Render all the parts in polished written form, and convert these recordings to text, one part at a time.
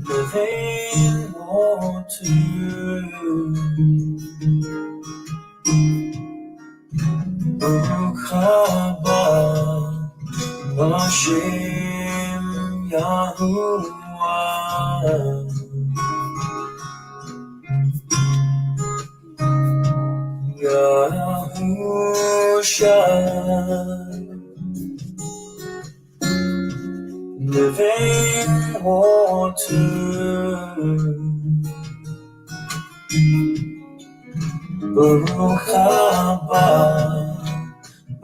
Living water, Baruch haba Hashem Yahuwah. Yahusha, living water, Baruch haba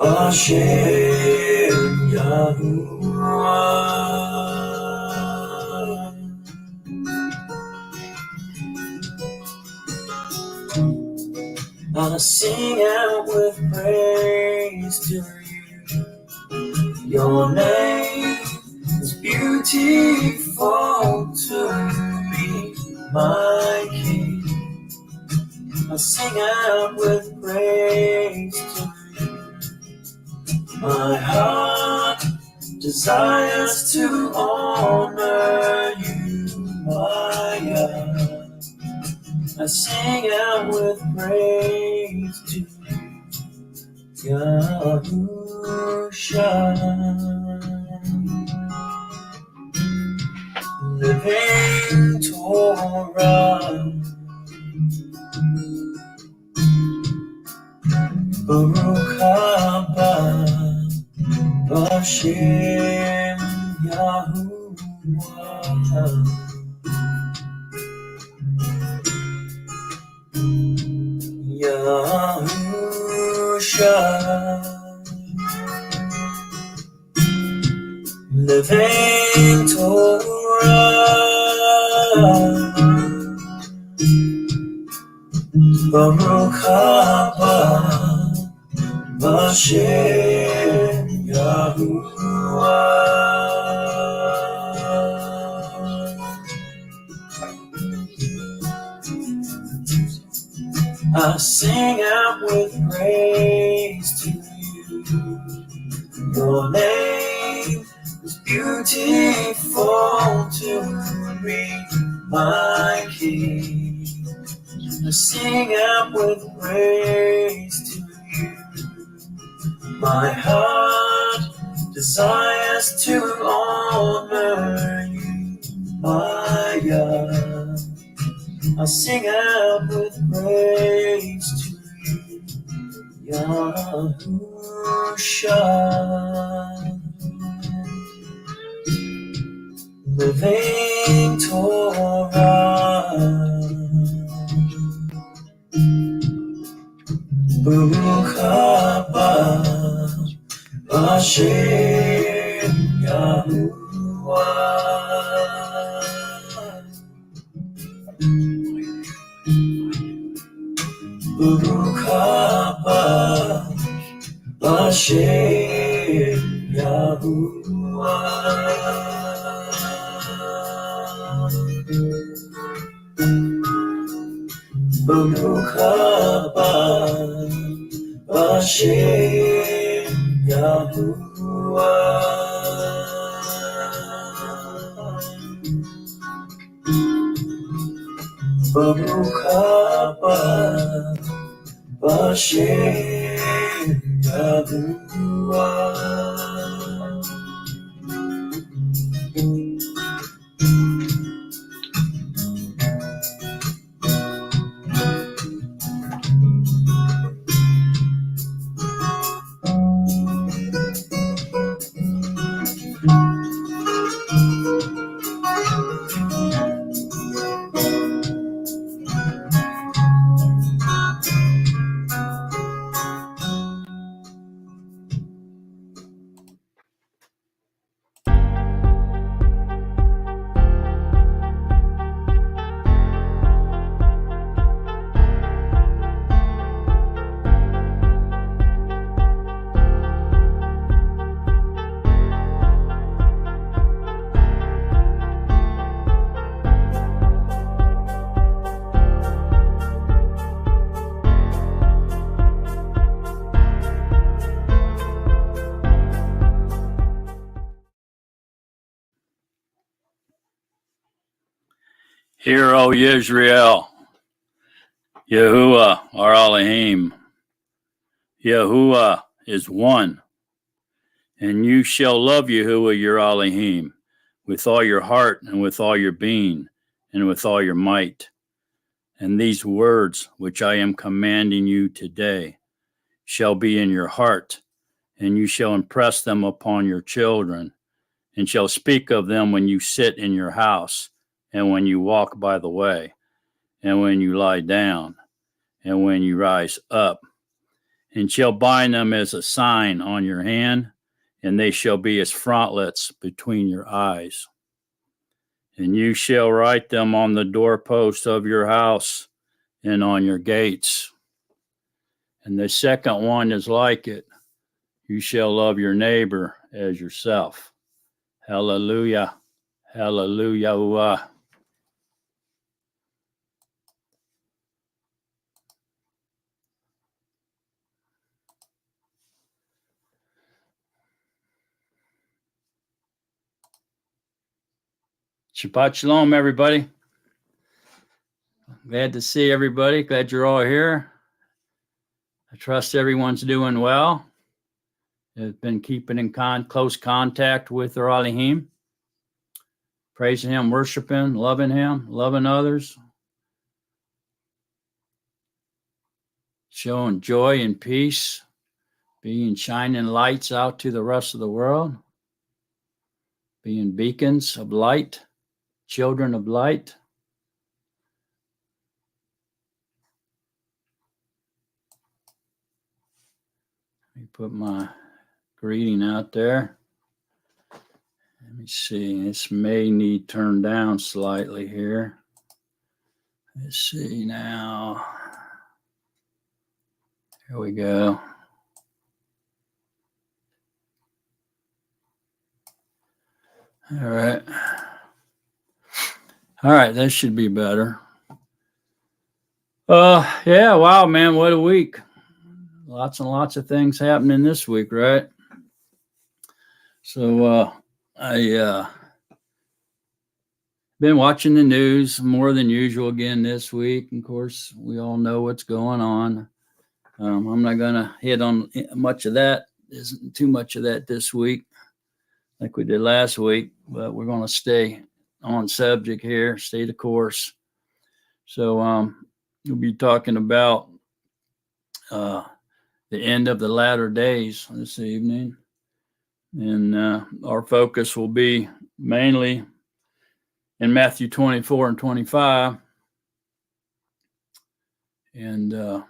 Hashem Yahuwah. I sing out with praise to you. Your name is beautiful to me, my King. I sing out with praise to you. My heart desires to honor you, my God. I sing out with praise to Yahusha. Living Torah, Baruch haba Hashem Yahuwah. Yahusha, living Torah, Baruch haba Hashem Yahuwah. I sing out with praise to you. Your name is beautiful to me, my King. I sing out with praise to you. My heart desires to honor you, my God. I sing out with praise to you, Yahusha. Living Torah, Baruch haba Hashem Yahuwah. Baruch haba Hashem Yahuwah. Baruch haba Hashem Yahuwah. Baruch haba Hashem Yahuwah. Hear, O Yisrael, Yahuwah our Elohim. Yahuwah is one, and you shall love Yahuwah your Elohim with all your heart and with all your being and with all your might. And these words which I am commanding you today shall be in your heart, and you shall impress them upon your children, and shall speak of them when you sit in your house, and when you walk by the way, and when you lie down, and when you rise up, and shall bind them as a sign on your hand, and they shall be as frontlets between your eyes. And you shall write them on the doorposts of your house and on your gates. And the second one is like it. You shall love your neighbor as yourself. Hallelujah. Hallelujah. Shabbat shalom, everybody. Glad to see everybody. Glad you're all here. I trust everyone's doing well. They've been keeping in close contact with their Elohim, praising Him, worshiping, loving Him, loving others, showing joy and peace, being shining lights out to the rest of the world, being beacons of light, children of light. Let me put my greeting out there. Let me see. This may need turned down slightly here. Let's see now. Here we go. All right. All right, that should be better. Yeah, wow, man, what a week. Lots and lots of things happening this week, right? So I been watching the news more than usual again this week. Of course, we all know what's going on. I'm not going to hit on much of that. Isn't too much of that this week like we did last week, but we're going to stay on subject here, stay the course. So we'll be talking about the end of the latter days this evening. And our focus will be mainly in Matthew 24 and 25. And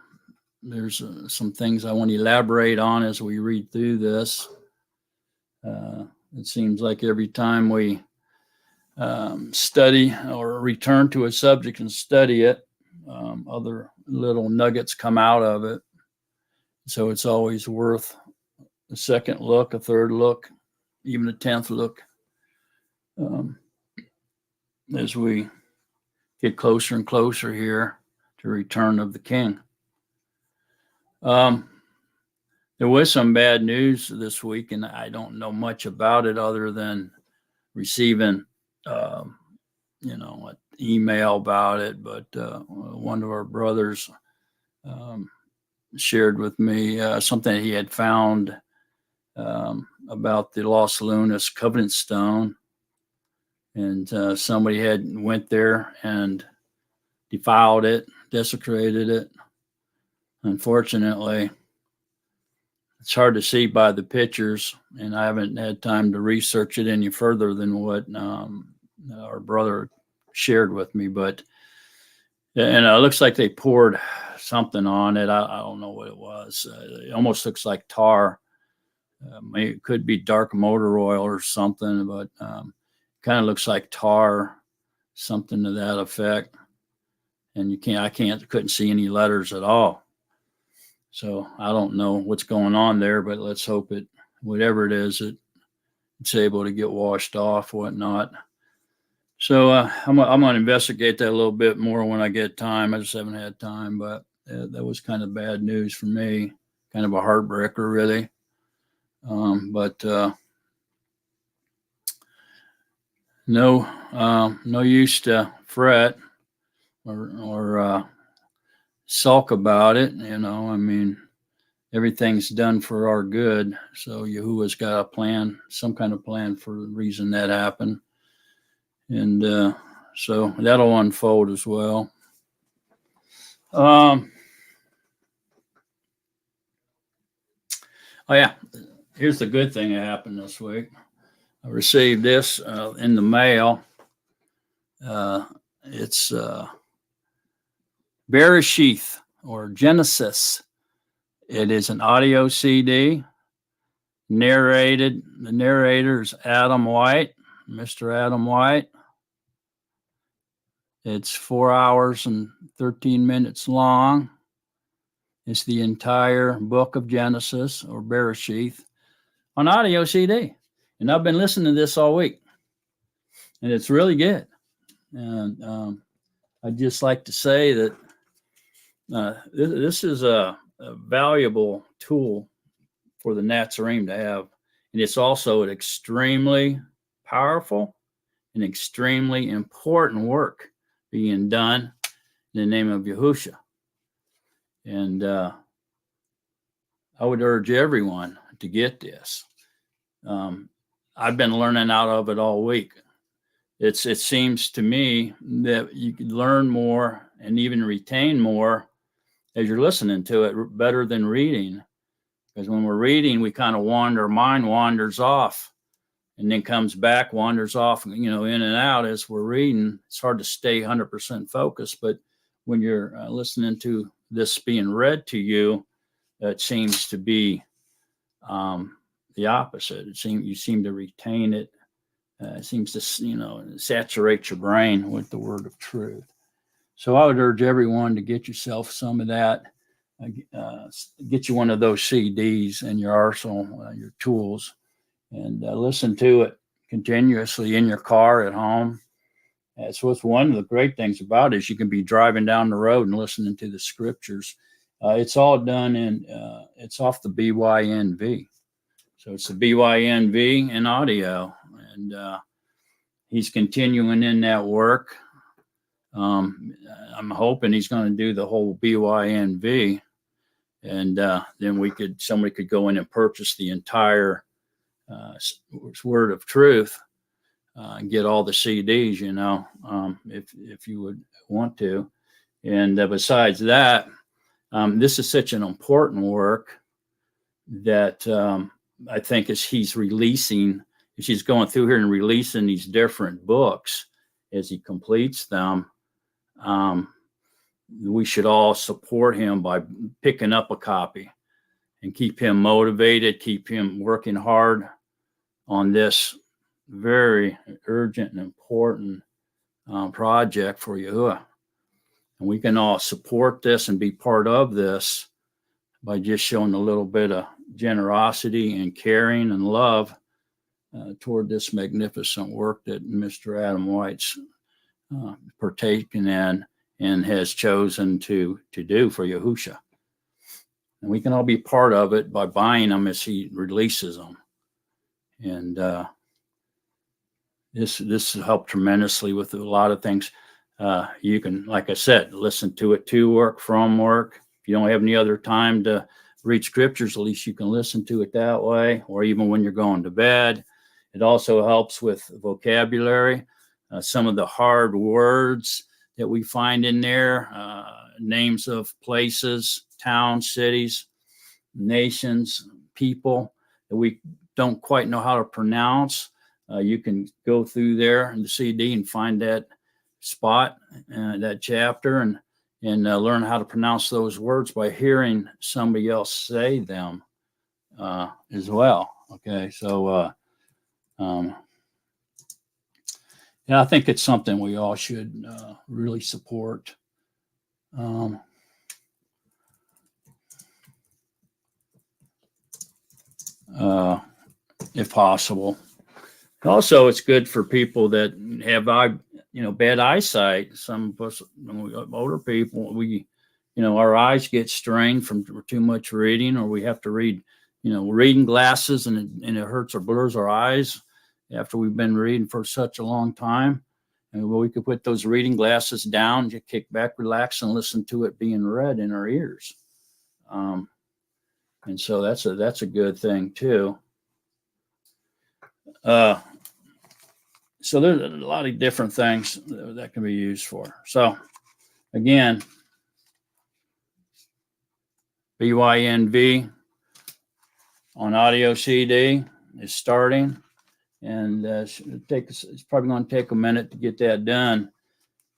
there's some things I want to elaborate on as we read through this. It seems like every time we study or return to a subject and study it, other little nuggets come out of it. So it's always worth a second look, a third look, even a 10th look, as we get closer and closer here to return of the King. There was some bad news this week, and I don't know much about it other than receiving, an email about it. But one of our brothers shared with me something he had found about the Los Lunas Covenant Stone, and somebody had went there and defiled it, desecrated it. Unfortunately, it's hard to see by the pictures, and I haven't had time to research it any further than what our brother shared with me. But and it looks like they poured something on it. I don't know what it was. It almost looks like tar. It could be dark motor oil or something, but kind of looks like tar, something to that effect. And I couldn't see any letters at all. So I don't know what's going on there, but let's hope whatever it is, it's able to get washed off, whatnot. So I'm going to investigate that a little bit more when I get time. I just haven't had time, but that was kind of bad news for me, kind of a heartbreaker, really. But no use to fret. or sulk about it. I mean, everything's done for our good. So Yahuwah's got a plan, some kind of plan for the reason that happened. And so that'll unfold as well. Oh yeah, here's the good thing that happened this week. I received this in the mail. It's Bereshith or Genesis. It is an audio CD narrated. The narrator is Adam White, Mr. Adam White. It's 4 hours and 13 minutes long. It's the entire book of Genesis or Bereshith on audio CD. And I've been listening to this all week. And it's really good. And I'd just like to say that this is a valuable tool for the Nazarene to have. And it's also an extremely powerful and extremely important work being done in the name of Yahusha. And I would urge everyone to get this. I've been learning out of it all week. It seems to me that you can learn more and even retain more as you're listening to it better than reading. Because when we're reading, we kind of our mind wanders off and then comes back, wanders off, in and out as we're reading. It's hard to stay 100% focused. But when you're listening to this being read to you, it seems to be the opposite. You seem to retain it. It seems to, saturate your brain with the word of truth. So I would urge everyone to get yourself some of that. Get you one of those CDs in your arsenal, your tools, and listen to it continuously in your car at home. So it's one of the great things about it is you can be driving down the road and listening to the scriptures. It's all done it's off the BYNV. So it's the BYNV in audio. And he's continuing in that work. I'm hoping he's going to do the whole BYNV. And then somebody could go in and purchase the entire Word of Truth and get all the CDs, if you would want to. And besides that, this is such an important work that I think as he's going through here and releasing these different books as he completes them, we should all support him by picking up a copy and keep him motivated, keep him working hard on this very urgent and important project for Yahuwah. And we can all support this and be part of this by just showing a little bit of generosity and caring and love toward this magnificent work that Mr. Adam White's partaken in and has chosen to do for Yahusha. And we can all be part of it by buying them as he releases them. And this helped tremendously with a lot of things. You can, like I said, listen to it to work, from work. If you don't have any other time to read scriptures, at least you can listen to it that way, or even when you're going to bed. It also helps with vocabulary. Some of the hard words that we find in there, names of places, towns, cities, nations, people that we don't quite know how to pronounce. You can go through there in the CD and find that spot, that chapter, and learn how to pronounce those words by hearing somebody else say them as well. Okay, so yeah, I think it's something we all should really support. If possible. Also, it's good for people that have bad eyesight. Some of us, older people, our eyes get strained from too much reading, or we have to read, reading glasses, and it hurts or blurs our eyes after we've been reading for such a long time. And we could put those reading glasses down, just kick back, relax, and listen to it being read in our ears. And so that's a good thing too. So there's a lot of different things that can be used for. So again, BYNV on audio CD is starting, and it's probably going to take a minute to get that done,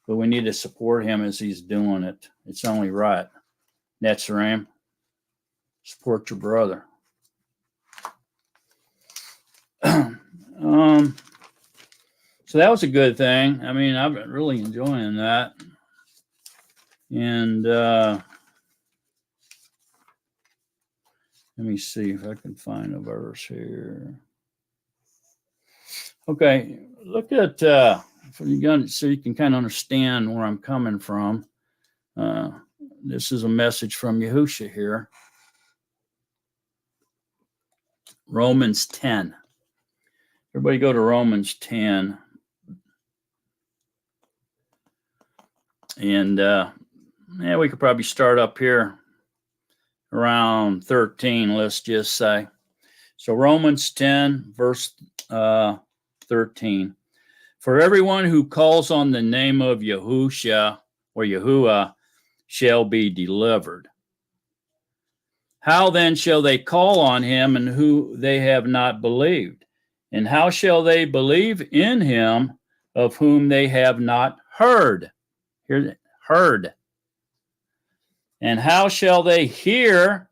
but we need to support him as he's doing it. It's only right. That's Ram. Support your brother. So that was a good thing. I mean, I've been really enjoying that. And let me see if I can find a verse here. Okay, look at so you can kind of understand where I'm coming from. This is a message from Yahushua here. Romans 10. Everybody go to Romans 10. And we could probably start up here around 13, let's just say. So Romans 10, verse 13. For everyone who calls on the name of Yahushua or Yahuwah shall be delivered. How then shall they call on him and who they have not believed? And how shall they believe in him of whom they have not heard? Heard. And how shall they hear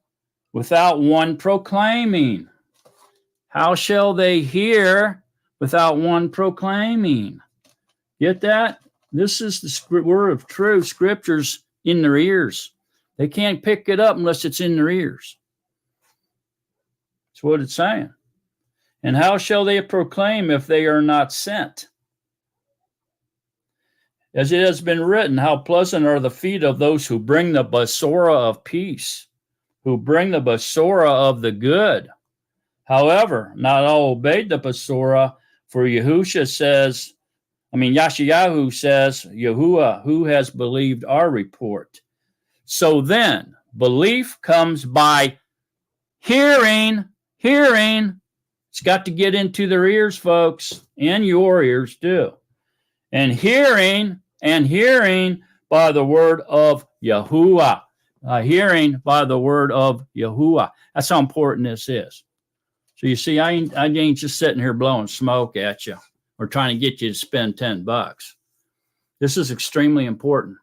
without one proclaiming? How shall they hear without one proclaiming? Get that? This is the word of truth. Scripture's in their ears. They can't pick it up unless it's in their ears. That's what it's saying. And how shall they proclaim if they are not sent? As it has been written, how pleasant are the feet of those who bring the basora of peace, who bring the basora of the good. However, not all obeyed the basora, for Yashayahu says, Yahuwah, who has believed our report? So then, belief comes by hearing. It's got to get into their ears, folks, and your ears too. And hearing by the word of Yahuwah. Hearing by the word of Yahuwah. That's how important this is. So you see, I ain't just sitting here blowing smoke at you or trying to get you to spend $10. This is extremely important.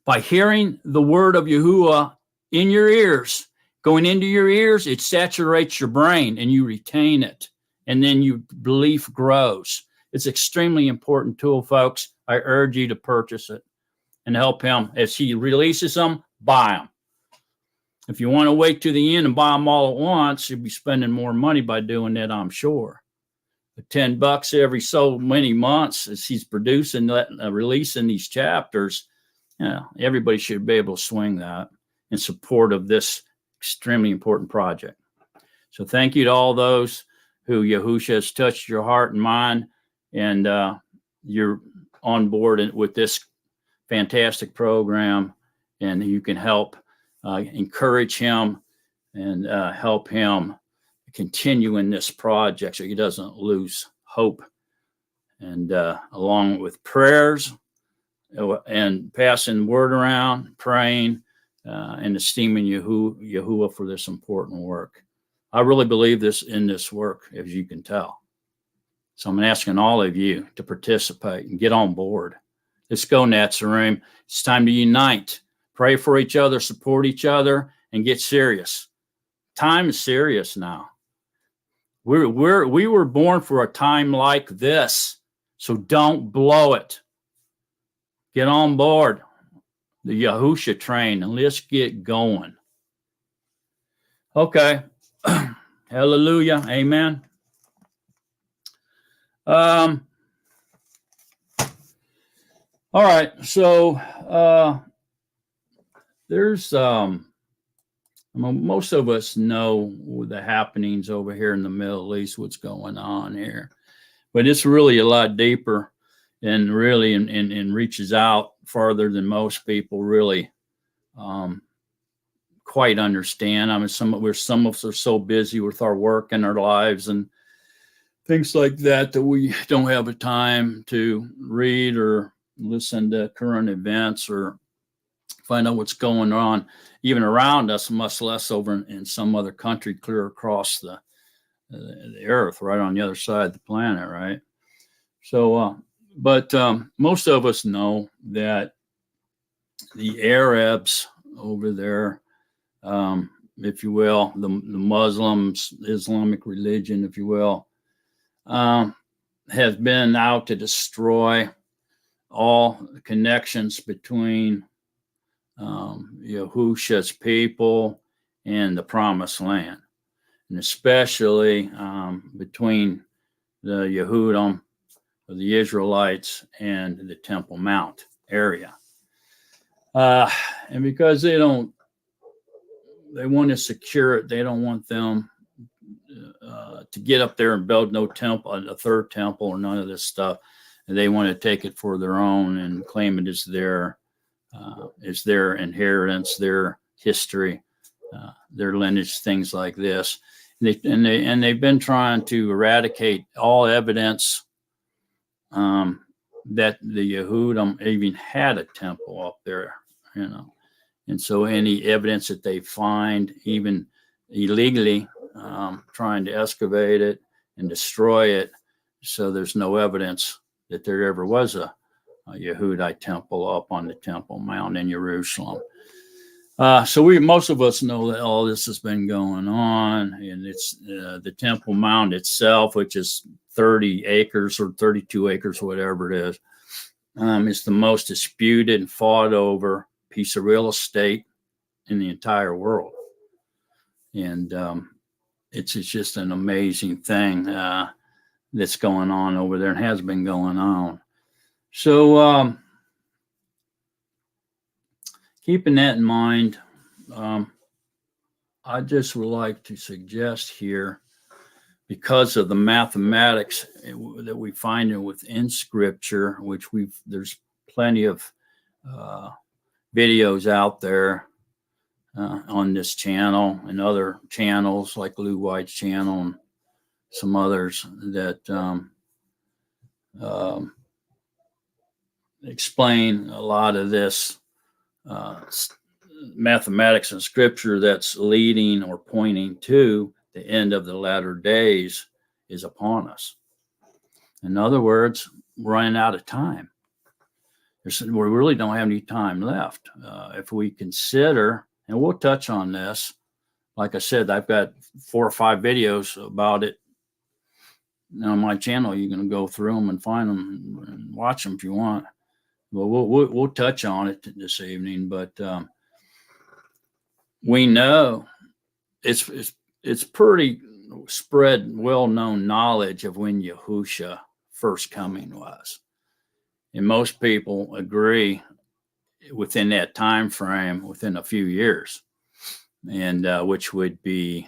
By hearing the word of Yahuwah in your ears, going into your ears, it saturates your brain and you retain it. And then your belief grows. It's an extremely important tool, folks. I urge you to purchase it and help him. As he releases them, buy them. If you want to wait to the end and buy them all at once, you'll be spending more money by doing that, I'm sure. But $10 every so many months as he's producing, releasing these chapters, everybody should be able to swing that in support of this extremely important project. So thank you to all those who Yahushua has touched your heart and mind, and you're on board with this fantastic program, and you can help encourage him and help him continue in this project so he doesn't lose hope. And along with prayers and passing word around, praying, and esteeming Yahuwah for this important work. I really believe in this work, as you can tell. So I'm asking all of you to participate and get on board. Let's go, Natsarim. It's time to unite. Pray for each other, support each other, and get serious. Time is serious now. We were born for a time like this, so don't blow it. Get on board the Yahushua train and let's get going. Okay. Hallelujah. Amen. All right. So there's most of us know the happenings over here in the Middle East, what's going on here. But it's really a lot deeper. and really and reaches out farther than most people really quite understand. I mean, some of us are so busy with our work and our lives and things like that we don't have the time to read or listen to current events or find out what's going on even around us, much less over in some other country clear across the earth, right on the other side of the planet, right? So, but most of us know that the Arabs over there, if you will, the Muslims, Islamic religion, if you will, has been out to destroy all connections between Yahusha's people and the Promised Land, and especially between the Yehudim, the Israelites, and the Temple Mount area. And because they want to secure it, they don't want them to get up there and build no temple, a third temple, or none of this stuff. And they want to take it for their own and claim it as their inheritance, their history, their lineage, things like this. And they've been trying to eradicate all evidence that the Yehudim even had a temple up there, And so any evidence that they find, even illegally, trying to excavate it and destroy it, so there's no evidence that there ever was a Yehudite temple up on the Temple Mount in Jerusalem. So most of us know that all this has been going on, and it's the Temple Mount itself, which is 30 acres or 32 acres, whatever it is. It's the most disputed and fought over piece of real estate in the entire world. And it's just an amazing thing that's going on over there and has been going on. So keeping that in mind, I just would like to suggest here, because of the mathematics that we find within Scripture, which there's plenty of videos out there on this channel and other channels like Lou White's channel and some others that explain a lot of this mathematics and Scripture that's leading or pointing to the end of the latter days is upon us. In other words, we're running out of time. We really don't have any time left. If we consider, and we'll touch on this, like I said, I've got 4 or 5 videos about it on my channel. You can go through them and find them and watch them if you want. Well, we'll touch on it this evening, but we know it's pretty spread, well-known knowledge of when Yahusha first coming was, and most people agree within that time frame, within a few years, and which would be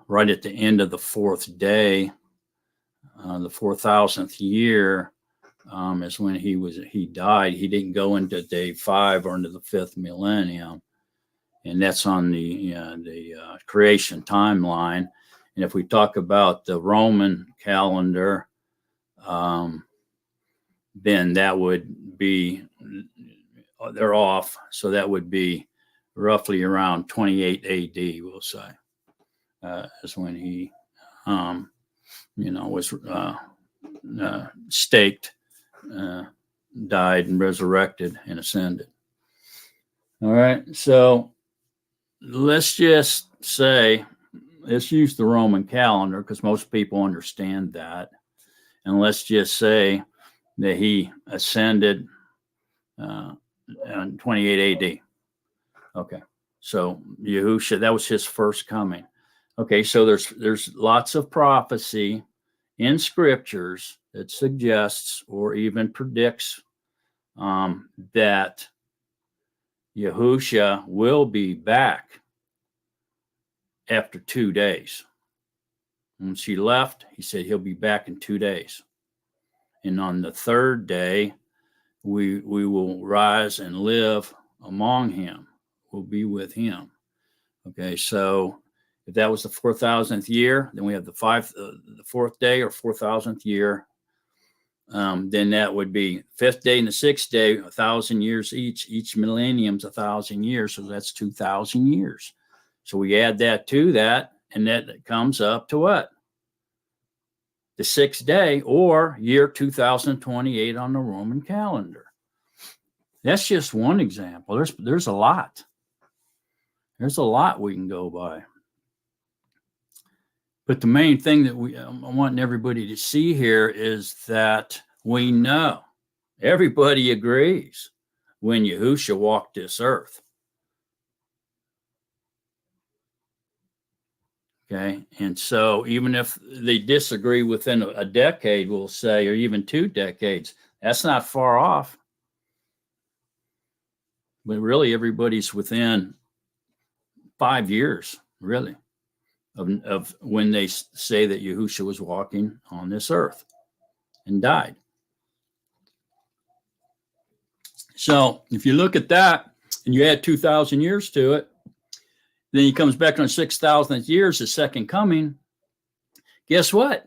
right at the end of the 4th day, the 4,000th year. Is when he died. He didn't go into day 5 or into the 5th millennium, and that's on the creation timeline. And if we talk about the Roman calendar, then that would be, they're off. So that would be roughly around 28 AD, we'll say, is when he, was staked, died and resurrected and ascended. All right. So let's just say, let's use the Roman calendar because most people understand that. And let's just say that he ascended in 28 AD. Okay. So Yahusha, that was his first coming. Okay. So there's lots of prophecy in Scriptures that suggests or even predicts that Yahusha will be back after 2 days. When she left, he said he'll be back in 2 days. And on the third day, we will rise and live among him. We'll be with him. Okay, so if that was the 4,000th year, then we have the fourth day or 4,000th year. Then that would be fifth day and the sixth day, 1,000 years each. Each millennium's 1,000 years, so that's 2,000 years. So we add that to that, and that comes up to what? The sixth day, or year 2028 on the Roman calendar. That's just one example. There's a lot. There's a lot we can go by. But the main thing that I'm wanting everybody to see here is that we know, everybody agrees, when Yahushua walked this earth. Okay, and so even if they disagree within a decade, we'll say, or even 2 decades, that's not far off. But really, everybody's within 5 years, really, of when they say that Yahushua was walking on this earth and died. So if you look at that and you add 2,000 years to it, then he comes back on 6,000th year, the second coming. Guess what?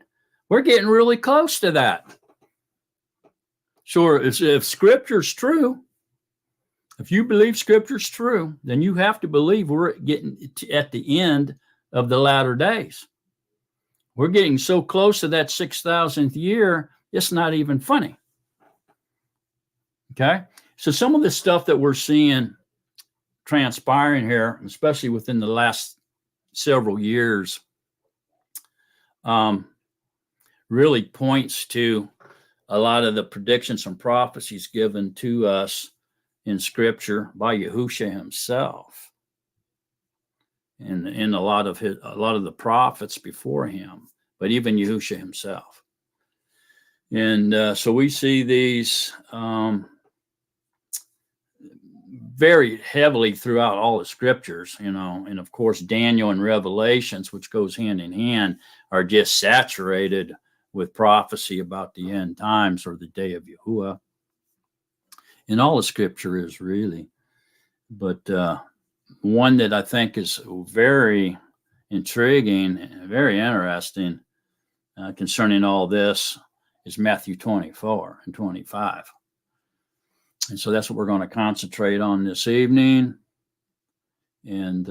We're getting really close to that. Sure, if Scripture's true, if you believe Scripture's true, then you have to believe we're getting at the end of the latter days. We're getting so close to that 6,000th year, it's not even funny. Okay? So some of the stuff that we're seeing transpiring here, especially within the last several years, really points to a lot of the predictions and prophecies given to us in Scripture by Yahushua himself, and a lot of the prophets before him, but even Yahushua himself. And so we see these very heavily throughout all the Scriptures, and of course Daniel and Revelations, which goes hand in hand, are just saturated with prophecy about the end times or the day of Yahuwah. And all the Scripture is really. But one that I think is very intriguing and very interesting concerning all this is Matthew 24 and 25. And so that's what we're going to concentrate on this evening. And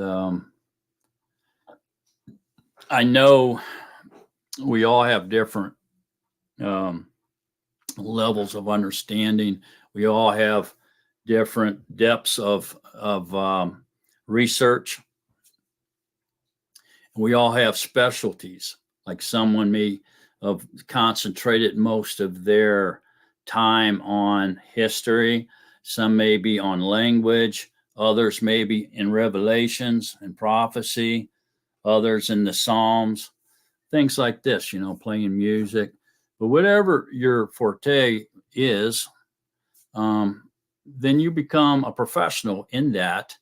I know we all have different levels of understanding. We all have different depths of research. We all have specialties. Like someone may have concentrated most of their time on history. Some may be on language. Others may be in Revelations and prophecy. Others in the Psalms. Things like this, playing music. But whatever your forte is, then you become a professional in that.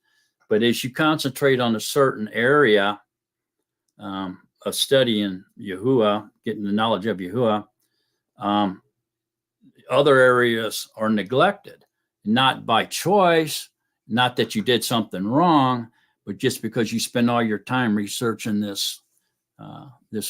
But as you concentrate on a certain area of studying Yahuwah, getting the knowledge of Yahuwah, other areas are neglected, not by choice, not that you did something wrong, but just because you spend all your time researching this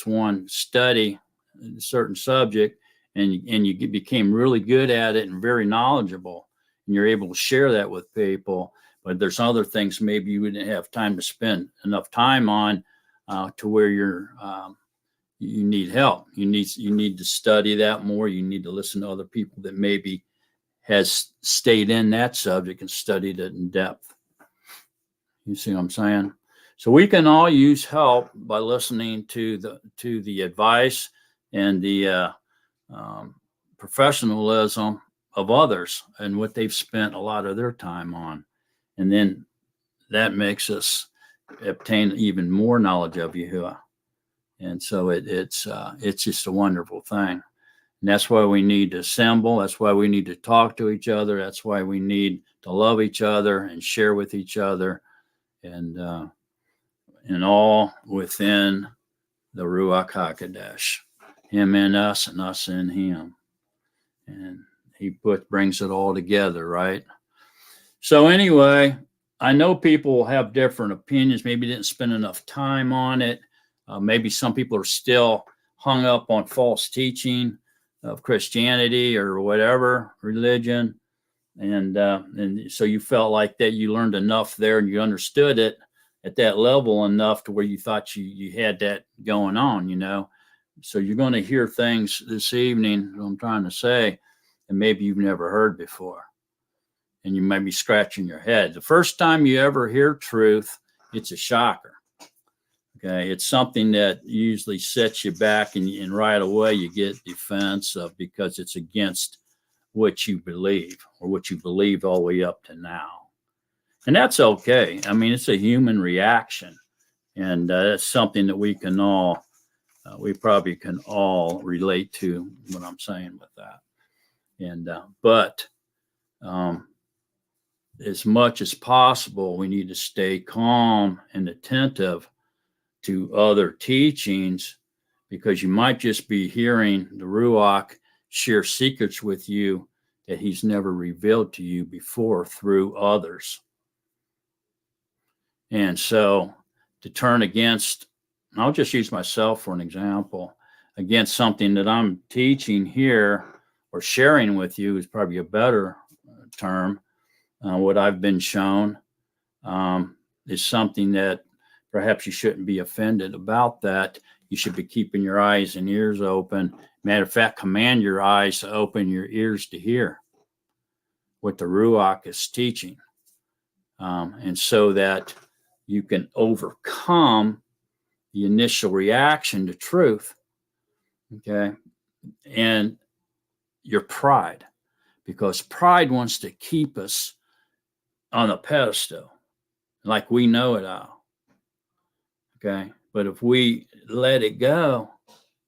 one study, a certain subject, and you became really good at it and very knowledgeable, and you're able to share that with people. But there's other things maybe you wouldn't have time to spend enough time on to where you need help. You need to study that more. You need to listen to other people that maybe has stayed in that subject and studied it in depth. You see what I'm saying? So we can all use help by listening to the advice and the professionalism of others and what they've spent a lot of their time on. And then that makes us obtain even more knowledge of Yahuwah. And so it's just a wonderful thing. And that's why we need to assemble. That's why we need to talk to each other. That's why we need to love each other and share with each other, and all within the Ruach HaKodesh, him in us and us in him. And he brings it all together, right? So anyway, I know people will have different opinions. Maybe didn't spend enough time on it. Maybe some people are still hung up on false teaching of Christianity or whatever religion. And so you felt like that you learned enough there and you understood it at that level enough to where you thought you had that going on, you know. So you're going to hear things this evening, what I'm trying to say, and maybe you've never heard before. And you might be scratching your head. The first time you ever hear truth, it's a shocker. Okay, it's something that usually sets you back, and right away you get defensive because it's against what you believe or what you believed all the way up to now. And that's okay. I mean, it's a human reaction. And that's something that we can all, we probably can all relate to what I'm saying with that. And, but as much as possible, we need to stay calm and attentive to other teachings, because you might just be hearing the Ruach share secrets with you that he's never revealed to you before through others. And so to turn against, I'll just use myself for an example, against something that I'm teaching here or sharing with you is probably a better term. What I've been shown is something that perhaps you shouldn't be offended about that. You should be keeping your eyes and ears open. Matter of fact, command your eyes to open, your ears to hear what the Ruach is teaching. And so that you can overcome the initial reaction to truth, okay, and your pride, because pride wants to keep us on a pedestal, like we know it all, okay? But if we let it go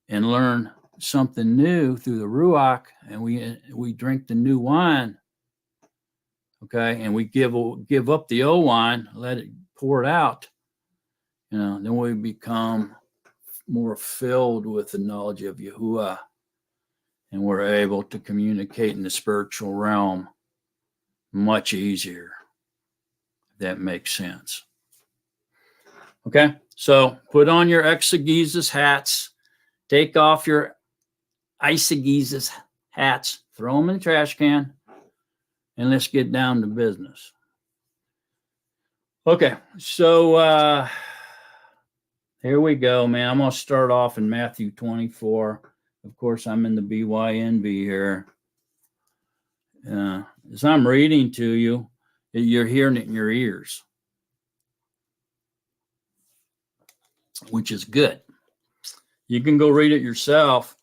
and learn something new through the Ruach, and we drink the new wine, okay, and we give up the old wine, let it pour it out, you know, then we become more filled with the knowledge of Yahuwah, and we're able to communicate in the spiritual realm much easier. If that makes sense. Okay, so put on your exegesis hats, take off your eisegesis hats, throw them in the trash can, and let's get down to business. Okay, so here we go, man. I'm going to start off in Matthew 24. Of course, I'm in the BYNB here. As I'm reading to you, you're hearing it in your ears, which is good. You can go read it yourself,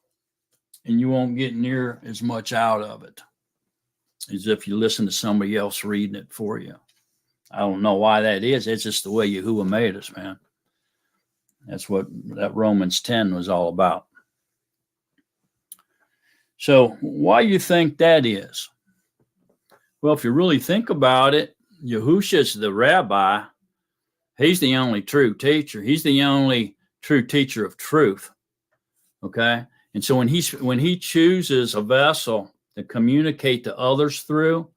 and you won't get near as much out of it as if you listen to somebody else reading it for you. I don't know why that is. It's just the way Yahuwah made us, man. That's what that Romans 10 was all about. So why do you think that is? Well, if you really think about it, Yahusha's the rabbi. He's the only true teacher. He's the only true teacher of truth. Okay? And so when he chooses a vessel to communicate to others through,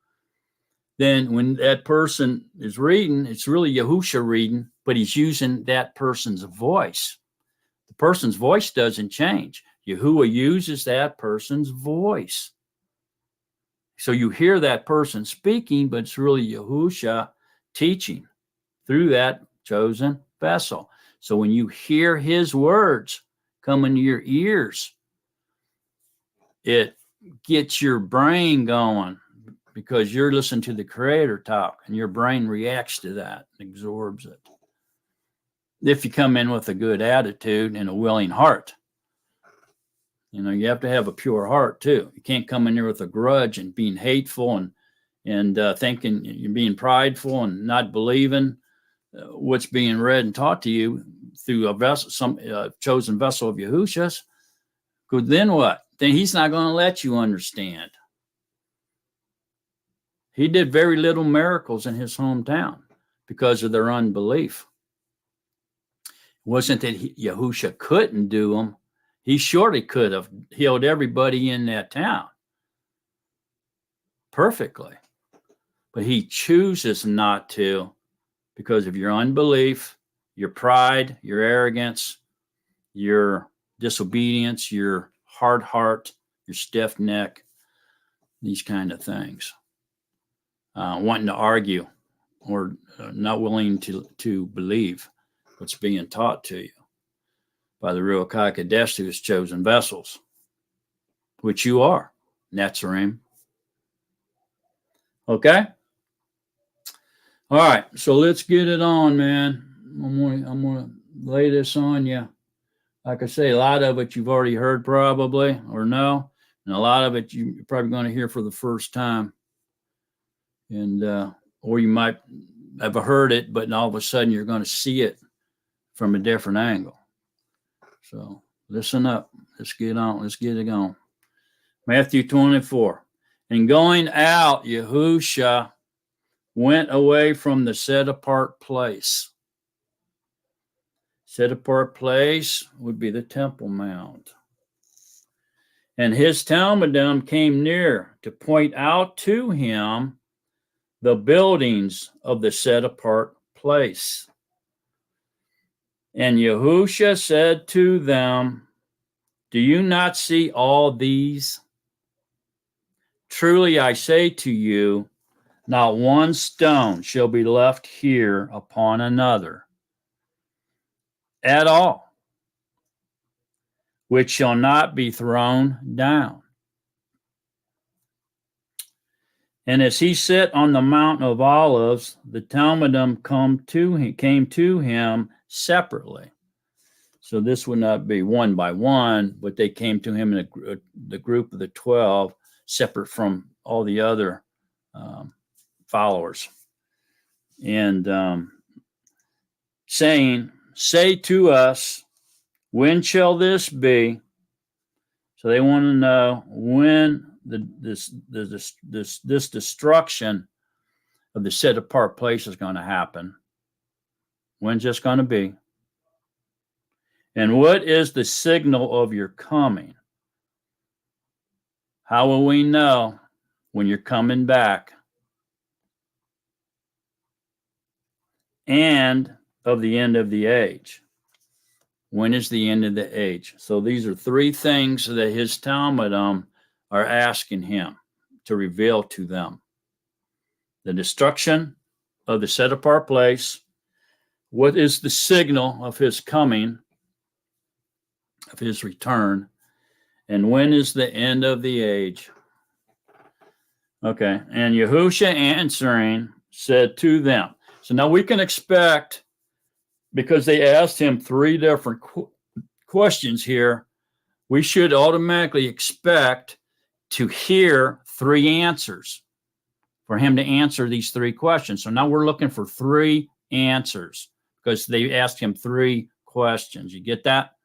then when that person is reading, it's really Yahusha reading, but he's using that person's voice. The person's voice doesn't change. Yahuwah uses that person's voice. So you hear that person speaking, but it's really Yahusha teaching through that chosen vessel. So when you hear his words come into your ears, it gets your brain going, because you're listening to the Creator talk, and your brain reacts to that, absorbs it. If you come in with a good attitude and a willing heart. You know, you have to have a pure heart too. You can't come in there with a grudge and being hateful and thinking you're being prideful and not believing what's being read and taught to you through a vessel, some chosen vessel of Yahusha's. Good. Then what? Then he's not going to let you understand. He did very little miracles in his hometown because of their unbelief. wasn't that Yahusha couldn't do them. He surely could have healed everybody in that town perfectly. But he chooses not to because of your unbelief, your pride, your arrogance, your disobedience, your hard heart, your stiff neck, these kind of things. Wanting to argue or not willing to believe what's being taught to you by the Ruach HaKodesh, who is chosen vessels, which you are, Netzarim. Okay? All right, so let's get it on, man. I'm gonna lay this on you. Like I say, a lot of it you've already heard probably or no, and a lot of it you're probably going to hear for the first time, and or you might have heard it, but all of a sudden you're going to see it from a different angle. So listen up. Let's get on. Let's get it on. Matthew 24. And going out, Yahusha went away from the set apart place. Set apart place would be the Temple Mount. And his Talmudim came near to point out to him the buildings of the set apart place. And Yahusha said to them, do you not see all these? Truly I say to you, not one stone shall be left here upon another at all, which shall not be thrown down. And as he sat on the Mount of Olives, the Talmudim came to him separately. So this would not be one by one, but they came to him in the group of the 12, separate from all the other followers. And saying, say to us, when shall this be? So they want to know when this destruction of the set apart place is going to happen. When's this going to be? And what is the signal of your coming? How will we know when you're coming back? And of the end of the age. When is the end of the age? So these are three things that his Talmudim are asking him to reveal to them. The destruction of the set apart place. What is the signal of his coming, of his return? And when is the end of the age? Okay. And Yahusha answering said to them. So now we can expect, because they asked him three different questions here, we should automatically expect to hear three answers for him to answer these three questions. So now we're looking for three answers because they asked him three questions. You get that?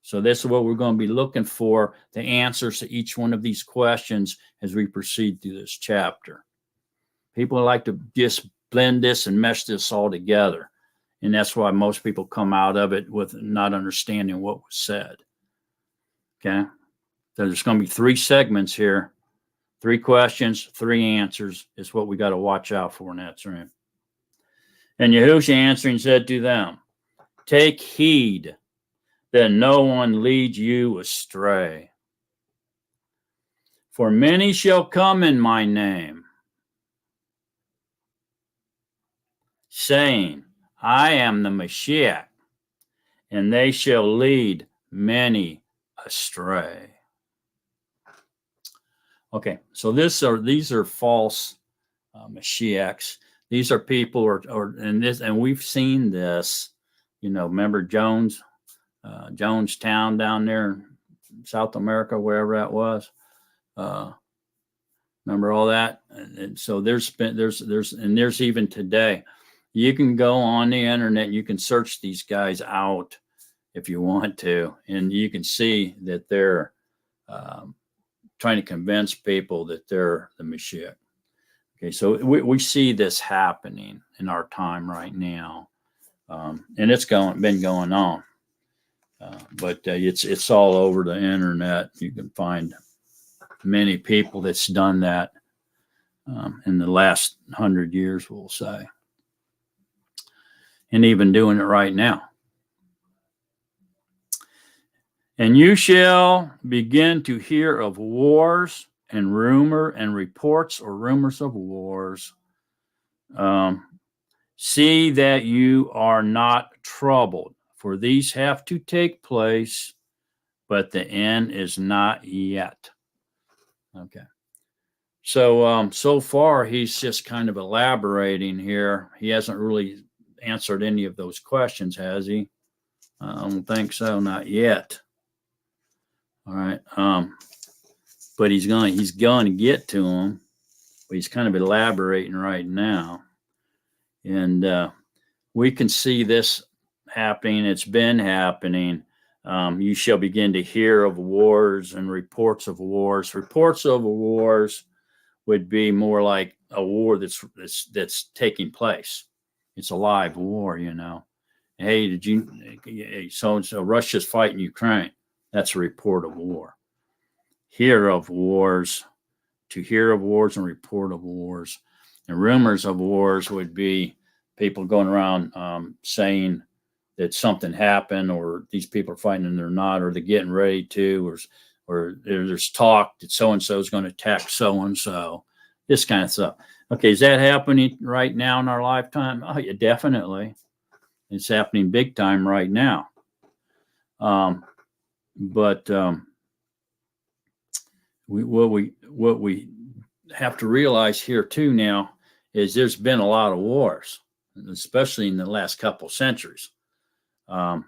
So this is what we're going to be looking for, the answers to each one of these questions as we proceed through this chapter. People like to just blend this and mesh this all together. And that's why most people come out of it with not understanding what was said. Okay? So there's going to be three segments here. Three questions, three answers is what we got to watch out for in that stream. And Yahusha answering said to them, take heed that no one leads you astray. For many shall come in my name, saying, I am the Mashiach, and they shall lead many astray. Okay, so these are false Mashiachs. These are people, and we've seen this. You know, remember Jonestown down there in South America, wherever that was. Remember all that? And so there's even today. You can go on the internet and you can search these guys out if you want to, and you can see that they're trying to convince people that they're the Mashiach. Okay, so we see this happening in our time right now. And it's been going on. But it's all over the internet. You can find many people that's done that in the last 100 years, we'll say, and even doing it right now. And you shall begin to hear of wars and rumor and reports or rumors of wars. See that you are not troubled, for these have to take place, but the end is not yet. Okay. So far, he's just kind of elaborating here. He hasn't really answered any of those questions, has he? I don't think so, not yet. All right. But he's going to get to them. But he's kind of elaborating right now. And we can see this happening. It's been happening. You shall begin to hear of wars and reports of wars. Reports of wars would be more like a war that's taking place. It's a live war, you know. Hey, so-and-so, Russia's fighting Ukraine. That's a report of war. Hear of wars, to hear of wars and report of wars. And rumors of wars would be people going around saying that something happened, or these people are fighting and they're not, or they're getting ready to, or there's talk that so-and-so is going to attack so-and-so, this kind of stuff. Okay, is that happening right now in our lifetime? Oh, yeah, definitely. It's happening big time right now. But what we have to realize here too now is there's been a lot of wars, especially in the last couple centuries. The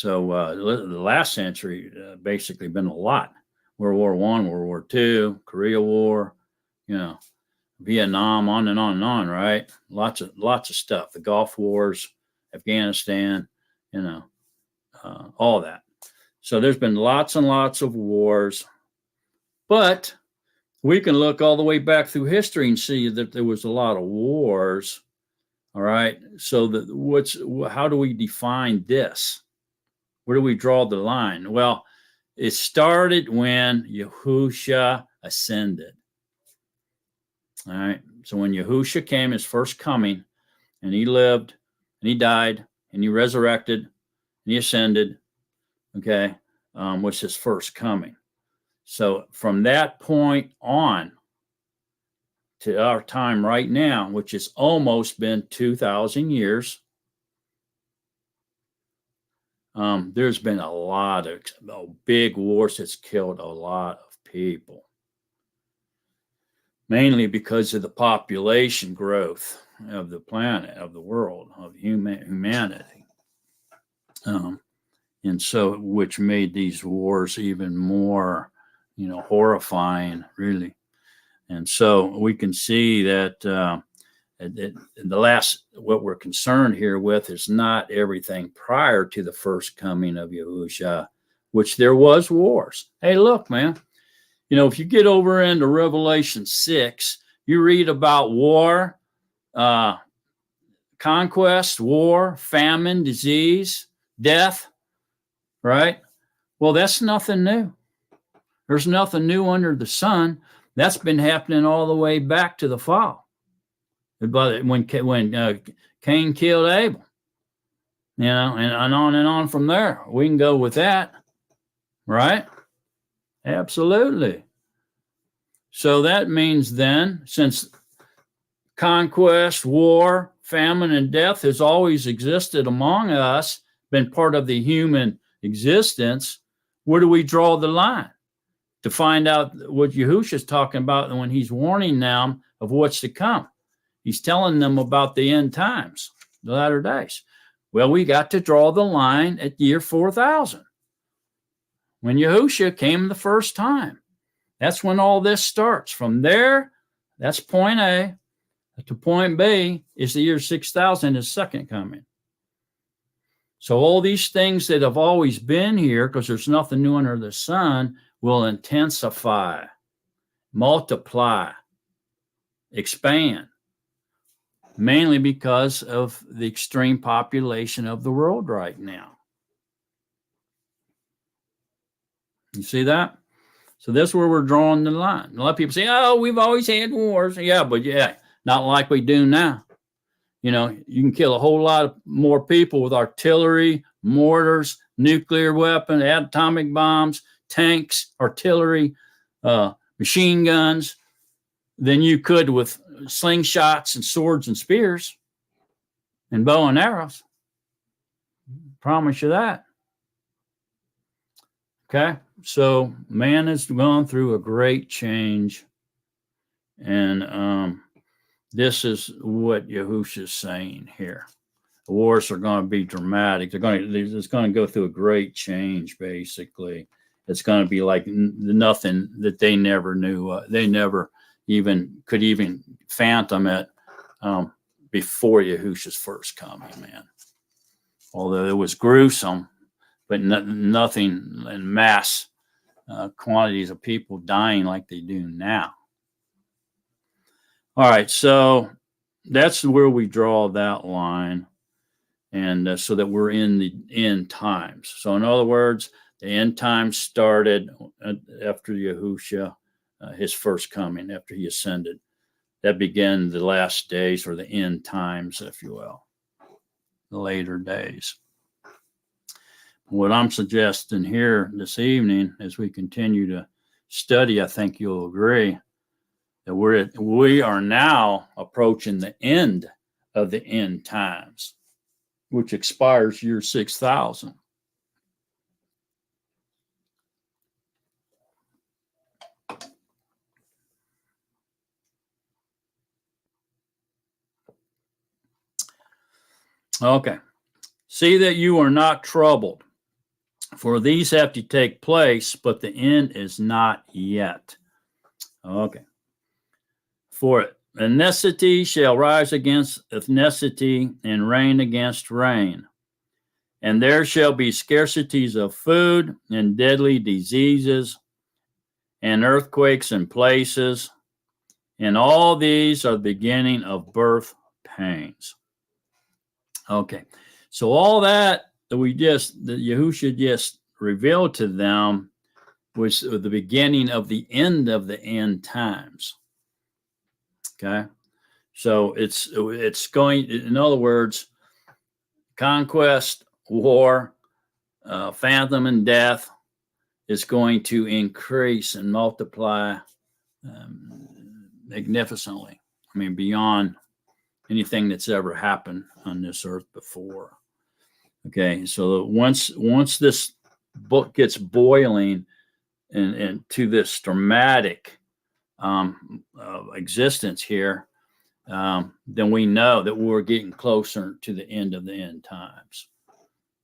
last century basically been a lot. World War I, World War II, Korea War, you know, Vietnam, on and on and on, right? Lots of stuff. The Gulf Wars, Afghanistan, you know, all that. So there's been lots and lots of wars, but we can look all the way back through history and see that there was a lot of wars. All right. So how do we define this? Where do we draw the line? Well, it started when Yahushua ascended. All right. So when Yahushua came, his first coming, and he lived, and he died, and he resurrected, and he ascended, okay, was his first coming. So from that point on to our time right now, which has almost been 2,000 years, there's been a lot of big wars that's killed a lot of people, mainly because of the population growth of the planet, of the world, of humanity. And so, which made these wars even more, horrifying, really. And so we can see that what we're concerned here with is not everything prior to the first coming of Yahushua, which there was wars. Hey, look, man, if you get over into Revelation 6, you read about war, conquest, war, famine, disease, death, right? Well, that's nothing new. There's nothing new under the sun. That's been happening all the way back to the fall. But when Cain killed Abel, and on from there. We can go with that, right? Absolutely. So that means then, since conquest, war, famine, and death has always existed among us, been part of the human existence, where do we draw the line? To find out what Yahushua is talking about when he's warning them of what's to come. He's telling them about the end times, the latter days. Well, we got to draw the line at year 4000. When Yahushua came the first time. That's when all this starts. From there, that's point A, to point B is the year 6000, his second coming. So all these things that have always been here, because there's nothing new under the sun, will intensify, multiply, expand. mainly because of the extreme population of the world right now. You see that? So that's where we're drawing the line. A lot of people say, oh, we've always had wars. Yeah, but not like we do now. You know, you can kill a whole lot more people with artillery, mortars, nuclear weapons, atomic bombs, tanks, artillery, machine guns than you could with slingshots and swords and spears and bow and arrows. Promise you that. Okay. So man has gone through a great change. And this is what Yahushua's saying here. The wars are going to be dramatic. It's going to go through a great change, basically. It's going to be like nothing that they never knew. They never could even fathom it before Yahushua's first coming, man. Although it was gruesome, but nothing in mass quantities of people dying like they do now. All right, so that's where we draw that line. And so that we're in the end times. So in other words, the end times started after Yahushua, his first coming, after he ascended. That began the last days, or the end times, if you will, the later days. What I'm suggesting here this evening, as we continue to study, I think you'll agree that we are now approaching the end of the end times, which expires year 6000. Okay. See that you are not troubled, for these have to take place, but the end is not yet. Okay. For ethnicity shall rise against ethnicity, and reign against reign. And there shall be scarcities of food, and deadly diseases, and earthquakes in places. And all these are the beginning of birth pains. Okay. So all that Yahushua just revealed to them was the beginning of the end times. Okay. So it's going, in other words, conquest, war, phantom and death is going to increase and multiply magnificently. I mean, beyond anything that's ever happened on this earth before. Okay, so once this book gets boiling and to this dramatic existence here, then we know that we're getting closer to the end of the end times.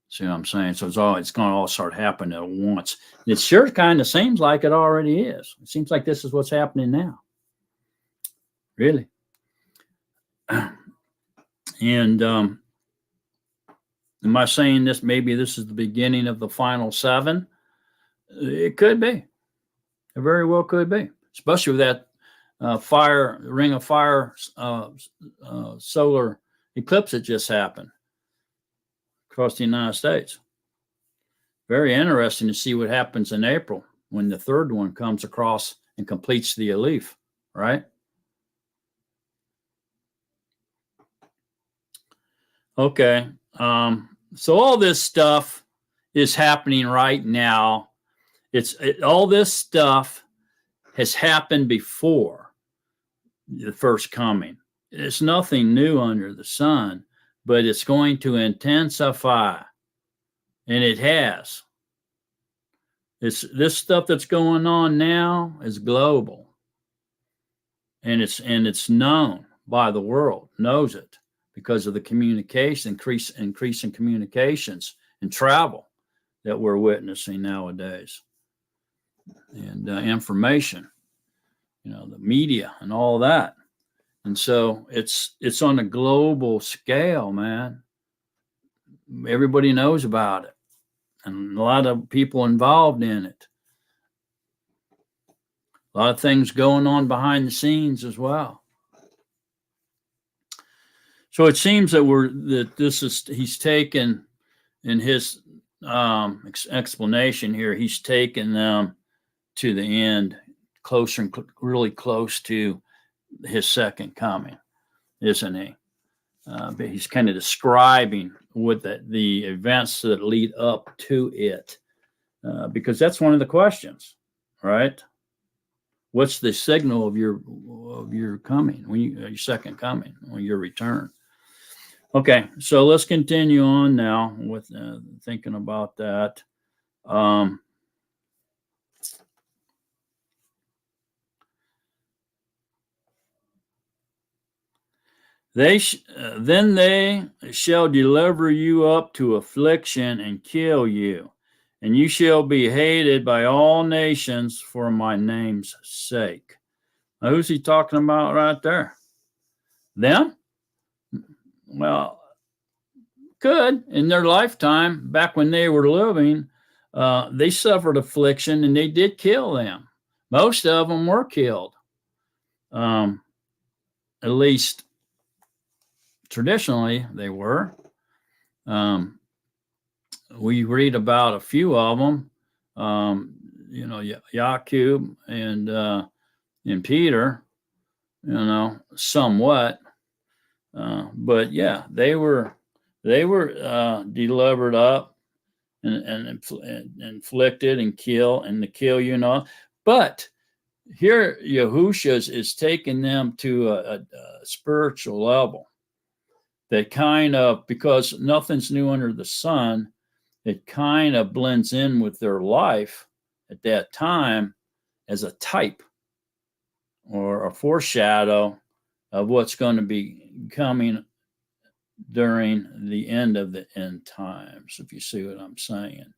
See what I'm saying? So it's going to all start happening at once. It sure kind of seems like it already is. It seems like this is what's happening now. Really. And am I saying this? Maybe this is the beginning of the final 7. It could be. It very well could be, especially with that ring of fire solar eclipse that just happened across the United States. Very interesting to see what happens in April when the third one comes across and completes the Aleph, right? Okay. So all this stuff is happening right now. All this stuff has happened before the first coming. It's nothing new under the sun, but it's going to intensify, and it has. This stuff that's going on now is global, and it's known by the world, knows it because of the communication, increase in communications and travel that we're witnessing nowadays, and information, the media and all that. And so it's on a global scale, man. Everybody knows about it, and a lot of people involved in it. A lot of things going on behind the scenes as well. So it seems that he's taken in his explanation here, he's taken them to the end, closer and really close to his second coming, isn't he? But he's kind of describing what the events that lead up to it, because that's one of the questions, right? What's the signal of your coming, your second coming, when your return? Okay, so let's continue on now with thinking about that. Then they shall deliver you up to affliction and kill you, and you shall be hated by all nations for my name's sake. Now, who's he talking about right there? Them? Well, could in their lifetime, back when they were living, they suffered affliction and they did kill them. Most of them were killed, at least traditionally they were. We read about a few of them, Jacob and Peter, somewhat, but yeah, they were delivered up and inflicted and to kill you. But here Yahushua is taking them to a spiritual level that kind of, because nothing's new under the sun, it kind of blends in with their life at that time as a type or a foreshadow of what's going to be coming during the end of the end times, if you see what I'm saying.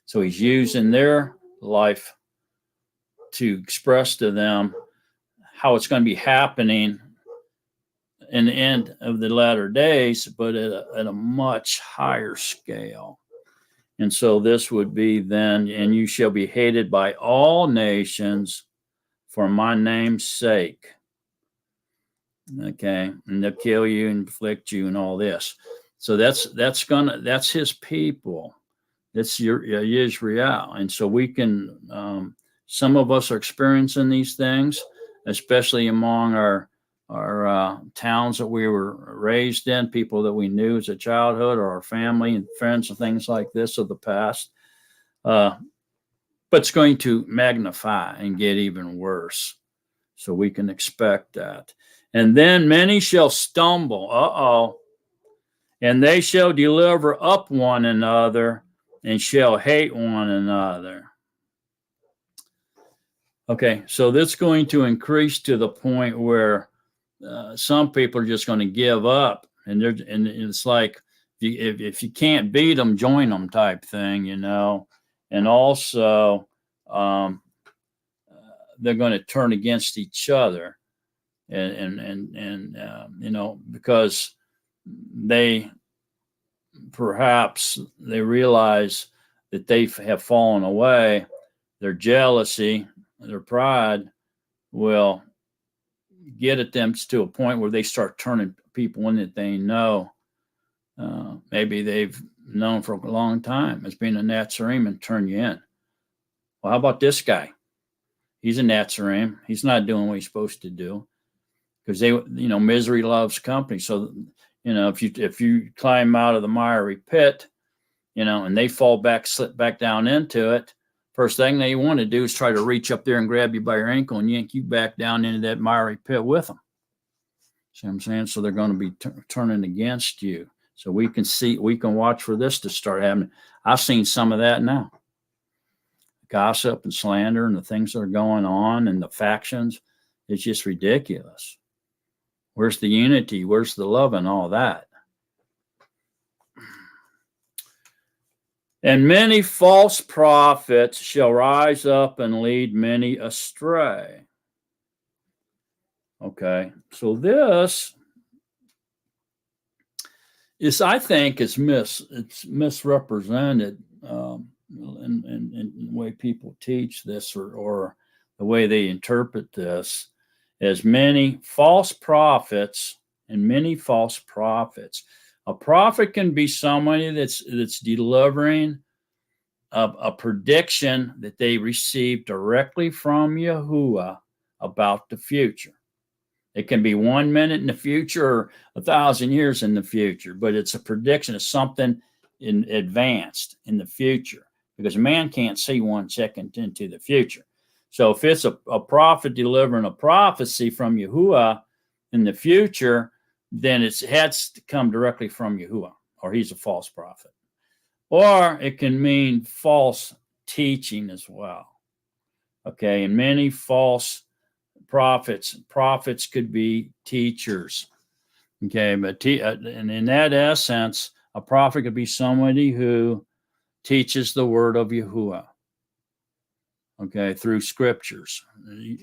So he's using their life to express to them how it's going to be happening in the end of the latter days, but at a much higher scale. And so this would be then, and you shall be hated by all nations for my name's sake. Okay, and they'll kill you and inflict you and all this. So that's his people. That's your Israel. And so we can, some of us are experiencing these things, especially among our towns that we were raised in, people that we knew as a childhood, or our family and friends and things like this of the past. But it's going to magnify and get even worse. So we can expect that. And then many shall stumble. And they shall deliver up one another and shall hate one another. Okay, so that's going to increase to the point where some people are just going to give up, and it's like if you can't beat them, join them type thing, And also, they're going to turn against each other, and because they realize that they have fallen away. Their jealousy, their pride will get at them to a point where they start turning people in that they know. Maybe they've known for a long time as being a Nazarene, and turn you in. Well, how about this guy? He's a Nazarene. He's not doing what he's supposed to do, because misery loves company. So, if you climb out of the miry pit, and they slip back down into it, first thing they want to do is try to reach up there and grab you by your ankle and yank you back down into that miry pit with them. See what I'm saying? So they're going to be turning against you. So we can watch for this to start happening. I've seen some of that now. Gossip and slander and the things that are going on and the factions. It's just ridiculous. Where's the unity? Where's the love and all that? And many false prophets shall rise up and lead many astray. Okay, so this is, I think, it's misrepresented in the way people teach this, or the way they interpret this, as many false prophets and many false prophets. A prophet can be somebody that's delivering a prediction that they received directly from Yahuwah about the future. It can be 1 minute in the future or 1,000 years in the future, but it's a prediction of something in advanced in the future, because man can't see 1 second into the future. So if it's a prophet delivering a prophecy from Yahuwah in the future, then it has to come directly from Yahuwah, or he's a false prophet. Or it can mean false teaching as well. Okay, and many false prophets could be teachers. Okay, but and in that essence, a prophet could be somebody who teaches the word of Yahuwah. Okay, through scriptures,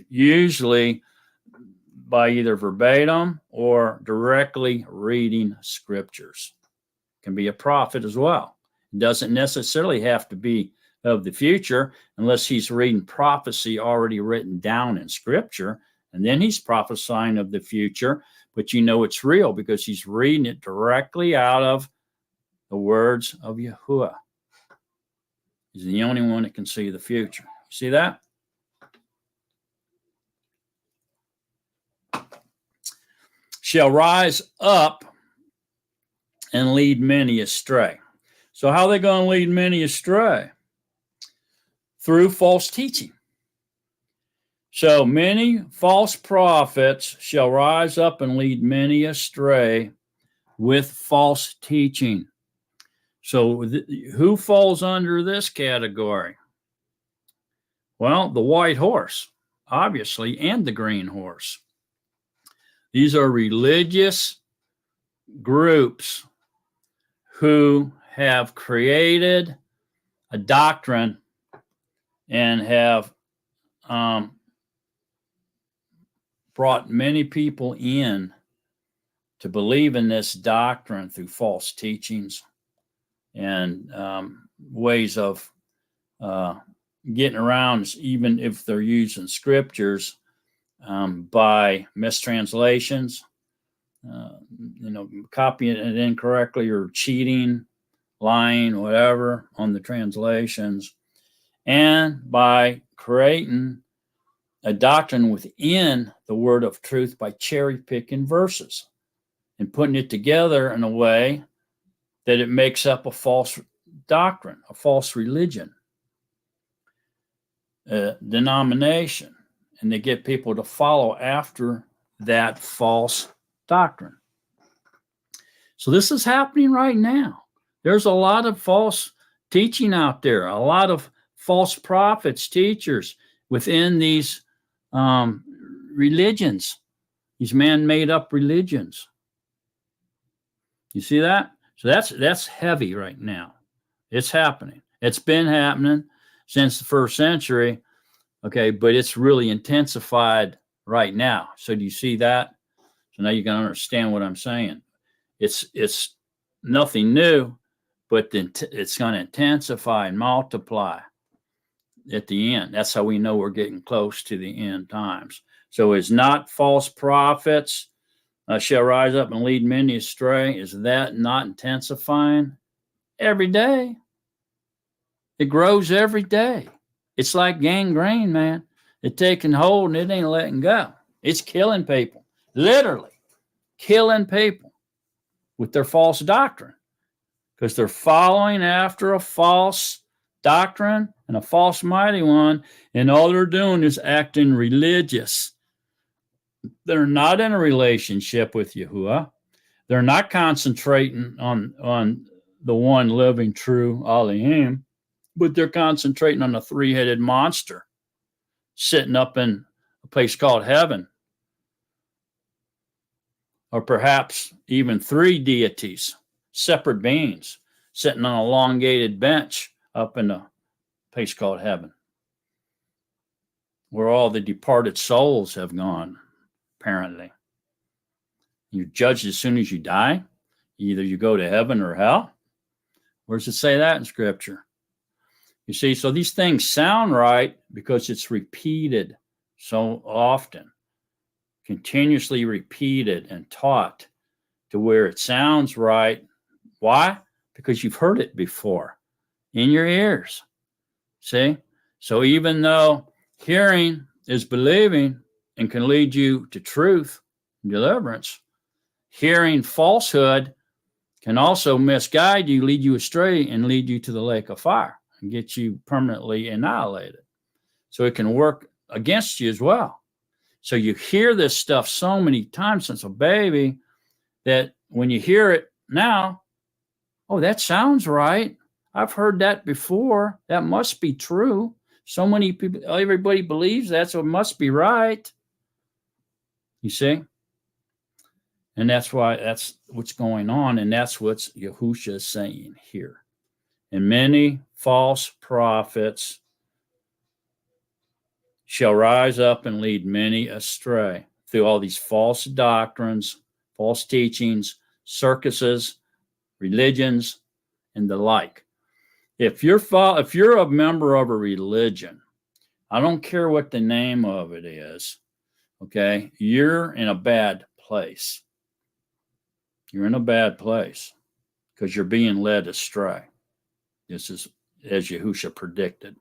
usually by either verbatim or directly reading scriptures. Can be a prophet as well. It doesn't necessarily have to be of the future unless he's reading prophecy already written down in scripture, and then he's prophesying of the future, but you know it's real because he's reading it directly out of the words of Yahuwah. He's the only one that can see the future. See that? Shall rise up and lead many astray. So how are they going to lead many astray? Through false teaching. So many false prophets shall rise up and lead many astray with false teaching. So who falls under this category? Well, the white horse, obviously, and the green horse. These are religious groups who have created a doctrine and have brought many people in to believe in this doctrine through false teachings and ways of getting around, even if they're using scriptures, by mistranslations, copying it incorrectly or cheating, lying, whatever, on the translations, and by creating a doctrine within the word of truth by cherry picking verses and putting it together in a way that it makes up a false doctrine, a false religion, denomination, and they get people to follow after that false doctrine. So this is happening right now. There's a lot of false teaching out there, a lot of false prophets, teachers within these religions, these man-made up religions. You see that? So that's heavy right now. It's happening. It's been happening since the first century, okay, but it's really intensified right now. So do you see that? So now you can understand what I'm saying. It's nothing new, but it's going to intensify and multiply at the end. That's how we know we're getting close to the end times. So is not false prophets shall rise up and lead many astray? Is that not intensifying every day? It grows every day. It's like gangrene, man. It's taking hold and it ain't letting go. It's killing people, literally killing people with their false doctrine, because they're following after a false doctrine and a false mighty one, and all they're doing is acting religious. They're not in a relationship with Yahuwah. They're not concentrating on the one living true Elohim, but they're concentrating on a three-headed monster sitting up in a place called heaven, or perhaps even three deities, separate beings, sitting on an elongated bench up in a place called heaven, where all the departed souls have gone, apparently. You're judged as soon as you die. Either you go to heaven or hell. Where does it say that in Scripture? You see, so these things sound right because it's repeated so often, continuously repeated and taught to where it sounds right. Why? Because you've heard it before in your ears. See? So even though hearing is believing and can lead you to truth and deliverance, hearing falsehood can also misguide you, lead you astray, and lead you to the lake of fire and get you permanently annihilated. So it can work against you as well. So you hear this stuff so many times since a baby that when you hear it now, oh, that sounds right. I've heard that before. That must be true. So many people, everybody believes that, so it must be right. You see? And that's why that's what's going on. And that's what Yahusha is saying here. And many false prophets shall rise up and lead many astray through all these false doctrines, false teachings, circuses, religions, and the like. If you're a member of a religion, I don't care what the name of it is, okay, you're in a bad place. You're in a bad place because you're being led astray. This is as Yahusha predicted.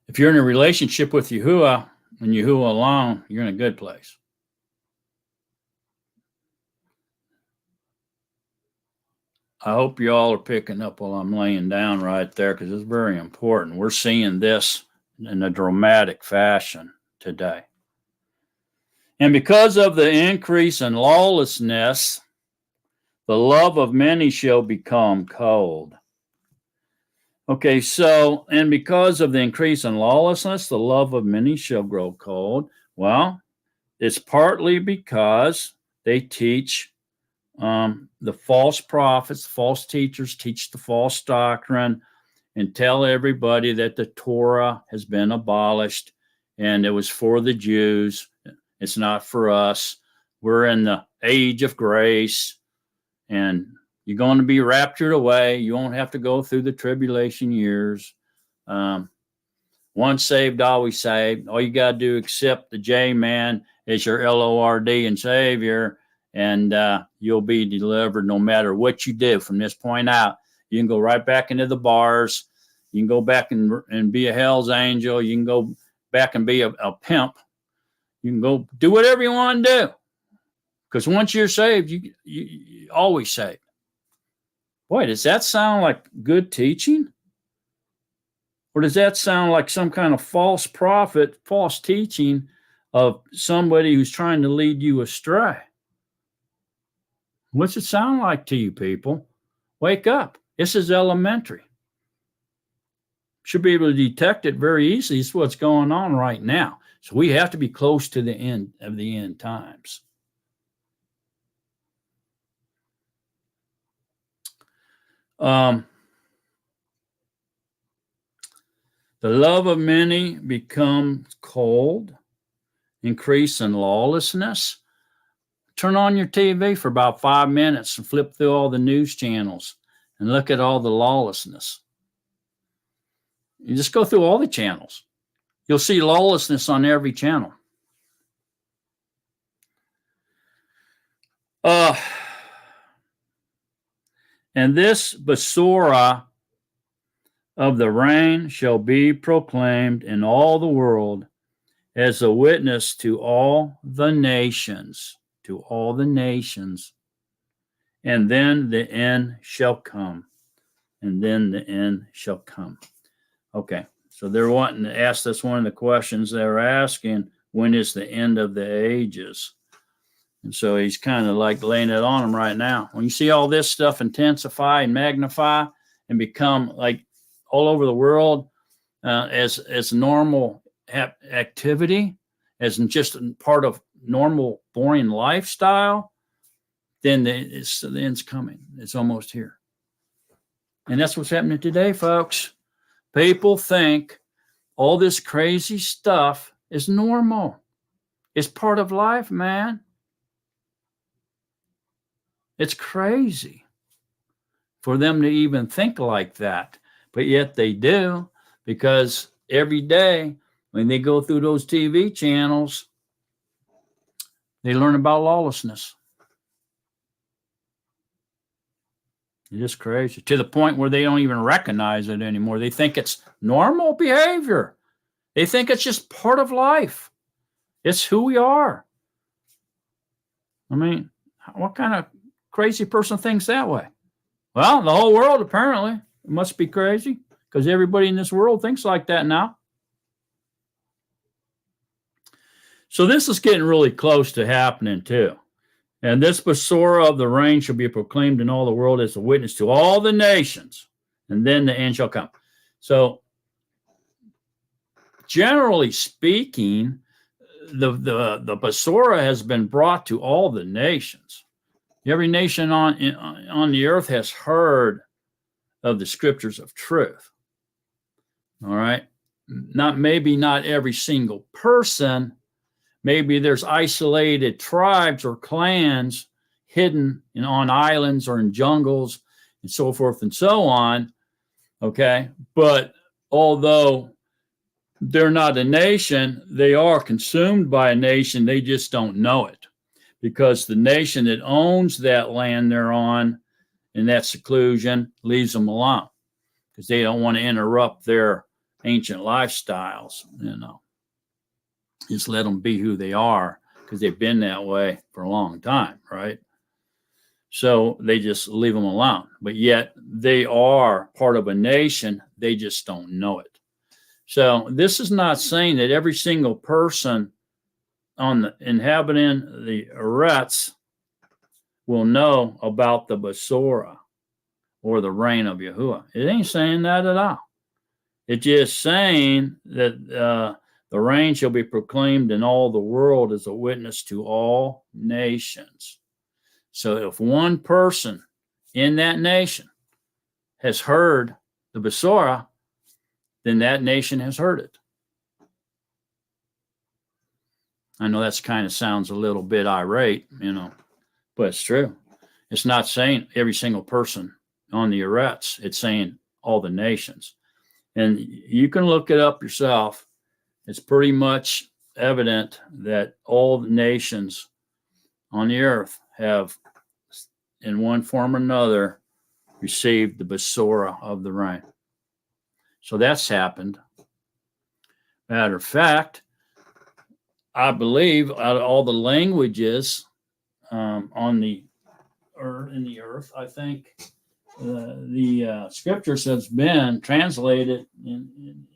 If you're in a relationship with Yahuwah and Yahuwah alone, you're in a good place. I hope you all are picking up while I'm laying down right there because it's very important. We're seeing this in a dramatic fashion today. And because of the increase in lawlessness, the love of many shall become cold. Okay, so, and because of the increase in lawlessness, the love of many shall grow cold. Well, it's partly because they teach the false prophets, false teachers teach the false doctrine and tell everybody that the Torah has been abolished and it was for the Jews. It's not for us. We're in the age of grace and you're going to be raptured away. You won't have to go through the tribulation years. Once saved, always saved. All you got to do is accept the J-Man as your Lord and Savior, and you'll be delivered no matter what you do from this point out. You can go right back into the bars. You can go back and be a hell's angel. You can go back and be a pimp. You can go do whatever you want to do. Because once you're saved, you always saved. Boy, does that sound like good teaching? Or does that sound like some kind of false prophet, false teaching of somebody who's trying to lead you astray? What's it sound like to you people? Wake up. This is elementary. Should be able to detect it very easily. It's what's going on right now. So we have to be close to the end of the end times. The love of many becomes cold, increase in lawlessness. Turn on your TV for about 5 minutes and flip through all the news channels and look at all the lawlessness. You just go through all the channels. You'll see lawlessness on every channel. And this Besorah of the reign shall be proclaimed in all the world as a witness to all the nations, and then the end shall come, Okay, so they're wanting to ask, that's one of the questions they're asking, when is the end of the ages? And so he's kind of like laying it on them right now. When you see all this stuff intensify and magnify and become like all over the world as normal activity, as just part of normal boring lifestyle, then the end's coming. It's almost here. And that's what's happening today, folks. People think all this crazy stuff is normal. It's part of life, man. It's crazy for them to even think like that. But yet they do, because every day when they go through those TV channels, They learn about lawlessness. It's just crazy, to the point where they don't even recognize it anymore. They think it's normal behavior. They think it's just part of life. It's who we are. I mean, what kind of crazy person thinks that way? Well, the whole world apparently. It must be crazy because everybody in this world thinks like that now. So this is getting really close to happening too. And this Besorah of the rain shall be proclaimed in all the world as a witness to all the nations, and then the end shall come. So, generally speaking, the Besorah has been brought to all the nations. Every nation on the earth has heard of the scriptures of truth. All right, maybe not every single person. Maybe there's isolated tribes or clans hidden on islands or in jungles and so forth and so on. Okay. But although they're not a nation, they are consumed by a nation. They just don't know it because the nation that owns that land they're on in that seclusion leaves them alone because they don't want to interrupt their ancient lifestyles, Just let them be who they are because they've been that way for a long time, right? So they just leave them alone. But yet they are part of a nation. They just don't know it. So this is not saying that every single person inhabiting the Eretz will know about the Besorah or the reign of Yahuwah. It ain't saying that at all. It's just saying that the reign shall be proclaimed in all the world as a witness to all nations. So if one person in that nation has heard the Besorah, then that nation has heard it. I know that's kind of sounds a little bit irate, but it's true. It's not saying every single person on the Eretz. It's saying all the nations. And you can look it up yourself. It's pretty much evident that all the nations on the earth have, in one form or another, received the Besorah of the rain. So that's happened. Matter of fact, I believe out of all the languages in the earth, I think the scriptures has been translated in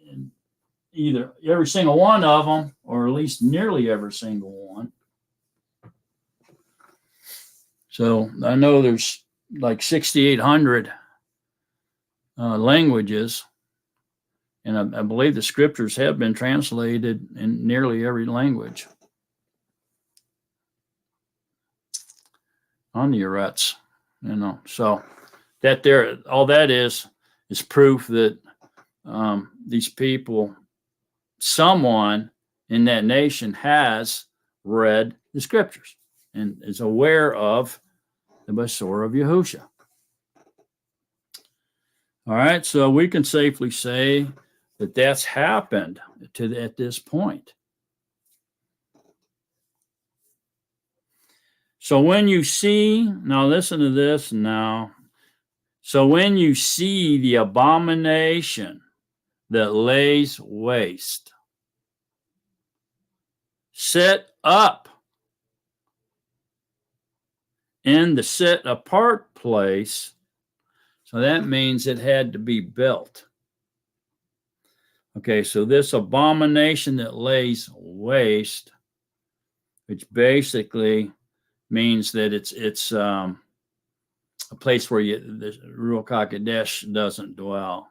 either every single one of them, or at least nearly every single one. So I know there's like 6,800 languages, and I believe the scriptures have been translated in nearly every language on the Eretz, So that all that is proof that these people, someone in that nation has read the scriptures and is aware of the Besorah of Yahusha. All right, so we can safely say that that's happened at this point. So when you see, now listen to this now. So when you see the abomination that lays waste set up in the set apart place, so that means it had to be built. Okay, so this abomination that lays waste, which basically means that it's a place where the Ruach HaKodesh doesn't dwell.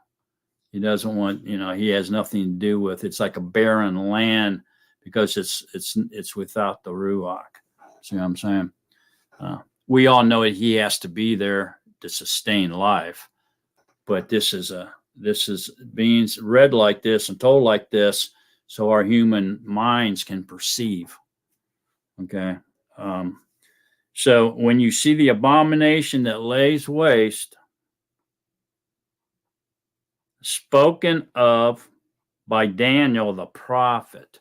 He doesn't want, he has nothing to do with. It's like a barren land because it's without the Ruach. See what I'm saying? We all know that he has to be there to sustain life, but this is being read like this and told like this, so our human minds can perceive. Okay. So when you see the abomination that lays waste, spoken of by Daniel the prophet.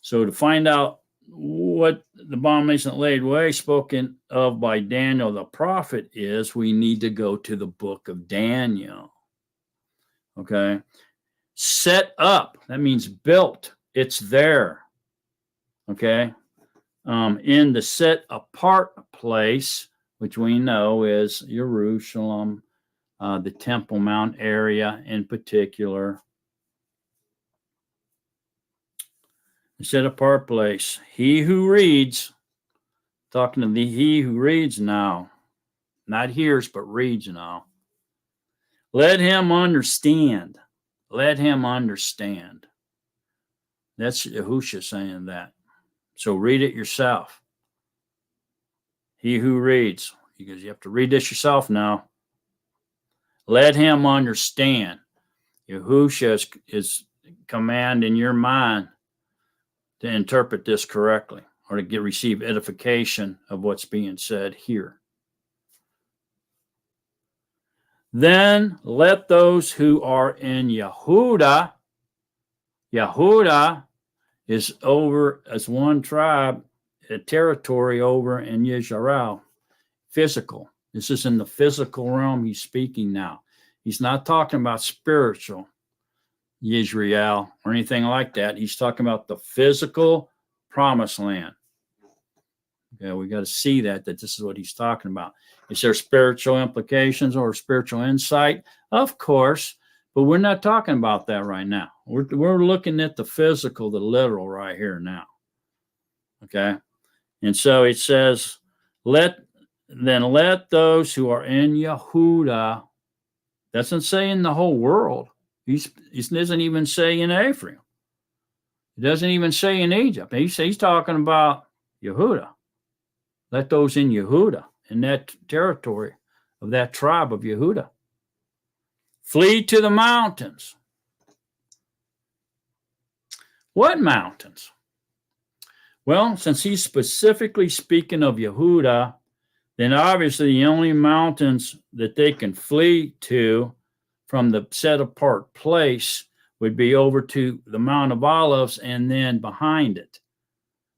So to find out what the abomination that laid waste spoken of by Daniel the prophet is, we need to go to the book of Daniel. Okay. Set up, that means built. It's there. Okay. In the set apart place, which we know is Jerusalem, the Temple Mount area in particular. The set apart place. He who reads, talking to he who reads now, not hears, but reads now. Let him understand. Let him understand. That's Yahushua saying that. So read it yourself. He who reads, because you have to read this yourself now. Let him understand. Yahushua is command in your mind to interpret this correctly or to receive edification of what's being said here. Then let those who are in Yehuda is over as one tribe, a territory over in Yisrael, physical. This is in the physical realm he's speaking now. He's not talking about spiritual Yisrael or anything like that. He's talking about the physical promised land. Okay, we got to see that this is what he's talking about. Is there spiritual implications or spiritual insight? Of course, but we're not talking about that right now. We're looking at the physical, the literal right here now. Okay, and so it says, let those who are in Yehuda. Doesn't say in the whole world. He doesn't even say in Ephraim. He doesn't even say in Egypt. He's talking about Yehuda. Let those in Yehuda, in that territory of that tribe of Yehuda, flee to the mountains. What mountains? Well, since he's specifically speaking of Yehuda, then obviously the only mountains that they can flee to from the set apart place would be over to the Mount of Olives and then behind it.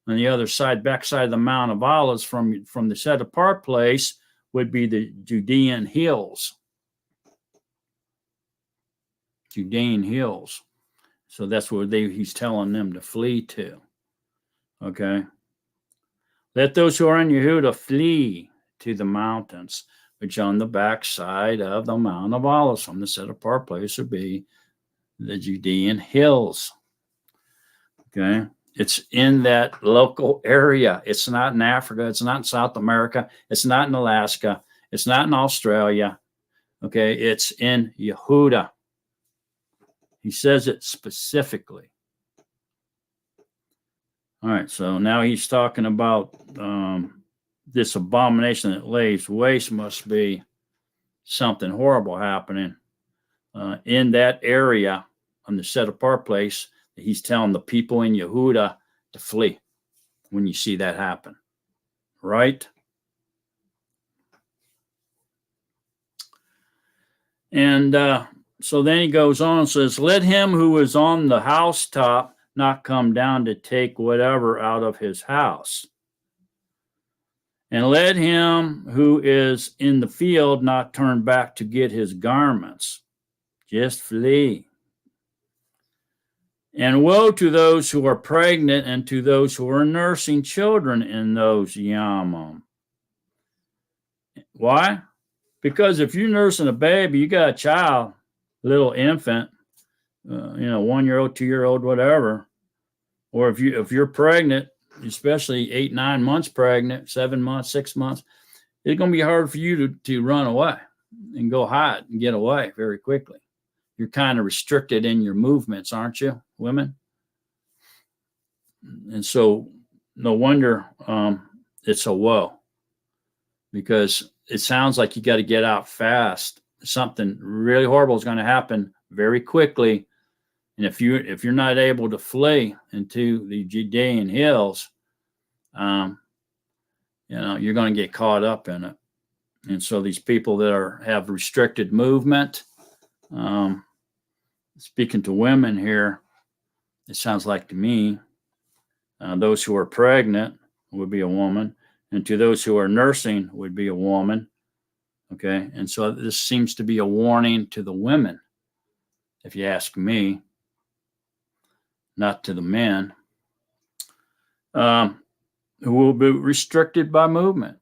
On the other side, backside of the Mount of Olives from the set apart place would be the Judean hills. Judean hills. So that's where he's telling them to flee to. Okay. Let those who are in Yehuda flee to the mountains, which on the backside of the Mount of Olives from the set apart place would be the Judean hills. Okay. It's in that local area. It's not in Africa. It's not in South America. It's not in Alaska. It's not in Australia. Okay. It's in Yehuda. He says it specifically. All right. So now he's talking about this abomination that lays waste must be something horrible happening in that area on the set apart place. He's telling the people in Yehuda to flee when you see that happen, right? And so then he goes on and says, let him who is on the housetop not come down to take whatever out of his house. And let him who is in the field not turn back to get his garments. Just flee. And woe to those who are pregnant and to those who are nursing children in those yamim. Why? Because if you're nursing a baby, you got a child, little infant, 1-year-old, 2-year-old, whatever. Or if you're pregnant, especially 8, 9 months pregnant, 7 months, 6 months, it's going to be hard for you to run away and go hide and get away very quickly. You're kind of restricted in your movements, aren't you, women? And so no wonder it's a woe, because it sounds like you got to get out fast. Something really horrible is going to happen very quickly. And if you're not able to flee into the Judean hills, you're going to get caught up in it. And so these people that have restricted movement, speaking to women here, it sounds like to me Those who are pregnant would be a woman, and to those who are nursing would be a woman. Okay, and so this seems to be a warning to the women, if you ask me, not to the men, who will be restricted by movement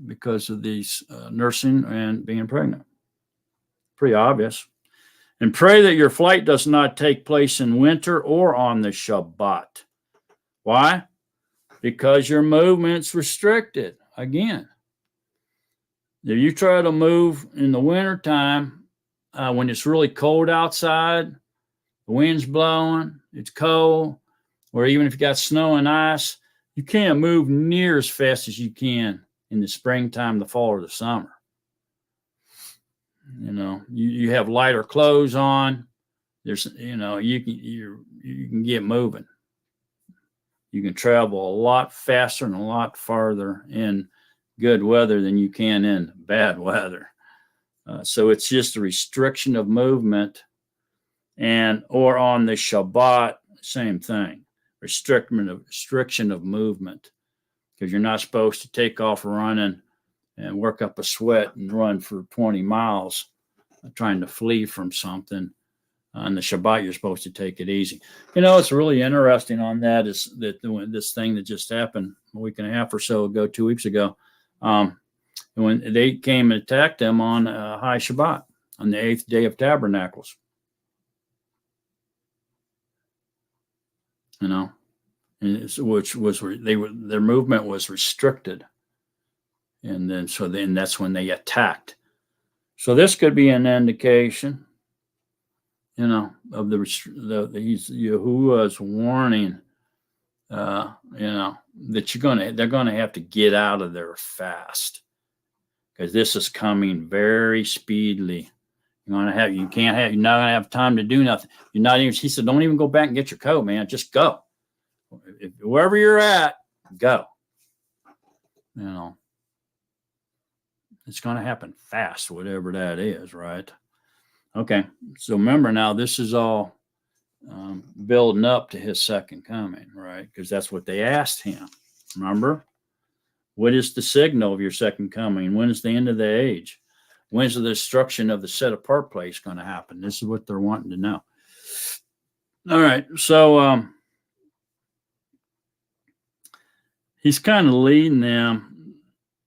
because of these nursing and being pregnant. Pretty obvious. And pray that your flight does not take place in winter or on the Shabbat. Why? Because your movement's restricted. Again, if you try to move in the wintertime, when it's really cold outside, the wind's blowing, it's cold, or even if you got snow and ice, you can't move near as fast as you can in the springtime, the fall, or the summer. You have lighter clothes on. There's, you can get moving. You can travel a lot faster and a lot farther in good weather than you can in bad weather. So it's just a restriction of movement, or on the Shabbat, same thing, restriction of movement, because you're not supposed to take off running and work up a sweat and run for 20 miles trying to flee from something. On the Shabbat, you're supposed to take it easy. It's really interesting on that is that this thing that just happened a week and a half or so ago, 2 weeks ago, when they came and attacked them on High Shabbat, on the 8th day of Tabernacles. Which was their movement was restricted, and then that's when they attacked. So this could be an indication, of he's Yahuwah's warning, that they're gonna have to get out of there fast, because this is coming very speedily. You're not gonna have time to do nothing. He said, don't even go back and get your coat, man. Just go. Wherever you're at, go. It's gonna happen fast, whatever that is, right? Okay, so remember now, this is all building up to his second coming, right? Because that's what they asked him. Remember? What is the signal of your second coming? When is the end of the age? When's the destruction of the set apart place going to happen? This is what they're wanting to know. All right, so he's kind of leading them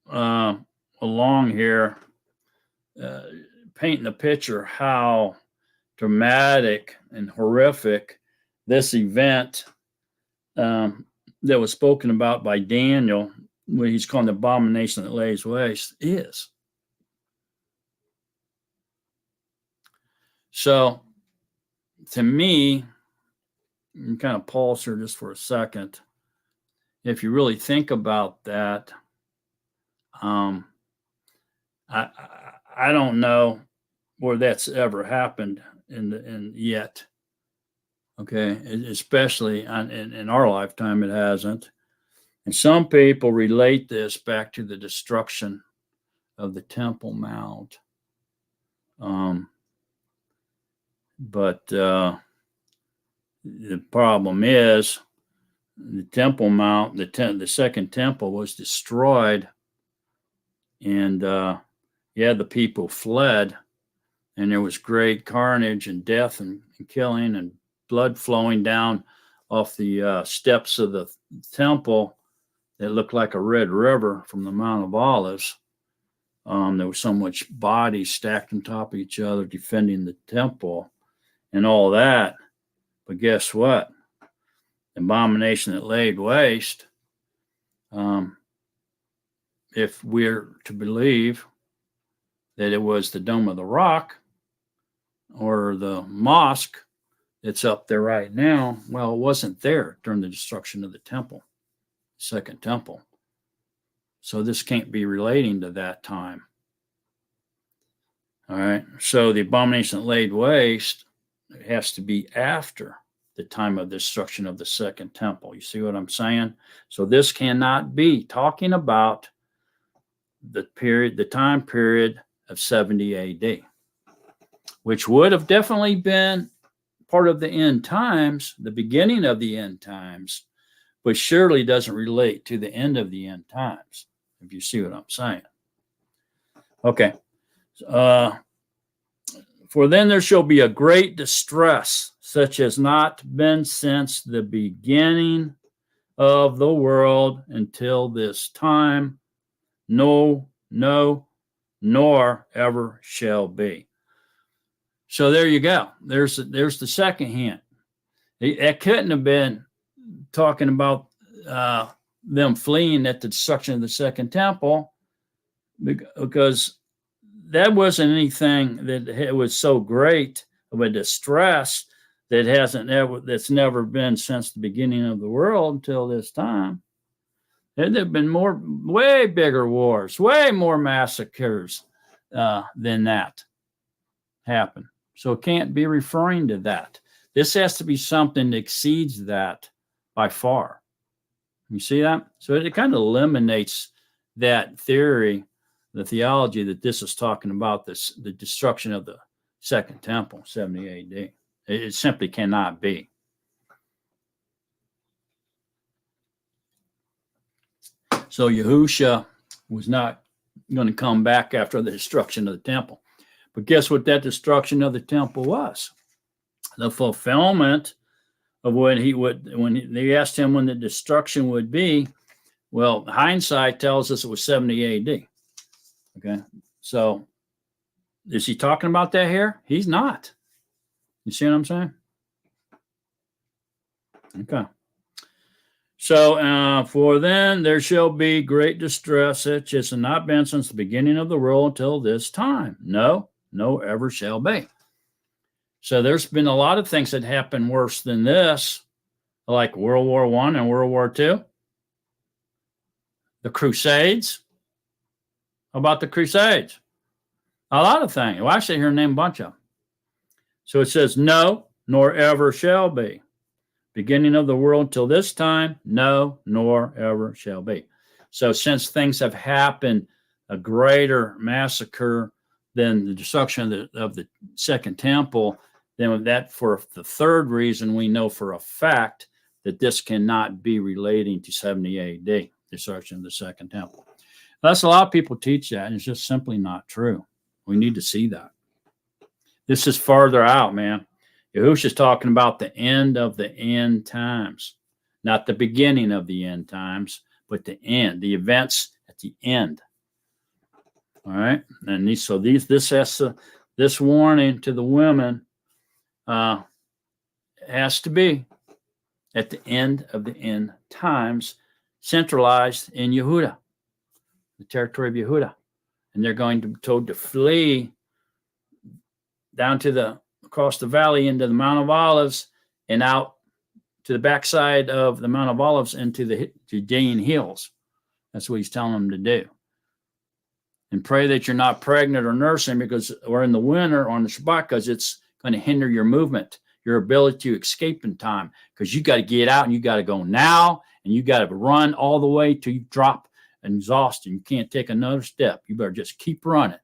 along here, painting a picture how dramatic and horrific this event that was spoken about by Daniel, what he's calling the abomination that lays waste, is. So, to me, you kind of pause here just for a second. If you really think about that, I don't know where that's ever happened yet. Okay, especially in our lifetime, it hasn't. And some people relate this back to the destruction of the Temple Mount. But the problem is the Temple Mount, the second temple was destroyed, and the people fled, and there was great carnage and death and killing and blood flowing down off the steps of the temple that looked like a red river from the Mount of Olives. There was so much bodies stacked on top of each other defending the temple and all that. But guess what? The abomination that laid waste, if we're to believe that it was the Dome of the Rock or the mosque that's up there right now, well, it wasn't there during the destruction of the temple, second temple. So this can't be relating to that time. All right. So the abomination that laid waste has to be after the time of destruction of the second temple. You see what I'm saying? So this cannot be talking about the time period of 70 AD, which would have definitely been part of the end times, the beginning of the end times, but surely doesn't relate to the end of the end times, if you see what I'm saying. Okay. For then there shall be a great distress, such as not been since the beginning of the world until this time, no, nor ever shall be. So there you go. There's the second hint. It couldn't have been talking about them fleeing at the destruction of the second temple, because that wasn't anything that it was so great of a distress that's never been since the beginning of the world until this time. There have been way bigger wars, way more massacres than that happen. So it can't be referring to that. This has to be something that exceeds that by far. You see that? So it kind of eliminates that theory, the theology that this is talking about, the destruction of the second temple, 70 AD. It simply cannot be. So Yahusha was not going to come back after the destruction of the temple. But guess what that destruction of the temple was? The fulfillment of what when they asked him when the destruction would be. Well, hindsight tells us it was 70 AD. Okay. So is he talking about that here? He's not. You see what I'm saying? Okay. So, for then there shall be great distress, such as has not been since the beginning of the world until this time. No, ever shall be. So there's been a lot of things that happen worse than this, like World War I and World War II. The Crusades. How about the Crusades? A lot of things. Well, actually, here name a bunch of them. So it says, no, nor ever shall be. Beginning of the world till this time, no, nor ever shall be. So since things have happened, a greater massacre than the destruction of the second temple, then that for the third reason, we know for a fact that this cannot be relating to 70 AD, destruction of the second temple. That's a lot of people teach that, and it's just simply not true. We need to see that. This is farther out, man. Yahushua's talking about the end of the end times, not the beginning of the end times, but the end, the events at the end. All right, and this warning to the women has to be at the end of the end times, centralized in Yehuda, the territory of Yehuda, and they're going to be told to flee down to across the valley into the Mount of Olives and out to the backside of the Mount of Olives into the Judean hills. That's what he's telling them to do. And pray that you're not pregnant or nursing or in the winter or on the Shabbat, because it's going to hinder your movement, your ability to escape in time, because you got to get out and you got to go now, and you got to run all the way till you drop and exhausted. You can't take another step. You better just keep running.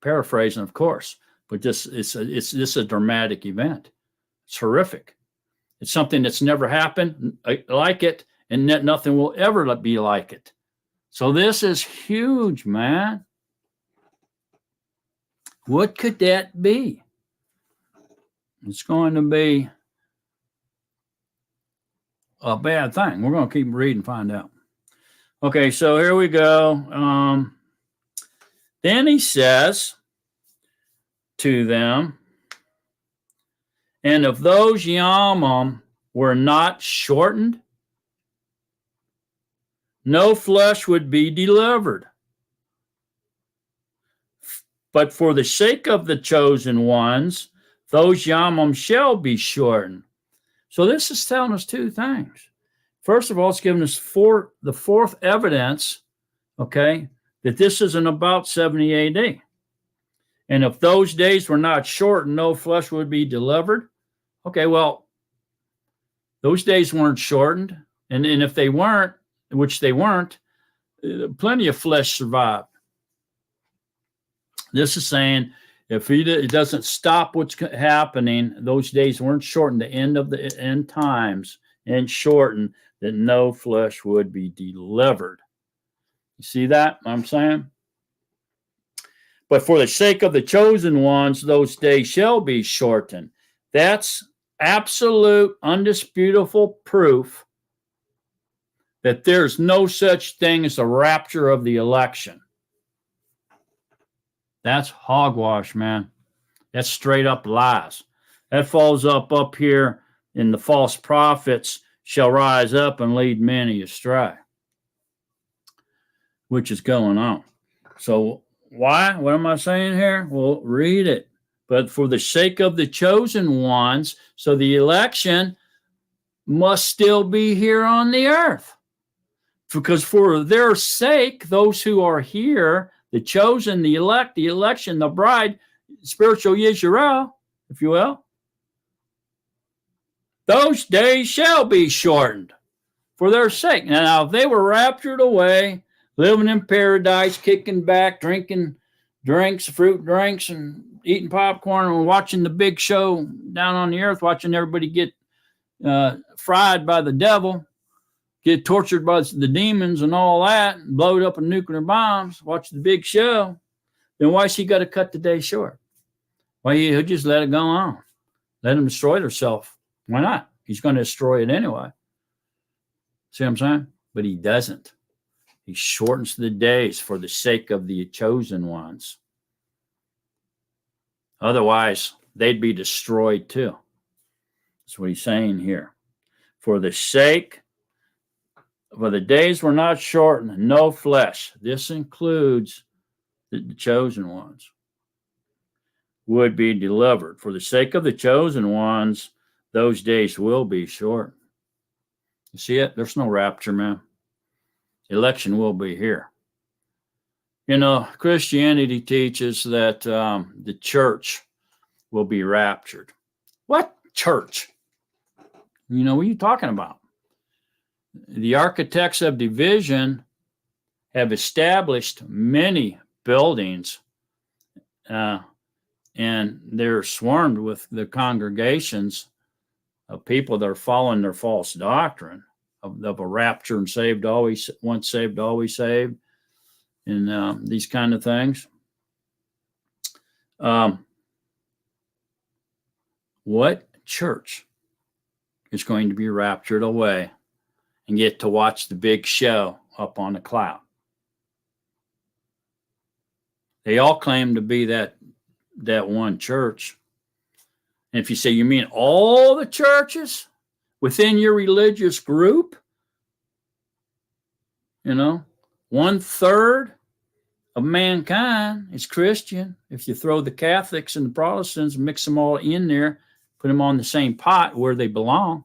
Paraphrasing, of course, but this is a dramatic event. It's horrific. It's something that's never happened like it, and nothing will ever be like it. So this is huge, man. What could that be? It's going to be a bad thing. We're going to keep reading and find out. Okay, so here we go. Then he says to them, and if those Yamim were not shortened, no flesh would be delivered. But for the sake of the chosen ones, those Yamim shall be shortened. So this is telling us two things. First of all, it's giving us the fourth evidence, okay, that this isn't about 70 AD. And if those days were not shortened, no flesh would be delivered. Okay, well, those days weren't shortened. And if they weren't, which they weren't, plenty of flesh survived. This is saying If it doesn't stop what's happening, those days weren't shortened, the end of the end times, and shortened, that no flesh would be delivered. You see that? I'm saying? But for the sake of the chosen ones, those days shall be shortened. That's absolute, undisputable proof that there's no such thing as a rapture of the election. That's hogwash, man. That's straight up lies. That falls up here in the false prophets shall rise up and lead many astray, which is going on. So why? What am I saying here? Well, read it. But for the sake of the chosen ones, so the election must still be here on the earth. Because for their sake, those who are here, the chosen, the elect, the election, the bride, spiritual Yisrael, if you will, those days shall be shortened for their sake. Now, if they were raptured away, living in paradise, kicking back, drinking drinks, fruit drinks, and eating popcorn, and watching the big show down on the earth, watching everybody get fried by the devil, get tortured by the demons and all that, and blowed up in nuclear bombs, watch the big show, then why's he got to cut the day short? Why he'll just let it go on. Let them destroy themselves. Why not? He's going to destroy it anyway. See what I'm saying? But he doesn't. He shortens the days for the sake of the chosen ones. Otherwise, they'd be destroyed too. That's what he's saying here. For the sake, for the days were not shortened, no flesh. This includes the chosen ones would be delivered. For the sake of the chosen ones, those days will be short. You see it? There's no rapture, man. Election will be here. You know, Christianity teaches that the church will be raptured. What church? You know, what are you talking about? The architects of division have established many buildings, and they're swarmed with the congregations of people that are following their false doctrine of a rapture and saved, always, once saved, always saved, and these kind of things. What church is going to be raptured away and get to watch the big show up on the cloud? They all claim to be that one church. And if you say, you mean all the churches within your religious group? You know, 1/3 of mankind is Christian. If you throw the Catholics and the Protestants, mix them all in there, put them on the same pot where they belong,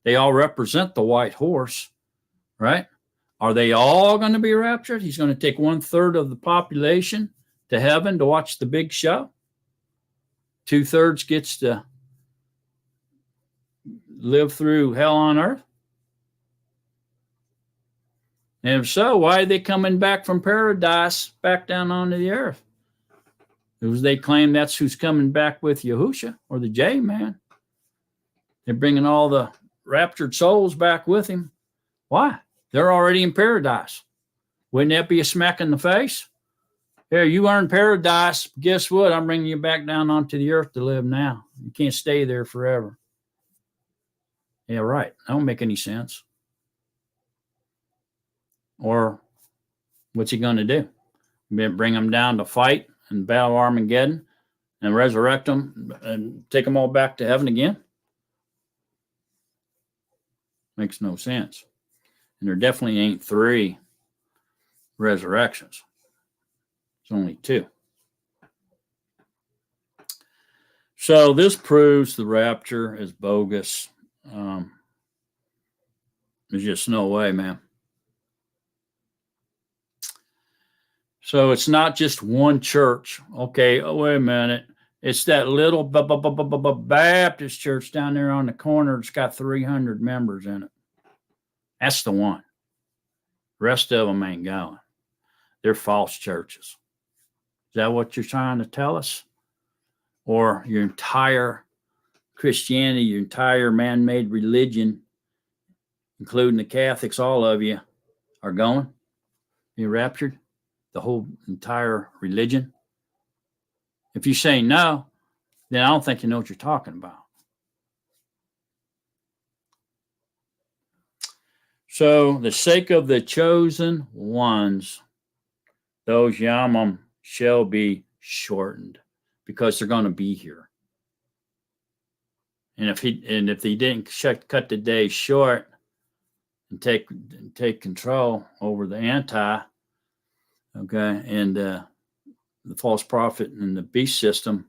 they all represent the white horse, right? Are they all going to be raptured? He's going to take 1/3 of the population to heaven to watch the big show. 2/3 gets to live through hell on earth. And if so, why are they coming back from paradise back down onto the earth? Because they claim that's who's coming back with Yahusha, or the J-man. They're bringing all the raptured souls back with him. Why? They're already in paradise. Wouldn't that be a smack in the face? Here, you earned paradise. Guess what? I'm bringing you back down onto the earth to live now. You can't stay there forever. Yeah, right. That don't make any sense. Or what's he going to do? Bring them down to fight and battle Armageddon and resurrect them and take them all back to heaven again? Makes no sense. And there definitely ain't 3 resurrections. It's only 2. So this proves the rapture is bogus. There's just no way, man. So it's not just one church. Okay, wait a minute. It's that little Baptist church down there on the corner that's got 300 members in it. That's the one. The rest of them ain't going. They're false churches. that what you're trying to tell us? Or your entire Christianity, your entire man-made religion, including the Catholics, all of you, are going? Be raptured? The whole entire religion? If you say no, then I don't think you know what you're talking about. So, the sake of the chosen ones, those Yamim shall be shortened, because they're going to be here. And if he didn't cut the day short and take control over the and the false prophet and the beast system,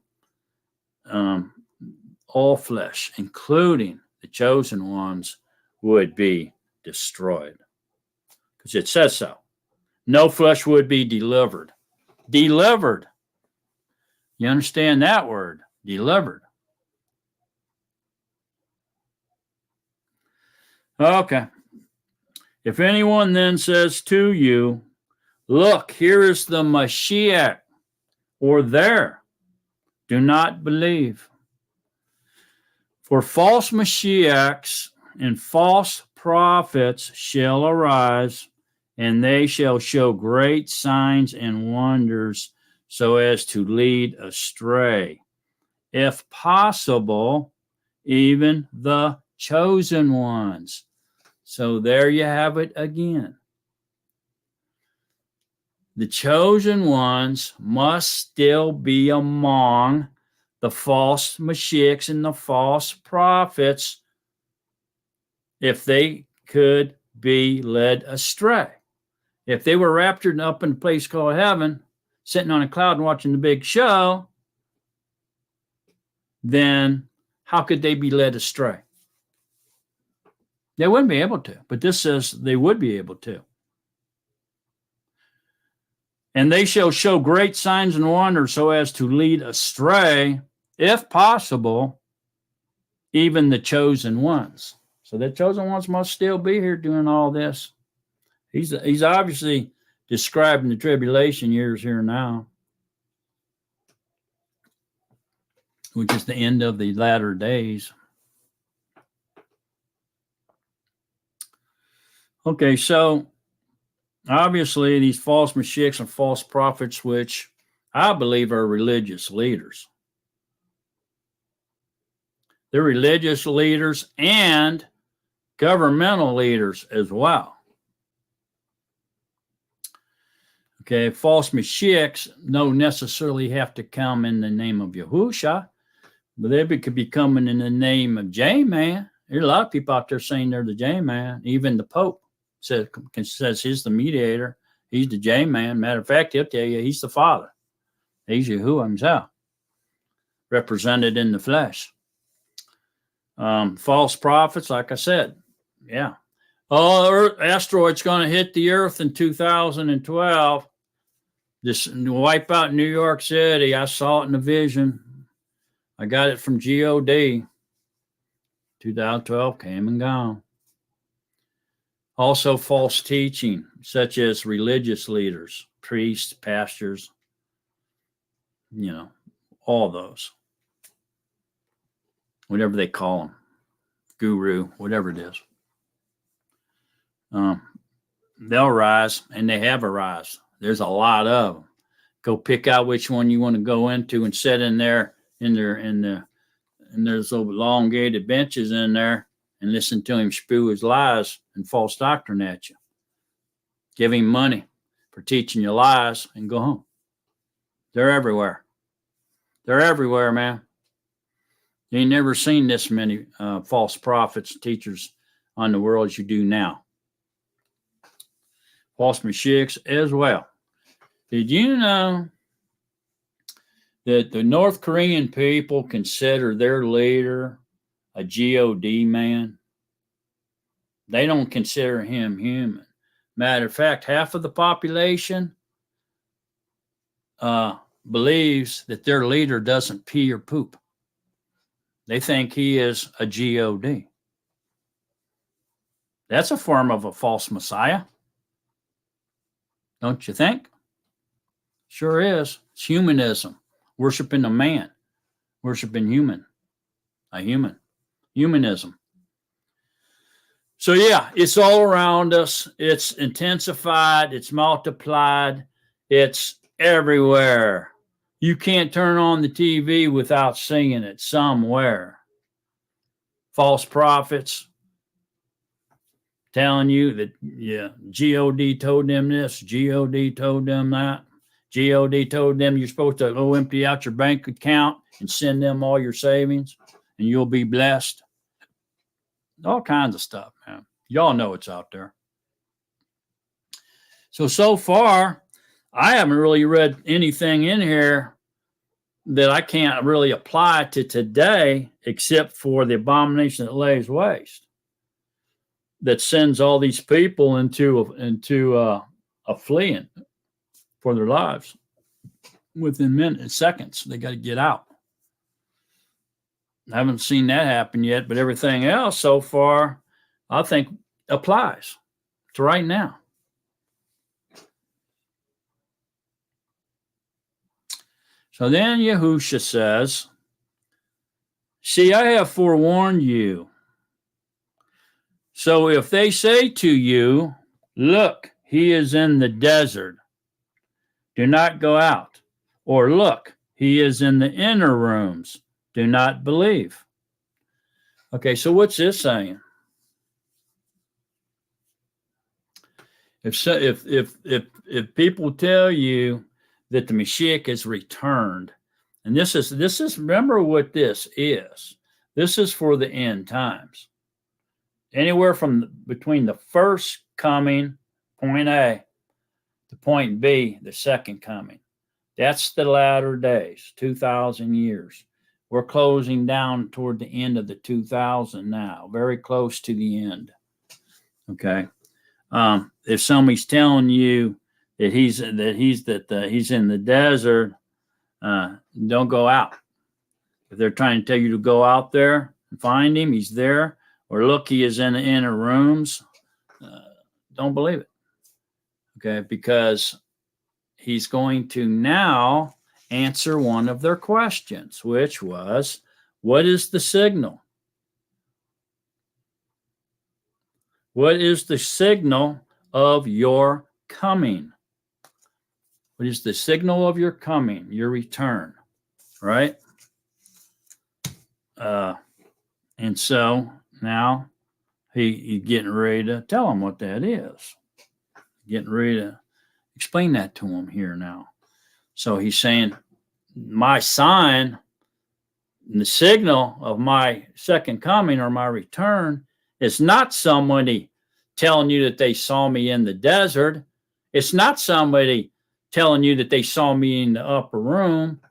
all flesh, including the chosen ones, would be destroyed. Because it says so. No flesh would be delivered. Delivered. You understand that word? Delivered. Okay. If anyone then says to you, look, here is the Mashiach, or there, do not believe. For false Mashiachs and false prophets shall arise, and they shall show great signs and wonders, so as to lead astray, if possible, even the chosen ones. So there you have it again. The chosen ones must still be among the false Mashiachs and the false prophets if they could be led astray. If they were raptured up in a place called heaven, sitting on a cloud and watching the big show, then how could they be led astray? They wouldn't be able to, but this says they would be able to. And they shall show great signs and wonders so as to lead astray, if possible, even the chosen ones. So the chosen ones must still be here doing all this. He's obviously describing the tribulation years here now, which is the end of the latter days. Okay, so obviously these false Mashiachs and false prophets, which I believe are religious leaders. They're religious leaders and governmental leaders as well. Okay, false Mashiachs don't necessarily have to come in the name of Yahusha, but they could be coming in the name of J-Man. There's a lot of people out there saying they're the J-Man. Even the Pope says he's the mediator. He's the J-Man. Matter of fact, he'll tell you he's the Father. He's Yahuwah himself, represented in the flesh. False prophets, like I said, yeah. Oh, asteroid's going to hit the Earth in 2012. This wipe out New York City. I saw it in a vision. I got it from God. 2012 came and gone. Also false teaching, such as religious leaders, priests, pastors, all those. Whatever they call them. Guru, whatever it is. They'll rise, and they have arisen. There's a lot of them. Go pick out which one you want to go into and sit in there and there's those elongated benches in there and listen to him spew his lies and false doctrine at you. Give him money for teaching you lies and go home. They're everywhere. They're everywhere, man. You ain't never seen this many false prophets and teachers on the world as you do now. False Mashiachs as well. Did you know that the North Korean people consider their leader a God man? They don't consider him human. Matter of fact, half of the population believes that their leader doesn't pee or poop. They think he is a God. That's a form of a false Messiah. Don't you think? Sure is. It's humanism, worshiping a man, worshiping a human, humanism. So yeah, it's all around us. It's intensified. It's multiplied. It's everywhere. You can't turn on the TV without seeing it somewhere. False prophets telling you that, yeah, God told them this, God told them that. God told them you're supposed to go empty out your bank account and send them all your savings and you'll be blessed. All kinds of stuff, man. Y'all know it's out there. So far, I haven't really read anything in here that I can't really apply to today, except for the abomination that lays waste, that sends all these people into a fleeing for their lives within minutes, seconds. They got to get out. I haven't seen that happen yet, but everything else so far, I think applies to right now. So then Yahusha says, see, I have forewarned you. So if they say to you, look, he is in the desert, do not go out. Or look, he is in the inner rooms, do not believe. Okay, so what's this saying? If people tell you that the Mashiach is returned, and this is remember what this is. This is for the end times. Anywhere from between the first coming, point A, to point B, the second coming. That's the latter days, 2,000 years. We're closing down toward the end of the 2000 now, very close to the end. Okay. If somebody's telling you that he's in the desert, don't go out. If they're trying to tell you to go out there and find him, he's there. Or look, he is in the inner rooms. Don't believe it. Okay, because he's going to now answer one of their questions, which was, what is the signal? What is the signal of your coming? What is the signal of your coming, your return, right? And so now he's getting ready to tell them what that is. Getting ready to explain that to him here now. So he's saying, my sign, the signal of my second coming or my return, is not somebody telling you that they saw me in the desert. It's not somebody telling you that they saw me in the upper room.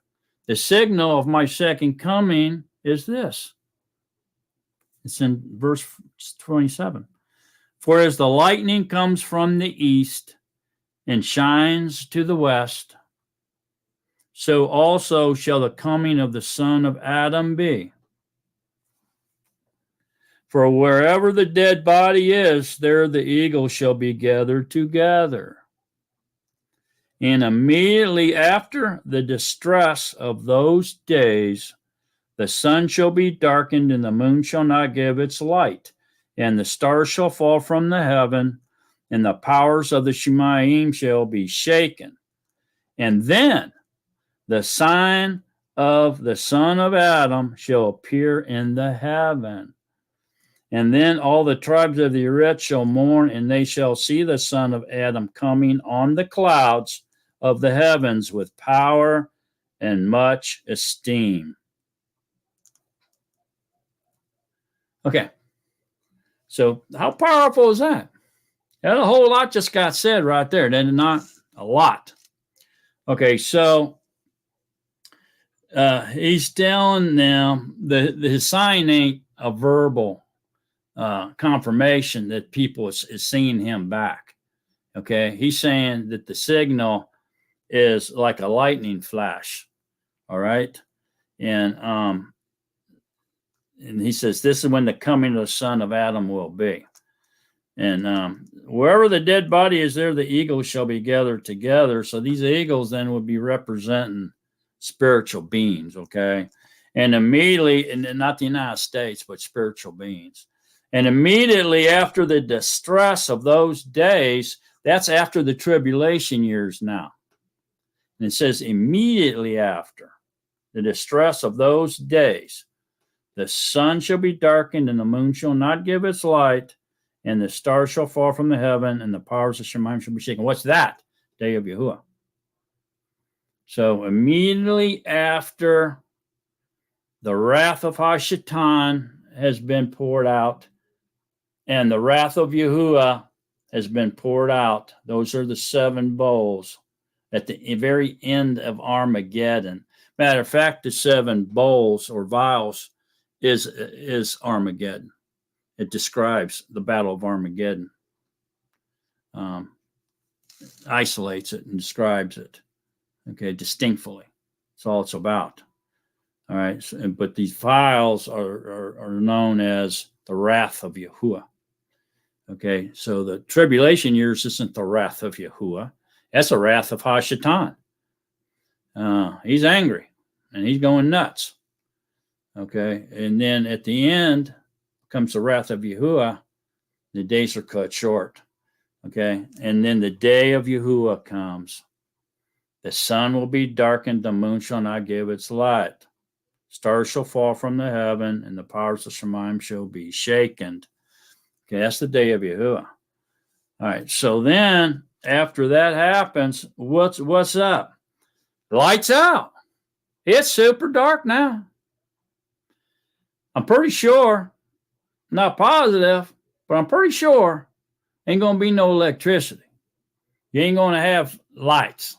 The signal of my second coming is this. It's in verse 27. For as the lightning comes from the east and shines to the west, so also shall the coming of the Son of Adam be. For wherever the dead body is, there the eagles shall be gathered together. And immediately after the distress of those days, the sun shall be darkened, and the moon shall not give its light, and the stars shall fall from the heaven, and the powers of the Shemayim shall be shaken. And then the sign of the Son of Adam shall appear in the heaven. And then all the tribes of the earth shall mourn, and they shall see the Son of Adam coming on the clouds of the heavens with power and much esteem. Okay, so how powerful is that? And a whole lot just got said right there, did it not? A lot. Okay, so he's telling them that his sign ain't a verbal confirmation that people is seeing him back. Okay, he's saying that the signal is like a lightning flash. All right, and he says this is when the coming of the Son of Adam will be. And wherever the dead body is, there the eagles shall be gathered together. So these eagles then would be representing spiritual beings, okay? And immediately, and not the United States, but spiritual beings. And immediately after the distress of those days, that's after the tribulation years now. And it says immediately after the distress of those days, the sun shall be darkened and the moon shall not give its light, and the stars shall fall from the heaven, and the powers of Shemaim shall be shaken. What's that? Day of Yahuwah. So immediately after the wrath of Hashatan has been poured out, and the wrath of Yahuwah has been poured out. Those are the 7 bowls at the very end of Armageddon. Matter of fact, the 7 bowls or vials is Armageddon. It describes the Battle of Armageddon. Isolates it and describes it, okay, distinctly. That's all it's about. All right, so, but these vials are known as the wrath of Yahuwah. Okay, so the tribulation years isn't the wrath of Yahuwah. That's the wrath of Hashatan. He's angry and he's going nuts. Okay, and then at the end comes the wrath of Yahuwah. The days are cut short. Okay, and then the day of Yahuwah comes. The sun will be darkened, the moon shall not give its light. Stars shall fall from the heaven, and the powers of Shemaim shall be shaken. Okay, that's the day of Yahuwah. All right, so then after that happens, what's up? Lights out. It's super dark now. I'm pretty sure, not positive, but I'm pretty sure ain't going to be no electricity. You ain't going to have lights.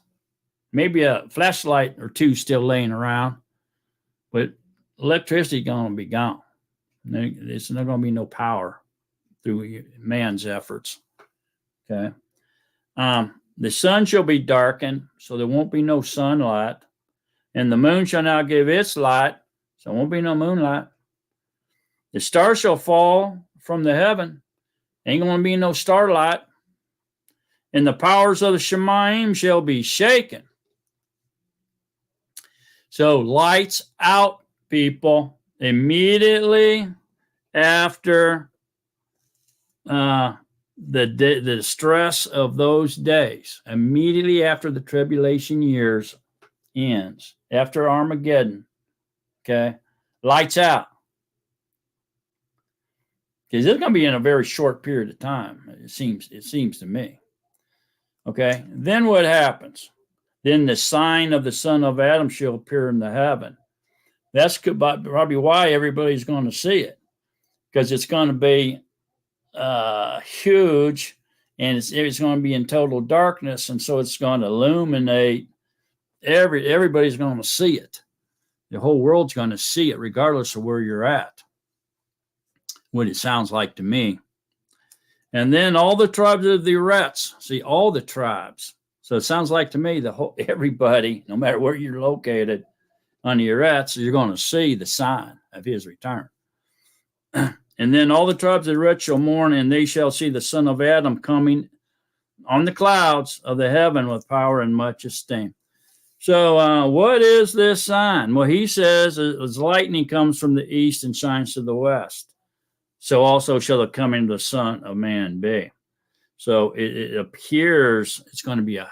Maybe a flashlight or 2 still laying around, but electricity going to be gone. There's not going to be no power through man's efforts. Okay. The sun shall be darkened, so there won't be no sunlight, and the moon shall not give its light, so there won't be no moonlight. The stars shall fall from the heaven, ain't going to be no starlight, and the powers of the Shemaim shall be shaken. So lights out, people, immediately after the distress of those days, immediately after the tribulation years ends, after Armageddon, okay, lights out. Because it's going to be in a very short period of time, it seems to me. Okay, then what happens? Then the sign of the son of Adam shall appear in the heaven. That's probably why everybody's going to see it, because it's going to be huge, and it's going to be in total darkness, and so it's going to illuminate. Everybody's going to see it. The whole world's going to see it, regardless of where you're at. What it sounds like to me. And then all the tribes of the Eretz, see, all the tribes. So it sounds like to me everybody, no matter where you're located on the Eretz, you're going to see the sign of his return. And then all the tribes of the Eretz shall mourn, and they shall see the son of Adam coming on the clouds of the heaven with power and much esteem. So what is this sign? Well, he says, as lightning comes from the east and shines to the west, so also shall the coming of the Son of Man be. So it appears it's going to be a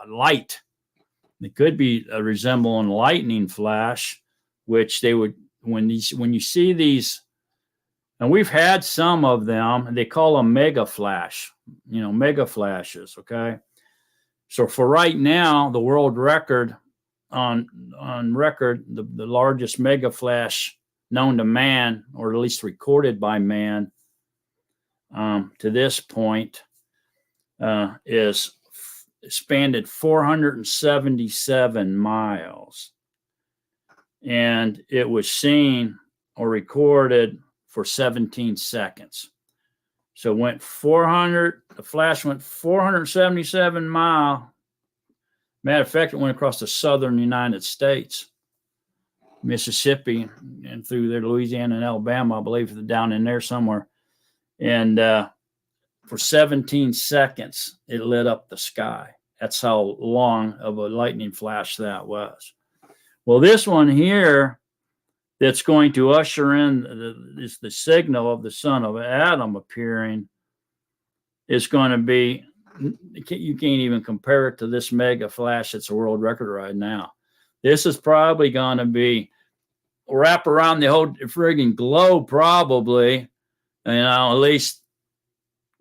light. It could be a resembling lightning flash, which they would, when you see these, and we've had some of them, and they call them mega flash, mega flashes, okay? So for right now, the world record on record, the largest mega flash known to man, or at least recorded by man to this point, is spanned 477 miles. And it was seen or recorded for 17 seconds. So the flash went 477 miles. Matter of fact, it went across the southern United States, Mississippi, and through there, Louisiana and Alabama, I believe, down in there somewhere. And for 17 seconds, it lit up the sky. That's how long of a lightning flash that was. Well, this one here that's going to usher in is the signal of the son of Adam appearing is going to be, you can't even compare it to this mega flash that's a world record right now. This is probably going to be wrap around the whole frigging globe, probably, at least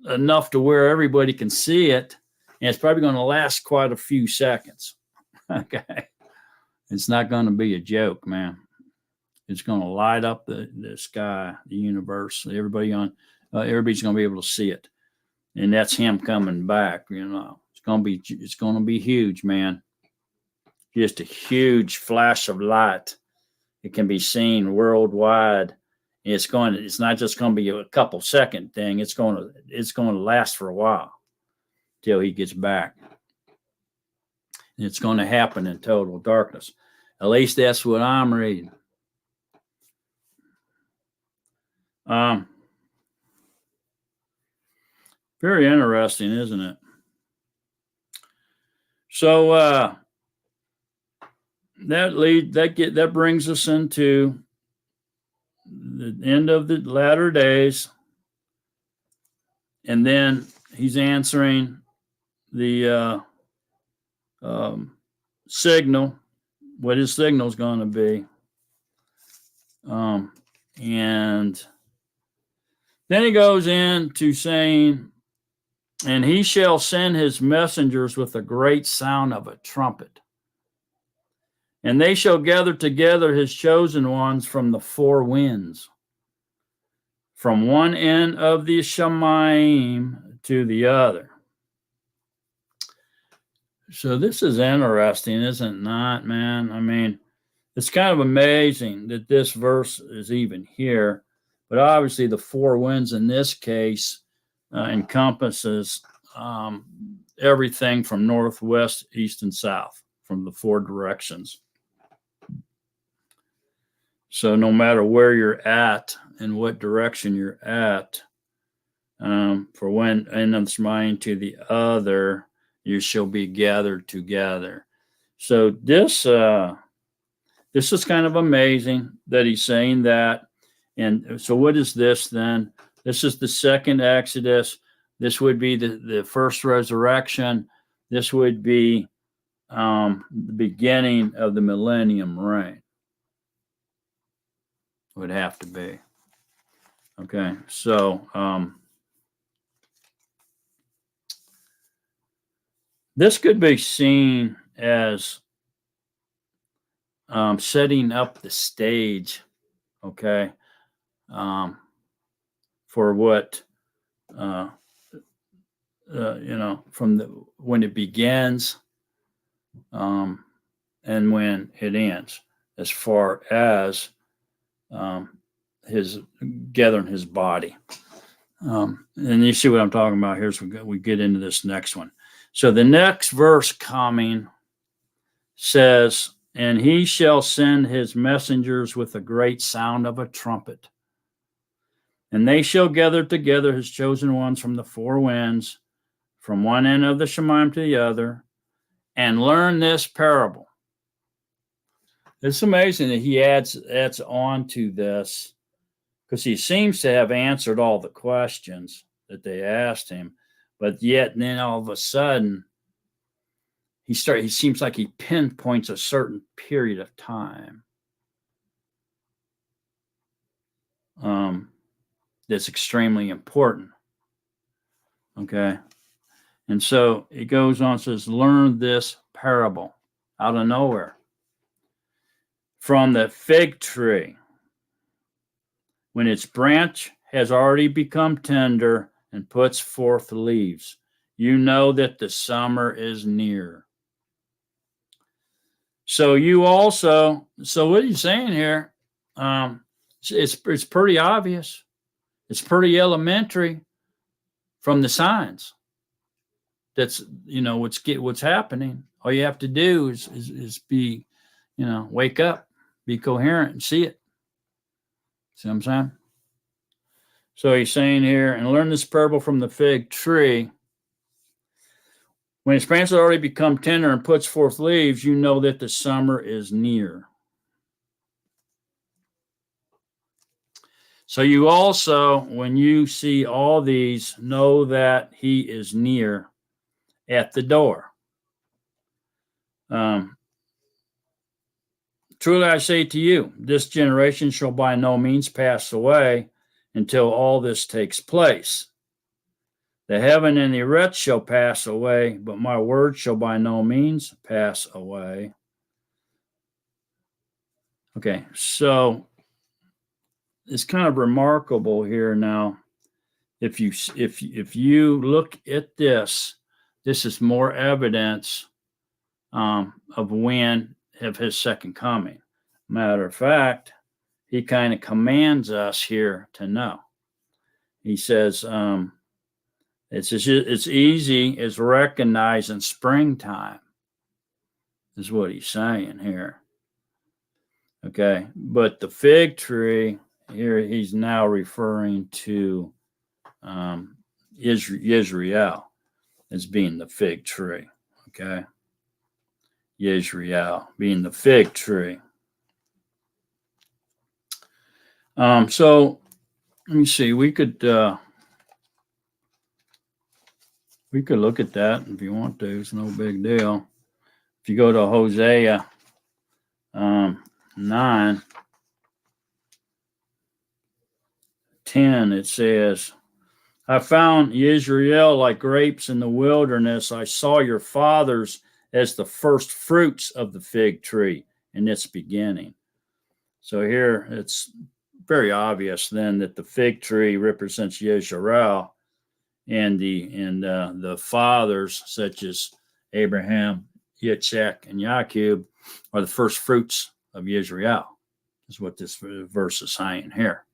enough to where everybody can see it. And it's probably going to last quite a few seconds. Okay. It's not going to be a joke, man. It's going to light up the sky, the universe. Everybody's going to be able to see it. And that's him coming back, It's going to be huge, man. Just a huge flash of light. It can be seen worldwide. It's not just going to be a couple second thing. It's going to last for a while till he gets back. And it's going to happen in total darkness. At least that's what I'm reading. Very interesting, isn't it? So that brings us into the end of the latter days, and then he's answering the signal, what his signal is going to be, and then he goes into saying, and he shall send his messengers with a great sound of a trumpet. And they shall gather together his chosen ones from the four winds, from one end of the Shemaim to the other. So this is interesting, isn't it not, man? I mean, it's kind of amazing that this verse is even here. But obviously the four winds in this case encompasses everything from northwest, east, and south, from the four directions. So no matter where you're at and what direction you're at, for one end of the mind to the other, you shall be gathered together. So this is kind of amazing that he's saying that. And so what is this then? This is the second Exodus. This would be the first resurrection. This would be the beginning of the millennium reign. Would have to be. Okay, so this could be seen as setting up the stage, okay, for what from when it begins and when it ends, as far as his gathering his body. And you see what I'm talking about here as we get into this next one. So the next verse coming says, and he shall send his messengers with a great sound of a trumpet. And they shall gather together his chosen ones from the four winds, from one end of the Shemaim to the other, and learn this parable. It's amazing that he adds on to this, because he seems to have answered all the questions that they asked him, but yet then all of a sudden he seems like he pinpoints a certain period of time that's extremely important. Okay. And so it goes on, says, learn this parable out of nowhere. From the fig tree, when its branch has already become tender and puts forth leaves, you know that the summer is near. So what he's saying here, it's pretty obvious. It's pretty elementary from the signs. That's, what's happening. All you have to do is be, wake up, be coherent and see it. See what I'm saying? So he's saying here, and learn this parable from the fig tree. When its branches already become tender and puts forth leaves, you know that the summer is near. So you also, when you see all these, know that he is near at the door. Truly I say to you, this generation shall by no means pass away until all this takes place. The heaven and the earth shall pass away, but my word shall by no means pass away. Okay, so it's kind of remarkable here now. If you look at this, this is more evidence of when of his second coming. Matter of fact, he kind of commands us here to know. He says it's easy as recognizing springtime, is what he's saying here. Okay, but the fig tree here, he's now referring to Israel as being the fig tree. Okay, Israel being the fig tree. So let me see. We could look at that if you want to. It's no big deal. If you go to Hosea 9:10, it says, I found Israel like grapes in the wilderness. I saw your fathers as the first fruits of the fig tree in its beginning. So here it's very obvious then that the fig tree represents Yisrael, and the fathers such as Abraham, Yitzhak, and Jacob are the first fruits of Yisrael, is what this verse is saying here.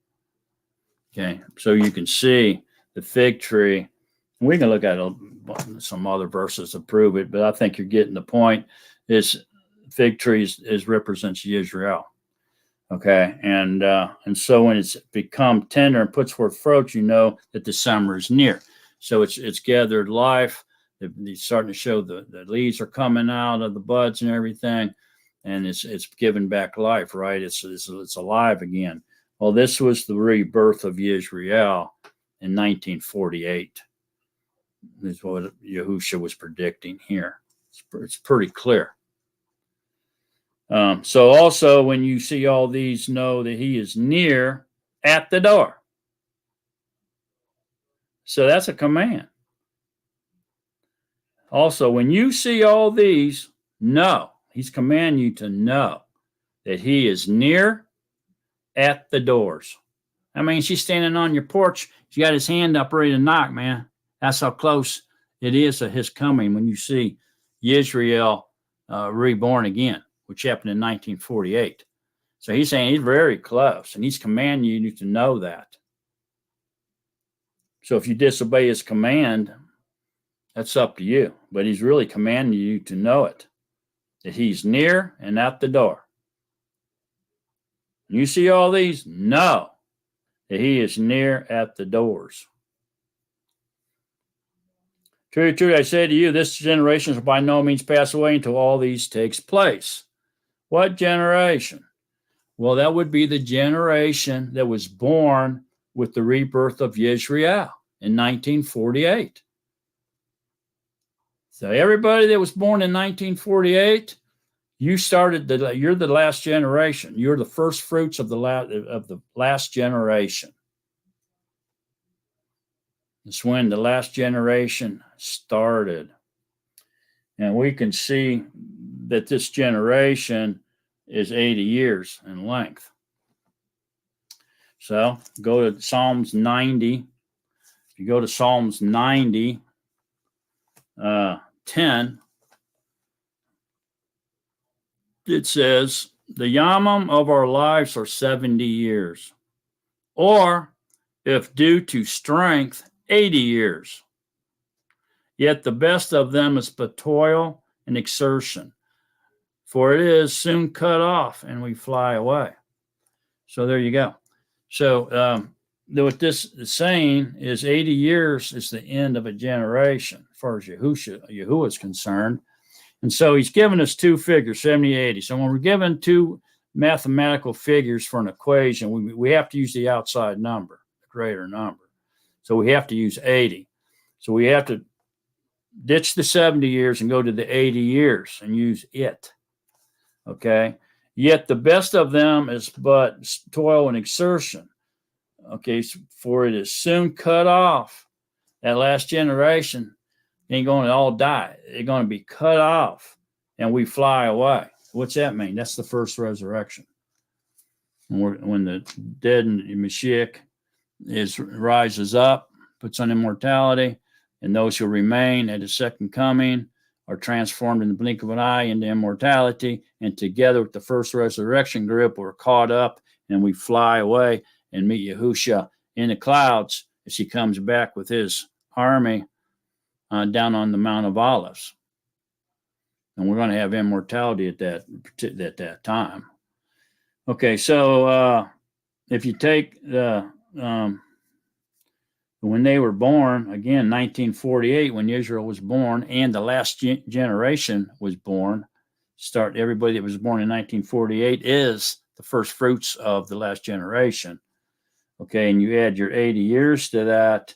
Okay, so you can see the fig tree. We can look at some other verses to prove it, but I think you're getting the point. Is fig trees represents Israel. Okay, and so when it's become tender and puts forth fruit, you know that the summer is near. So it's gathered life. It's starting to show the leaves are coming out of the buds and everything, and it's giving back life. Right? It's alive again. Well, this was the rebirth of Israel in 1948. Is what Yahusha was predicting here. It's pretty clear. So also when you see all these, know that he is near at the door. So that's a command. Also, when you see all these, know, he's commanding you to know that he is near at the doors. I mean, she's standing on your porch. She got his hand up ready to knock, man. That's how close it is to his coming when you see Israel reborn again, which happened in 1948. So he's saying he's very close, and he's commanding you to know that. So if you disobey his command, that's up to you. But he's really commanding you to know it, that he's near and at the door. You see all these? Know that he is near at the doors. Truly, truly, I say to you, this generation shall by no means pass away until all these takes place. What generation? Well, that would be the generation that was born with the rebirth of Yisrael in 1948. So everybody that was born in 1948, you're the last generation. You're the first fruits of the last generation. It's when the last generation started. And we can see that this generation is 80 years in length. So go to Psalms 90. If you go to Psalms 90, 10, it says, the yamam of our lives are 70 years, or if due to strength, 80 years. Yet the best of them is but toil and exertion, for it is soon cut off and we fly away. So there you go. So what this is saying is 80 years is the end of a generation, as far as Yahuwah is concerned. And so he's given us two figures, 70, 80. So when we're given two mathematical figures for an equation, we have to use the outside number, the greater number. So we have to use 80. So we have to ditch the 70 years and go to the 80 years and use it. Okay. Yet the best of them is but toil and exertion. Okay. For it is soon cut off. That last generation ain't going to all die. They're going to be cut off and we fly away. What's that mean? That's the first resurrection. When the dead and Mashiach rises up, puts on immortality, and those who remain at his second coming are transformed in the blink of an eye into immortality, and together with the first resurrection group, we're caught up and we fly away and meet Yahushua in the clouds as he comes back with his army down on the Mount of Olives. And we're going to have immortality at that time. Okay, so if you take the when they were born, again, 1948, when Israel was born, and the last generation was born, everybody that was born in 1948 is the first fruits of the last generation. Okay, and you add your 80 years to that,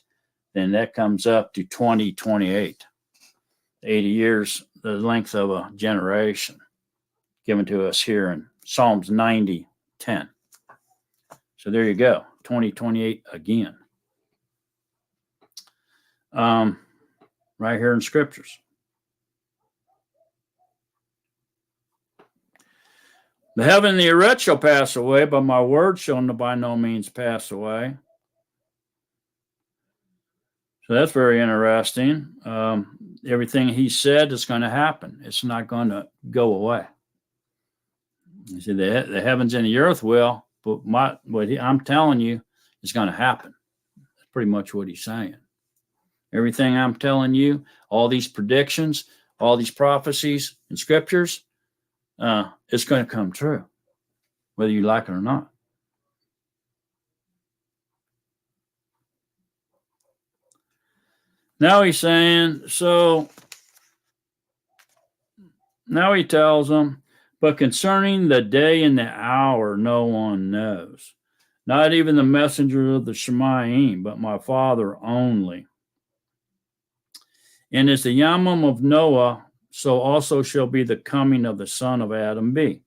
then that comes up to 2028. 80 years, the length of a generation, given to us here in Psalms 90:10. So there you go, 2028 again. Right here in scriptures. The heaven and the earth shall pass away, but my word shall by no means pass away. So that's very interesting. Everything he said is going to happen. It's not going to go away. You see, the heavens and the earth will, but I'm telling you is going to happen. That's pretty much what he's saying. Everything I'm telling you, all these predictions, all these prophecies and scriptures, it's going to come true, whether you like it or not. Now he's saying, so now he tells them, but concerning the day and the hour, no one knows, not even the messenger of the Shemayim, but my Father only. And as the Yamim of Noah, so also shall be the coming of the Son of Adam be.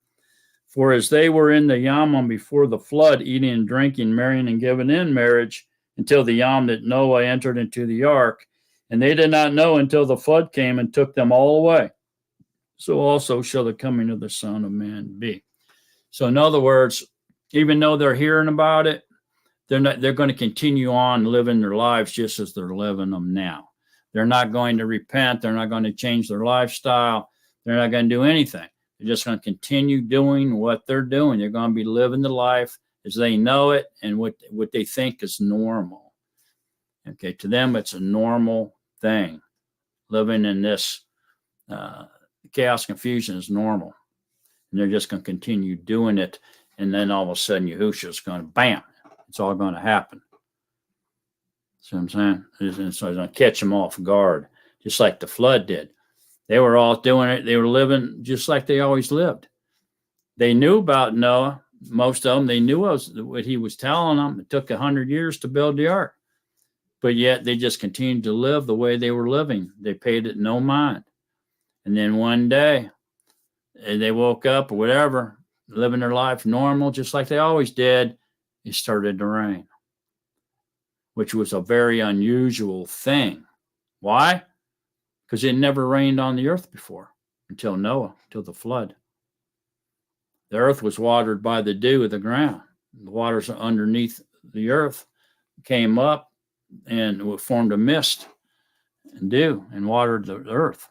For as they were in the Yamim before the flood, eating and drinking, marrying and giving in marriage, until the Yam that Noah entered into the ark, and they did not know until the flood came and took them all away. So also shall the coming of the Son of Man be. So in other words, even though they're hearing about it, they're going to continue on living their lives just as they're living them now. They're not going to repent. They're not going to change their lifestyle. They're not going to do anything. They're just going to continue doing what they're doing. They're going to be living the life as they know it and what they think is normal. Okay, to them, it's a normal thing. Living in this chaos, confusion is normal. And they're just going to continue doing it. And then all of a sudden, Yahushua's going to, bam, it's all going to happen. See what I'm saying? And so it's going to catch them off guard, just like the flood did. They were all doing it. They were living just like they always lived. They knew about Noah. Most of them, they knew what he was telling them. It took 100 years to build the ark. But yet they just continued to live the way they were living. They paid it no mind. And then one day, they woke up or whatever, living their life normal, just like they always did. It started to rain, which was a very unusual thing. Why? Because it never rained on the earth before until Noah, until the flood. The earth was watered by the dew of the ground. The waters underneath the earth came up and formed a mist and dew and watered the earth.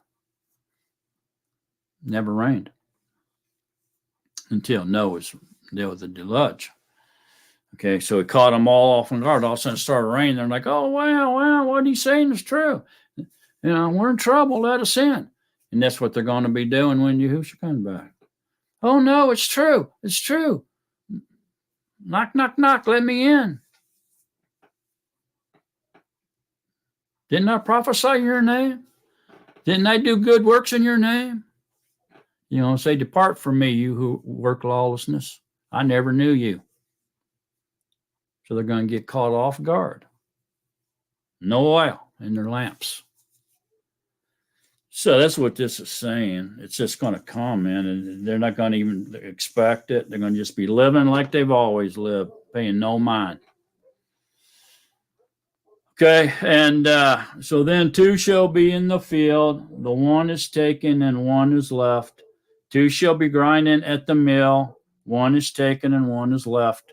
Never rained until Noah's deal with the deluge. Okay, so it caught them all off guard. All of a sudden it started raining. They're like, oh, wow, what he's saying is true. We're in trouble. Let us in. And that's what they're going to be doing when Yahushua comes back. Oh, no, it's true. It's true. Knock, knock, knock. Let me in. Didn't I prophesy in your name? Didn't I do good works in your name? Say, depart from me, you who work lawlessness. I never knew you. So they're going to get caught off guard. No oil in their lamps. So that's what this is saying. It's just going to come in, and they're not going to even expect it. They're going to just be living like they've always lived, paying no mind. Okay, and so then 2 shall be in the field. The one is taken and one is left. 2 shall be grinding at the mill. One is taken and one is left.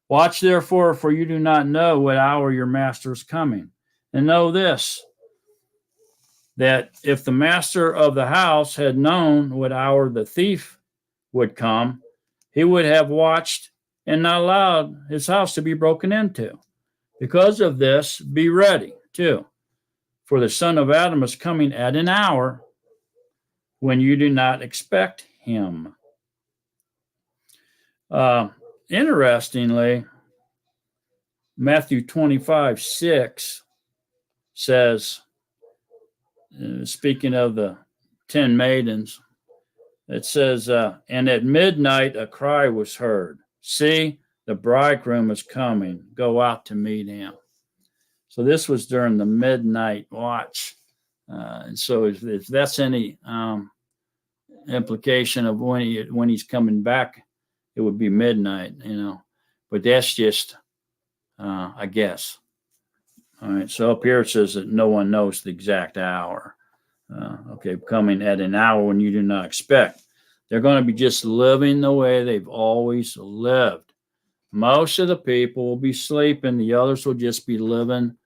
Watch therefore, for you do not know what hour your master is coming. And know this, that if the master of the house had known what hour the thief would come, he would have watched and not allowed his house to be broken into. Because of this, be ready too, for the Son of Adam is coming at an hour when you do not expect him. Interestingly, Matthew 25:6 says, speaking of the 10 maidens, it says, and at midnight a cry was heard, see, the bridegroom is coming, go out to meet him. So this was during the midnight watch. And so if that's any implication of when he's coming back, it would be midnight, But that's just I guess. All right, so up here it says that no one knows the exact hour. Coming at an hour when you do not expect. They're going to be just living the way they've always lived. Most of the people will be sleeping. The others will just be living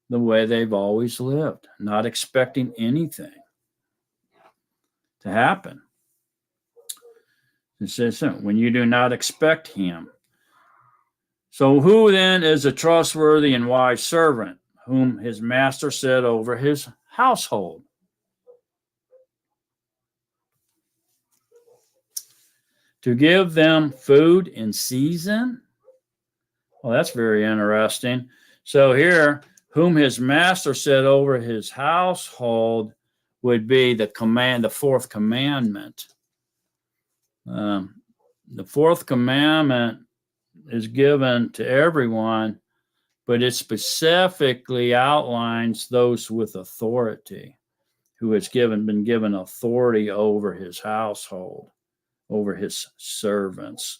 the way they've always lived, not expecting anything to happen. It says, when you do not expect him. So who then is a trustworthy and wise servant, whom his master set over his household? To give them food in season? Well, that's very interesting. So here, whom his master set over his household would be the 4th commandment. The 4th commandment is given to everyone, but it specifically outlines those with authority, who has been given authority over his household, over his servants.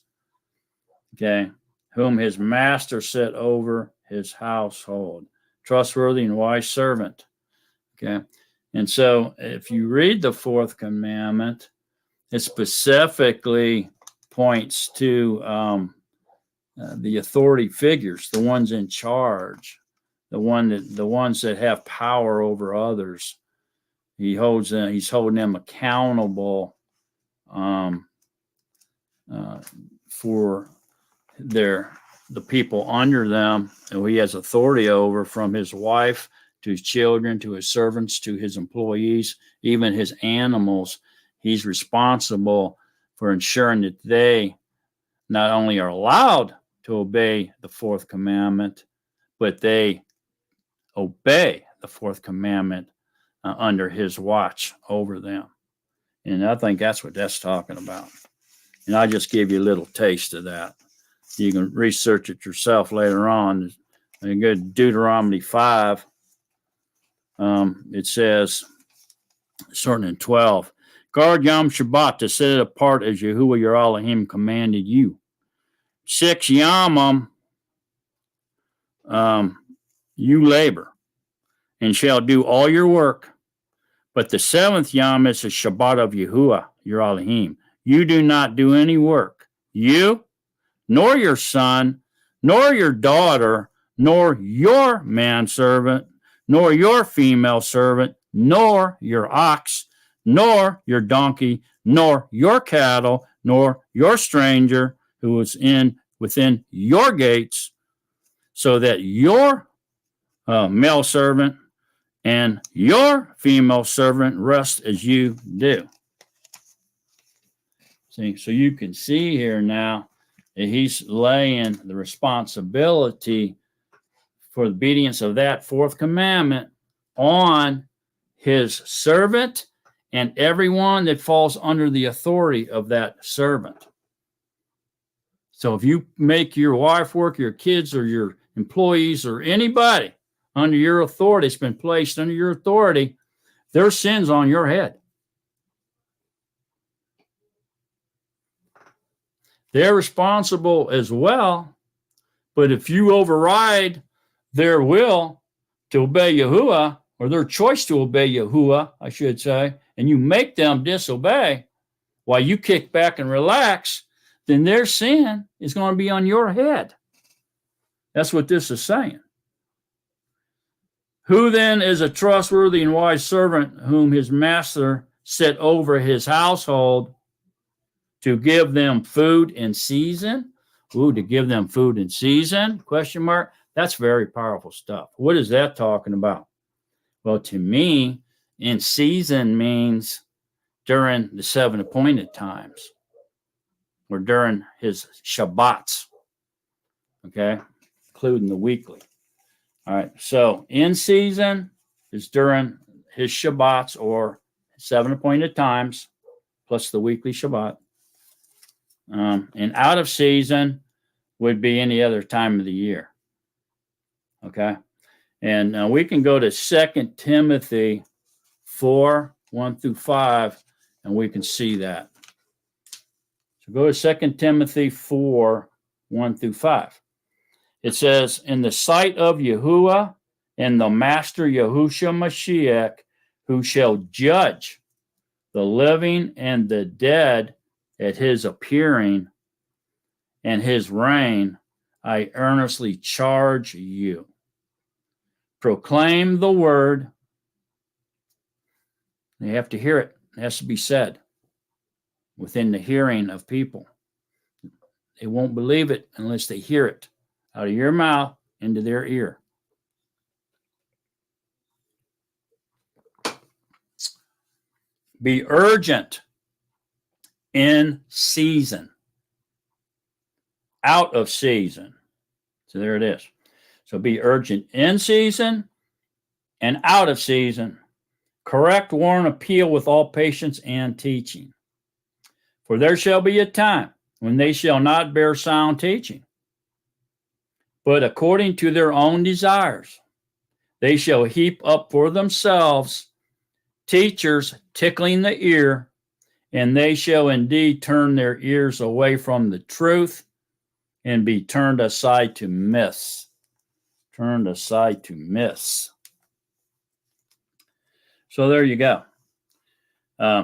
Okay, whom his master set over his household, trustworthy and wise servant. Okay, and so if you read the 4th commandment, it specifically points to the authority figures, the ones in charge, the ones that have power over others. He's holding them accountable for the people under them, who he has authority over, from his wife to his children, to his servants, to his employees, even his animals. He's responsible for ensuring that they not only are allowed to obey the 4th commandment, but they obey the 4th commandment under his watch over them. And I think that's what that's talking about. And I just gave you a little taste of that. You can research it yourself later on. And go to Deuteronomy 5. It says, starting in 12, guard Yom Shabbat to set it apart as Yahuwah your Elohim commanded you. 6 Yamim you labor and shall do all your work. But the 7th Yom is a Shabbat of Yahuwah your Elohim. You do not do any work. You, nor your son, nor your daughter, nor your manservant, nor your female servant, nor your ox, nor your donkey, nor your cattle, nor your stranger who is within your gates, so that your male servant and your female servant rest as you do. See, so you can see here now that he's laying the responsibility for the obedience of that 4th commandment on his servant and everyone that falls under the authority of that servant. So if you make your wife work, your kids or your employees or anybody under your authority, it's been placed under your authority, their sin's on your head. They're responsible as well, but if you override their will to obey Yahuwah, or their choice to obey Yahuwah, I should say, and you make them disobey while you kick back and relax, then their sin is going to be on your head. That's what this is saying. Who then is a trustworthy and wise servant whom his master set over his household to give them food in season? Ooh, to give them food in season? Question mark. That's very powerful stuff. What is that talking about? Well, to me, in season means during the 7 appointed times or during his Shabbats, okay, including the weekly. All right, so in season is during his Shabbats or 7 appointed times plus the weekly Shabbat. And out of season would be any other time of the year. Okay. And we can go to 2 Timothy 4, 1 through 5, and we can see that. So go to 2 Timothy 4, 1 through 5. It says, in the sight of Yahuwah and the Master Yahushua Mashiach, who shall judge the living and the dead at his appearing and his reign, I earnestly charge you. Proclaim the word. They have to hear it. It has to be said within the hearing of people. They won't believe it unless they hear it out of your mouth into their ear. Be urgent in season, out of season. So there it is. So be urgent in season and out of season. Correct, warn, appeal with all patience and teaching. For there shall be a time when they shall not bear sound teaching, but according to their own desires, they shall heap up for themselves teachers tickling the ear, and they shall indeed turn their ears away from the truth and be turned aside to myths. Turned aside to myths. So there you go.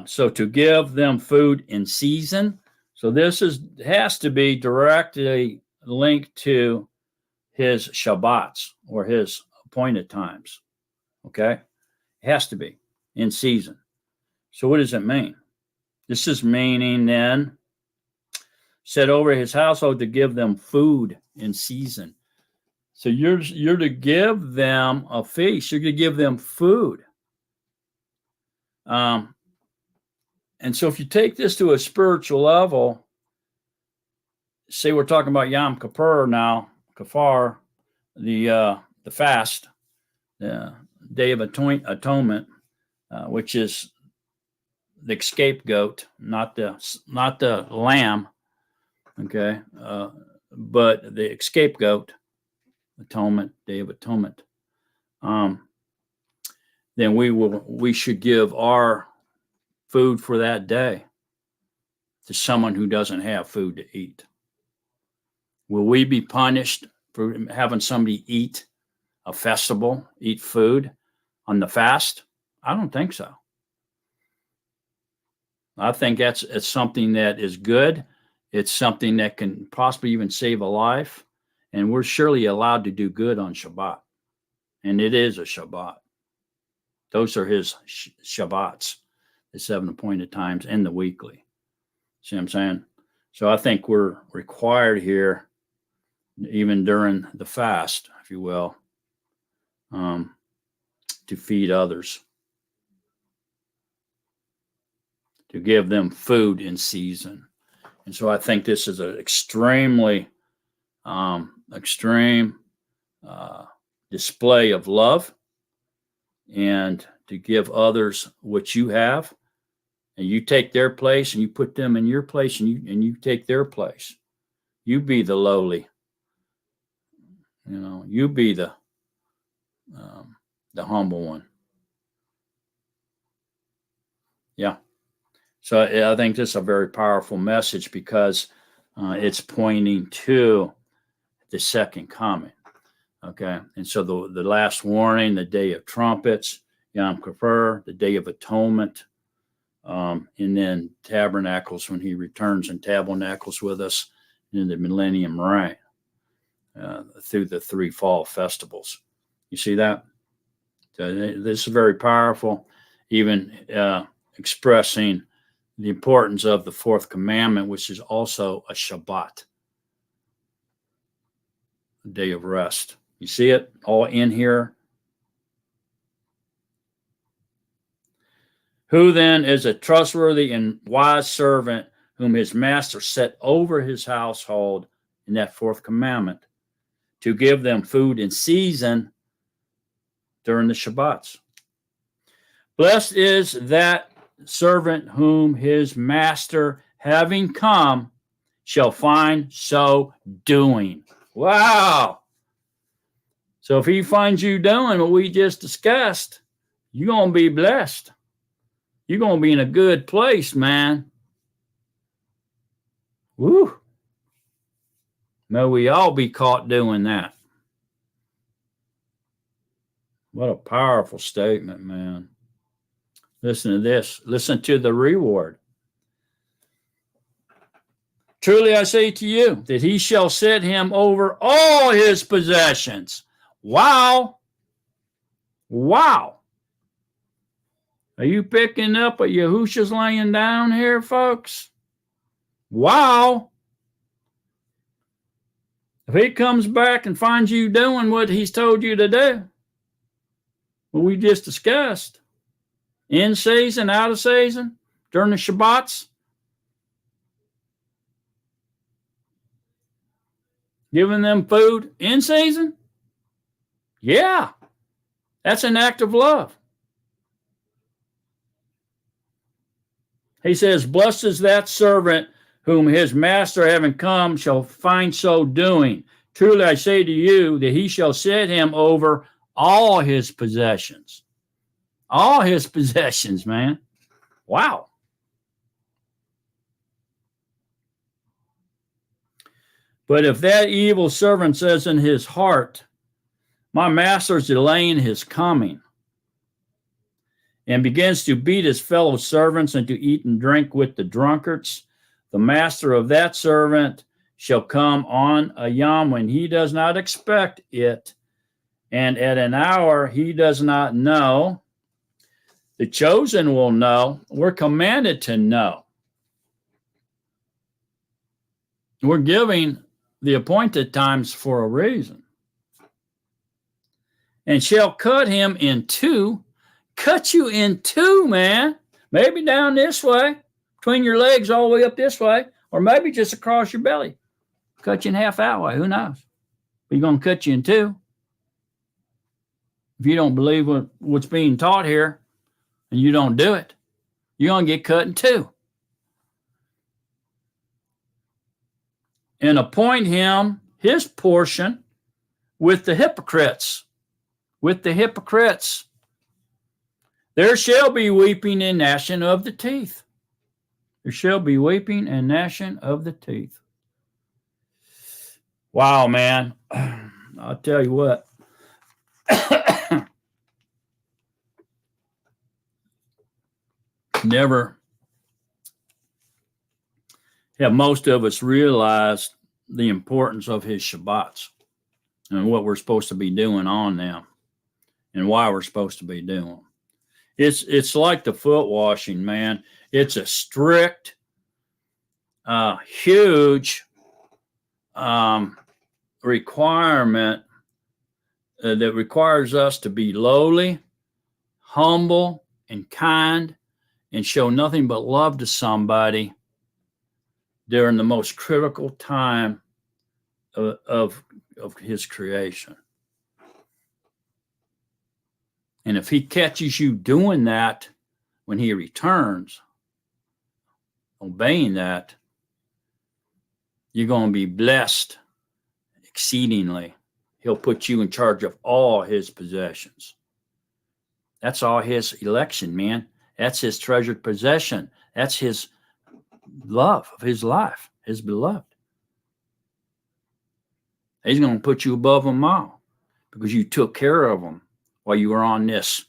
So to give them food in season. So this has to be directly linked to his Shabbats or his appointed times. Okay? It has to be in season. So what does it mean? This is meaning then set over his household to give them food in season. So you're to give them a feast. You're to give them food. And so if you take this to a spiritual level, say we're talking about Yom Kippur now, Kafar, the fast, the Day of Atonement, which is the scapegoat, not the lamb, okay, but the scapegoat, atonement, Day of Atonement. Then we should give our food for that day to someone who doesn't have food to eat. Will we be punished for having somebody eat a festival, eat food on the fast? I don't think so. I think it's something that is good. It's something that can possibly even save a life. And we're surely allowed to do good on Shabbat. And it is a Shabbat. Those are his Shabbats, the 7 appointed times and the weekly. See what I'm saying? So I think we're required here, even during the fast, if you will, to feed others, to give them food in season. And so I think this is an extreme display of love and to give others what you have, and you take their place and you put them in your place, and you take their place. You be the lowly. You be the humble one. Yeah. So I think this is a very powerful message because it's pointing to the second coming. Okay. And so the last warning, the day of trumpets, Yom Kippur, the day of atonement, and then tabernacles when he returns and tabernacles with us in the millennium reign through the 3 fall festivals. You see that? So this is very powerful, even expressing the importance of the 4th commandment, which is also a Shabbat, a day of rest. You see it all in here? Who then is a trustworthy and wise servant whom his master set over his household in that 4th commandment to give them food in season during the Shabbats? Blessed is that servant whom his master, having come, shall find so doing. Wow. So if he finds you doing what we just discussed, you're going to be blessed. You're going to be in a good place, man. Woo. May we all be caught doing that. What a powerful statement, man. Listen to this. Listen to the reward. Truly I say to you that he shall set him over all his possessions. Wow. Wow. Are you picking up what Yahusha's laying down here, folks? Wow. If he comes back and finds you doing what he's told you to do, what we just discussed, in season, out of season, during the Shabbats, giving them food in season, yeah, that's an act of love. He says, blessed is that servant whom his master having come shall find so doing. Truly I say to you that he shall set him over all his possessions. All his possessions, man. Wow. But if that evil servant says in his heart, my master is delaying his coming, and begins to beat his fellow servants and to eat and drink with the drunkards, the master of that servant shall come on a yom when he does not expect it, and at an hour he does not know. The chosen will know. We're commanded to know. We're giving the appointed times for a reason. And shall cut him in two. Cut you in two, man. Maybe down this way, between your legs all the way up this way, or maybe just across your belly. Cut you in half that way. Who knows? But he's going to cut you in two. If you don't believe what's being taught here and you don't do it, you're going to get cut in two. And appoint him his portion with the hypocrites. With the hypocrites. There shall be weeping and gnashing of the teeth. There shall be weeping and gnashing of the teeth. Wow, man. I'll tell you what. Never have most of us realized the importance of his Shabbats and what we're supposed to be doing on them and why we're supposed to be doing them. It's like the foot washing, man. It's a strict, huge requirement that requires us to be lowly, humble, and kind, and show nothing but love to somebody during the most critical time of his creation. And if he catches you doing that when he returns, obeying that, you're going to be blessed exceedingly. He'll put you in charge of all his possessions. That's all his election, man. That's his treasured possession. That's his love of his life, his beloved. He's going to put you above them all because you took care of them while you were on this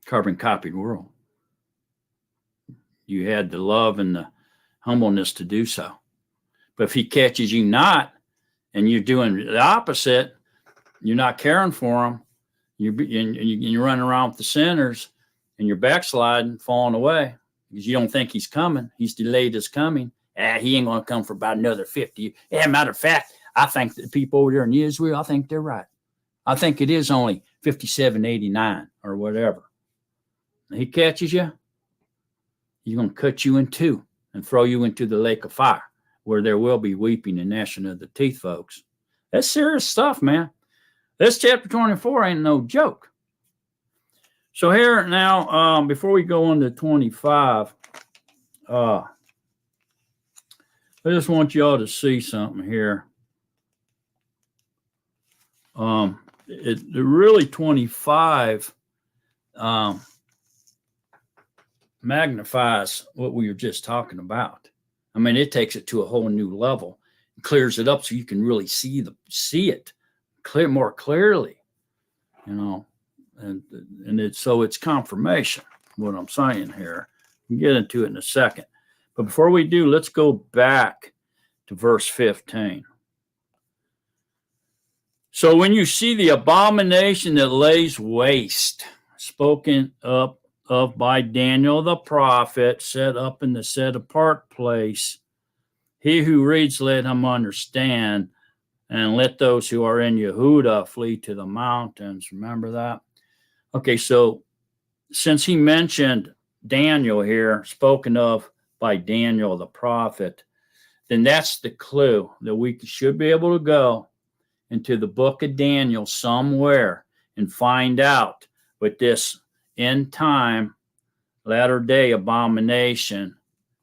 carbon copied world. You had the love and the humbleness to do so. But if he catches you not, and you're doing the opposite, you're not caring for them, you're running around with the sinners, and you're backsliding, falling away, because you don't think he's coming. He's delayed his coming. He ain't going to come for about another 50. Matter of fact, I think the people over there in Israel, I think they're right. I think it is only 5789 or whatever. He catches you, he's going to cut you in two and throw you into the lake of fire, where there will be weeping and gnashing of the teeth, folks. That's serious stuff, man. This chapter 24 ain't no joke. So here now, before we go on to 25, I just want y'all to see something here. It really 25 magnifies what we were just talking about. I mean, it takes it to a whole new level, clears it up so you can really see it more clearly, you know, and it's confirmation. What I'm saying here, we'll get into it in a second, but before we do, let's go back to verse 15. So when you see the abomination that lays waste, spoken up of by Daniel the prophet, set up in the set apart place, he who reads, let him understand, and let those who are in Yehuda flee to the mountains. Remember that? Okay, so since he mentioned Daniel here, spoken of by Daniel the prophet, then that's the clue that we should be able to go into the book of Daniel somewhere and find out what this end time, latter day abomination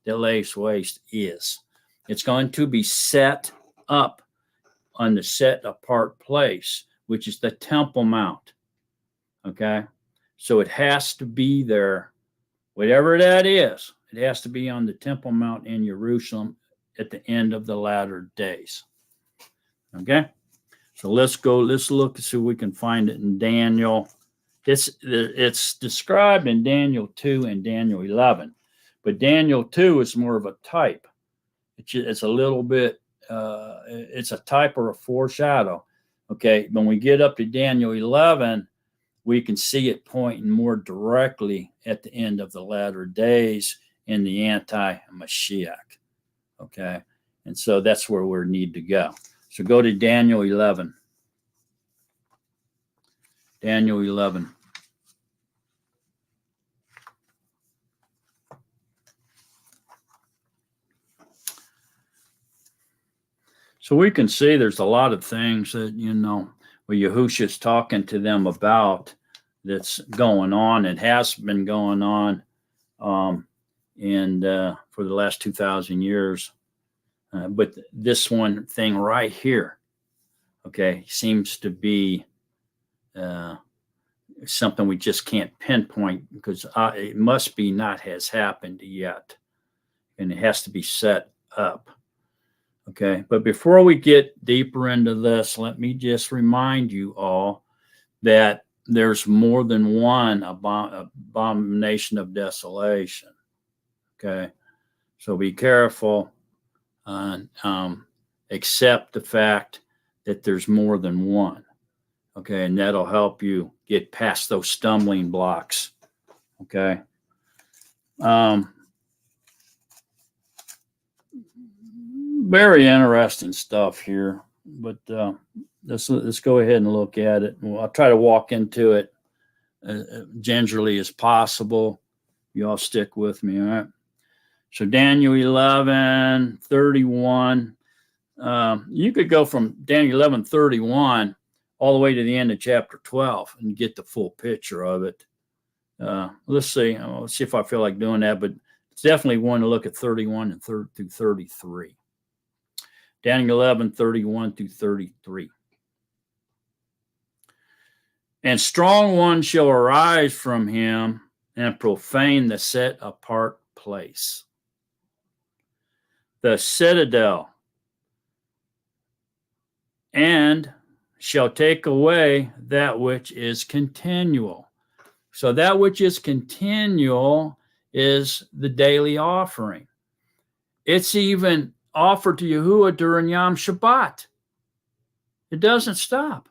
that lays waste is. It's going to be set up on the set apart place, which is the Temple Mount. Okay, so it has to be there, whatever that is. It has to be on the Temple Mount in Jerusalem at the end of the latter days. Okay, so let's look and see if we can find it in Daniel. It's described in Daniel 2 and Daniel 11, but Daniel 2 is more of a type. It's a little bit, it's a type or a foreshadow. Okay, when we get up to Daniel 11, we can see it pointing more directly at the end of the latter days in the anti-mashiak. Okay, and so that's where we need to go. So go to Daniel 11. Daniel 11. So we can see there's a lot of things that, you know, where Yahushua's talking to them about that's going on and has been going on for the last 2,000 years. But this one thing right here, okay, seems to be something we just can't pinpoint because it must be not has happened yet. And it has to be set up. Okay, but before we get deeper into this, let me just remind you all that there's more than one abomination of desolation. Okay, so be careful and accept the fact that there's more than one. Okay, and that'll help you get past those stumbling blocks. Okay. Very interesting stuff here, but let's go ahead and look at it. I'll try to walk into it gingerly as possible. You all stick with me, all right? So Daniel 11:31. You could go from Daniel 11:31 all the way to the end of chapter 12 and get the full picture of it. Let's see. Let's see if I feel like doing that, but it's definitely one to look at 31 and through 33. Daniel 11, 31 through 33. And strong one shall arise from him and profane the set apart place, the citadel, and shall take away that which is continual. So that which is continual is the daily offering. It's even offered to Yahuwah during Yom Shabbat. It doesn't stop.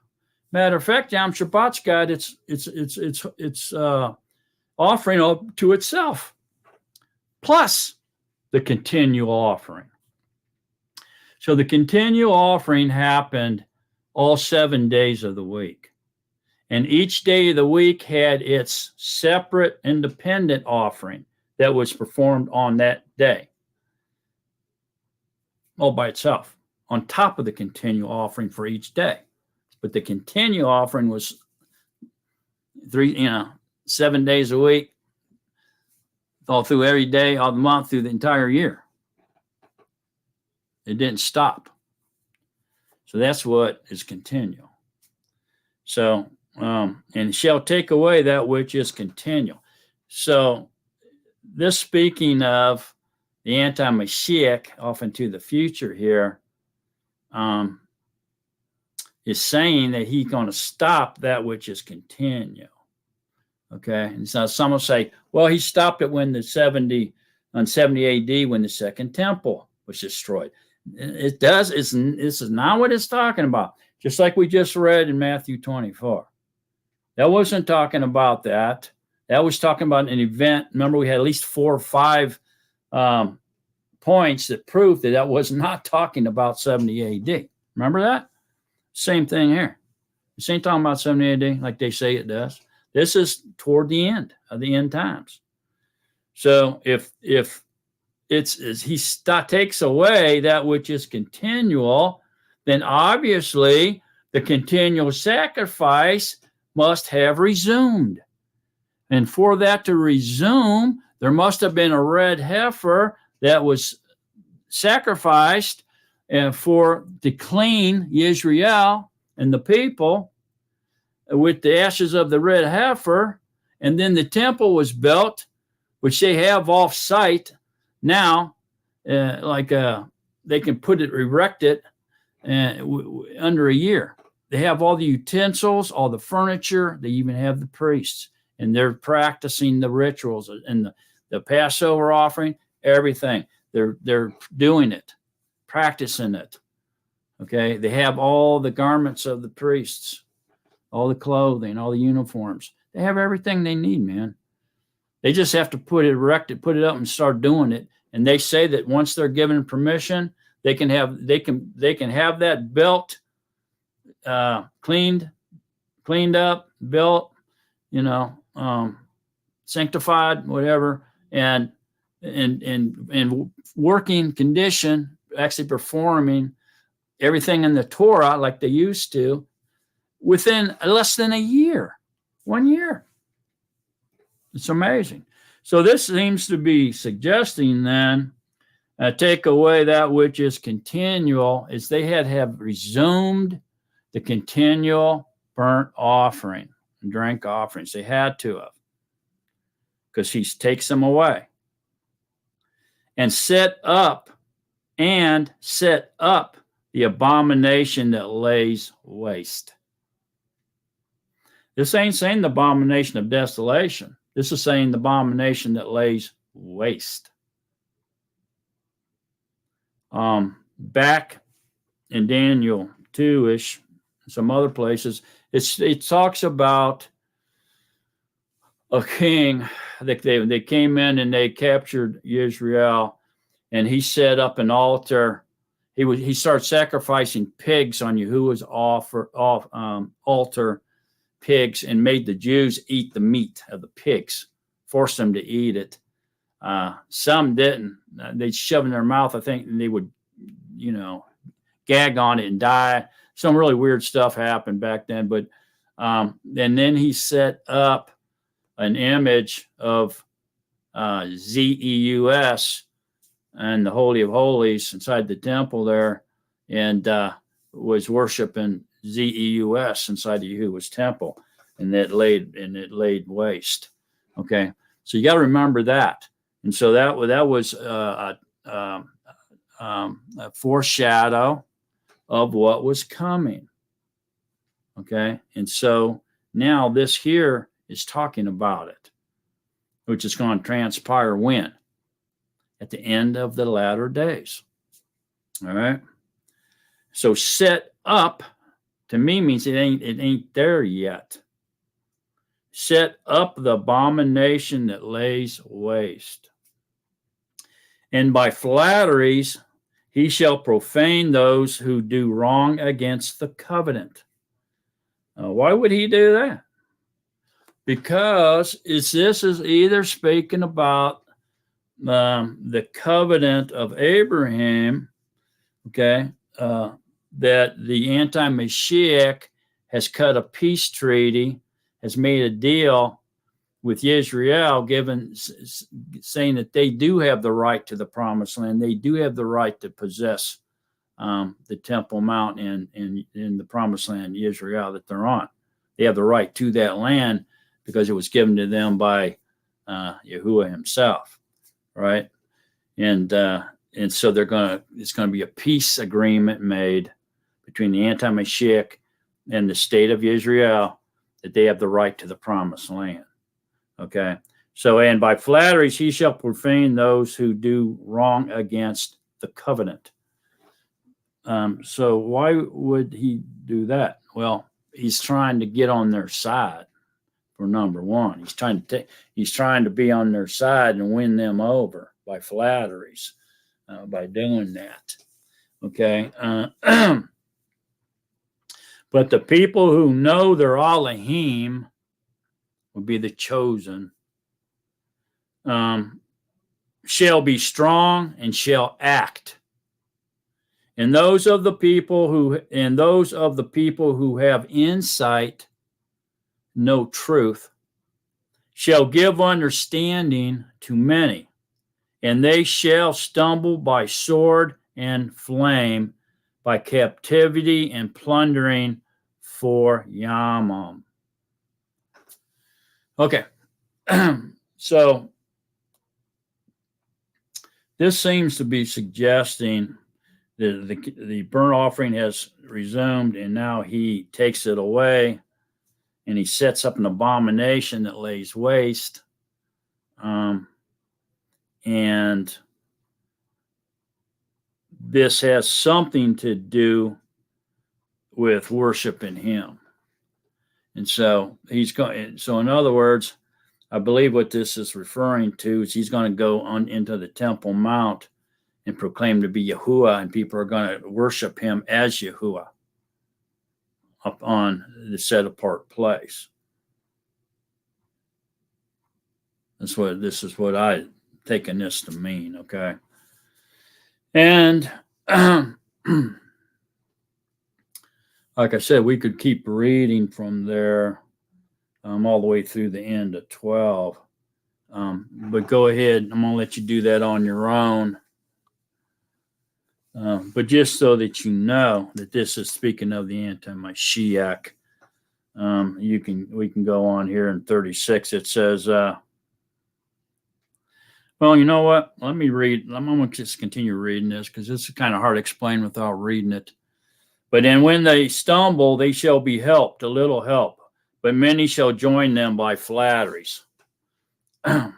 Matter of fact, Yom Shabbat's got its offering to itself, plus the continual offering. So the continual offering happened all 7 days of the week. And each day of the week had its separate independent offering that was performed on that day, all by itself, on top of the continual offering for each day. But the continual offering was 7 days a week, all through every day, all the month, through the entire year. It didn't stop. So that's what is continual. So, and shall take away that which is continual. So this, speaking of the anti-mashiak off into the future here, is saying that he's going to stop that which is continual. Okay, and so some will say, well, he stopped it when 70 AD, when the second temple was destroyed. It does. This is not what it's talking about. Just like we just read in Matthew 24. That wasn't talking about that. That was talking about an event. Remember, we had at least 4 or 5 points that proved that was not talking about 70 AD. Remember that? Same thing here. This ain't talking about 70 AD like they say it does. This is toward the end of the end times. So if he takes away that which is continual, then obviously the continual sacrifice must have resumed. And for that to resume, there must have been a red heifer that was sacrificed to clean Israel and the people with the ashes of the red heifer. And then the temple was built, which they have off site now, they can erect it under a year. They have all the utensils, all the furniture. They even have the priests, and they're practicing the rituals and the Passover offering, everything. They're doing it, practicing it. Okay, they have all the garments of the priests, all the clothing, all the uniforms. They have everything they need, man. They just have to put it up and start doing it. And they say that once they're given permission, they can have that built, cleaned up, built, sanctified, whatever, and in working condition, actually performing everything in the Torah like they used to, within less than a year, 1 year. It's amazing. So this seems to be suggesting then, take away that which is continual, is they had to have resumed the continual burnt offering and drink offerings. They had to have, because he takes them away. And set up the abomination that lays waste. This ain't saying the abomination of desolation. This is saying the abomination that lays waste. Back in Daniel 2-ish, some other places, it talks about a king that they came in and they captured Israel, and he set up an altar. He started sacrificing pigs on Yahuwah's altar, pigs, and made the Jews eat the meat of the pigs, forced them to eat it. Some didn't. They'd shove it in their mouth, I think, and they would, gag on it and die. some really weird stuff happened back then. But and then he set up an image of Zeus and the Holy of Holies inside the temple there, and was worshiping Zeus inside the Yahuwah's temple, and it laid waste. Okay, so you got to remember that, and so that was a foreshadow of what was coming. Okay, and so now this here is talking about it, which is going to transpire when? At the end of the latter days. All right. So set up to me means it ain't there yet. Set up the abomination that lays waste. And by flatteries he shall profane those who do wrong against the covenant. Why would he do that? Because this is either speaking about the covenant of Abraham, okay, that the anti-mashiak has cut a peace treaty, has made a deal with Israel, saying that they do have the right to the promised land. They do have the right to possess the Temple Mount in the promised land, Israel, that they're on. They have the right to that land because it was given to them by Yahuwah himself. Right, and so it's going to be a peace agreement made between the anti-mashiach and the state of Israel that they have the right to the promised land. Okay, so and by flatteries he shall profane those who do wrong against the covenant. So why would he do that? Well, he's trying to get on their side. For number one, he's trying to be on their side and win them over by flatteries, by doing that. Okay, but the people who know their Elohim will be the chosen. Shall be strong and shall act. And those of the people who have insight, know truth, shall give understanding to many, and they shall stumble by sword and flame, by captivity and plundering for Yamam. Okay, so this seems to be suggesting that the burnt offering has resumed, and now he takes it away. And he sets up an abomination that lays waste. And this has something to do with worshiping him. And so he's going. So in other words, I believe what this is referring to is he's going to go on into the Temple Mount and proclaim to be Yahuwah, and people are going to worship him as Yahuwah up on the set apart place. This is what I taken this to mean, okay? And like I said, we could keep reading from there all the way through the end of 12. But go ahead, I'm going to let you do that on your own. But just so that you know that this is speaking of the anti-mashiach, we can go on here in 36. It says, well, you know what? Let me read. I'm going to just continue reading this because this is kind of hard to explain without reading it. But then when they stumble, they shall be helped, a little help, but many shall join them by flatteries. And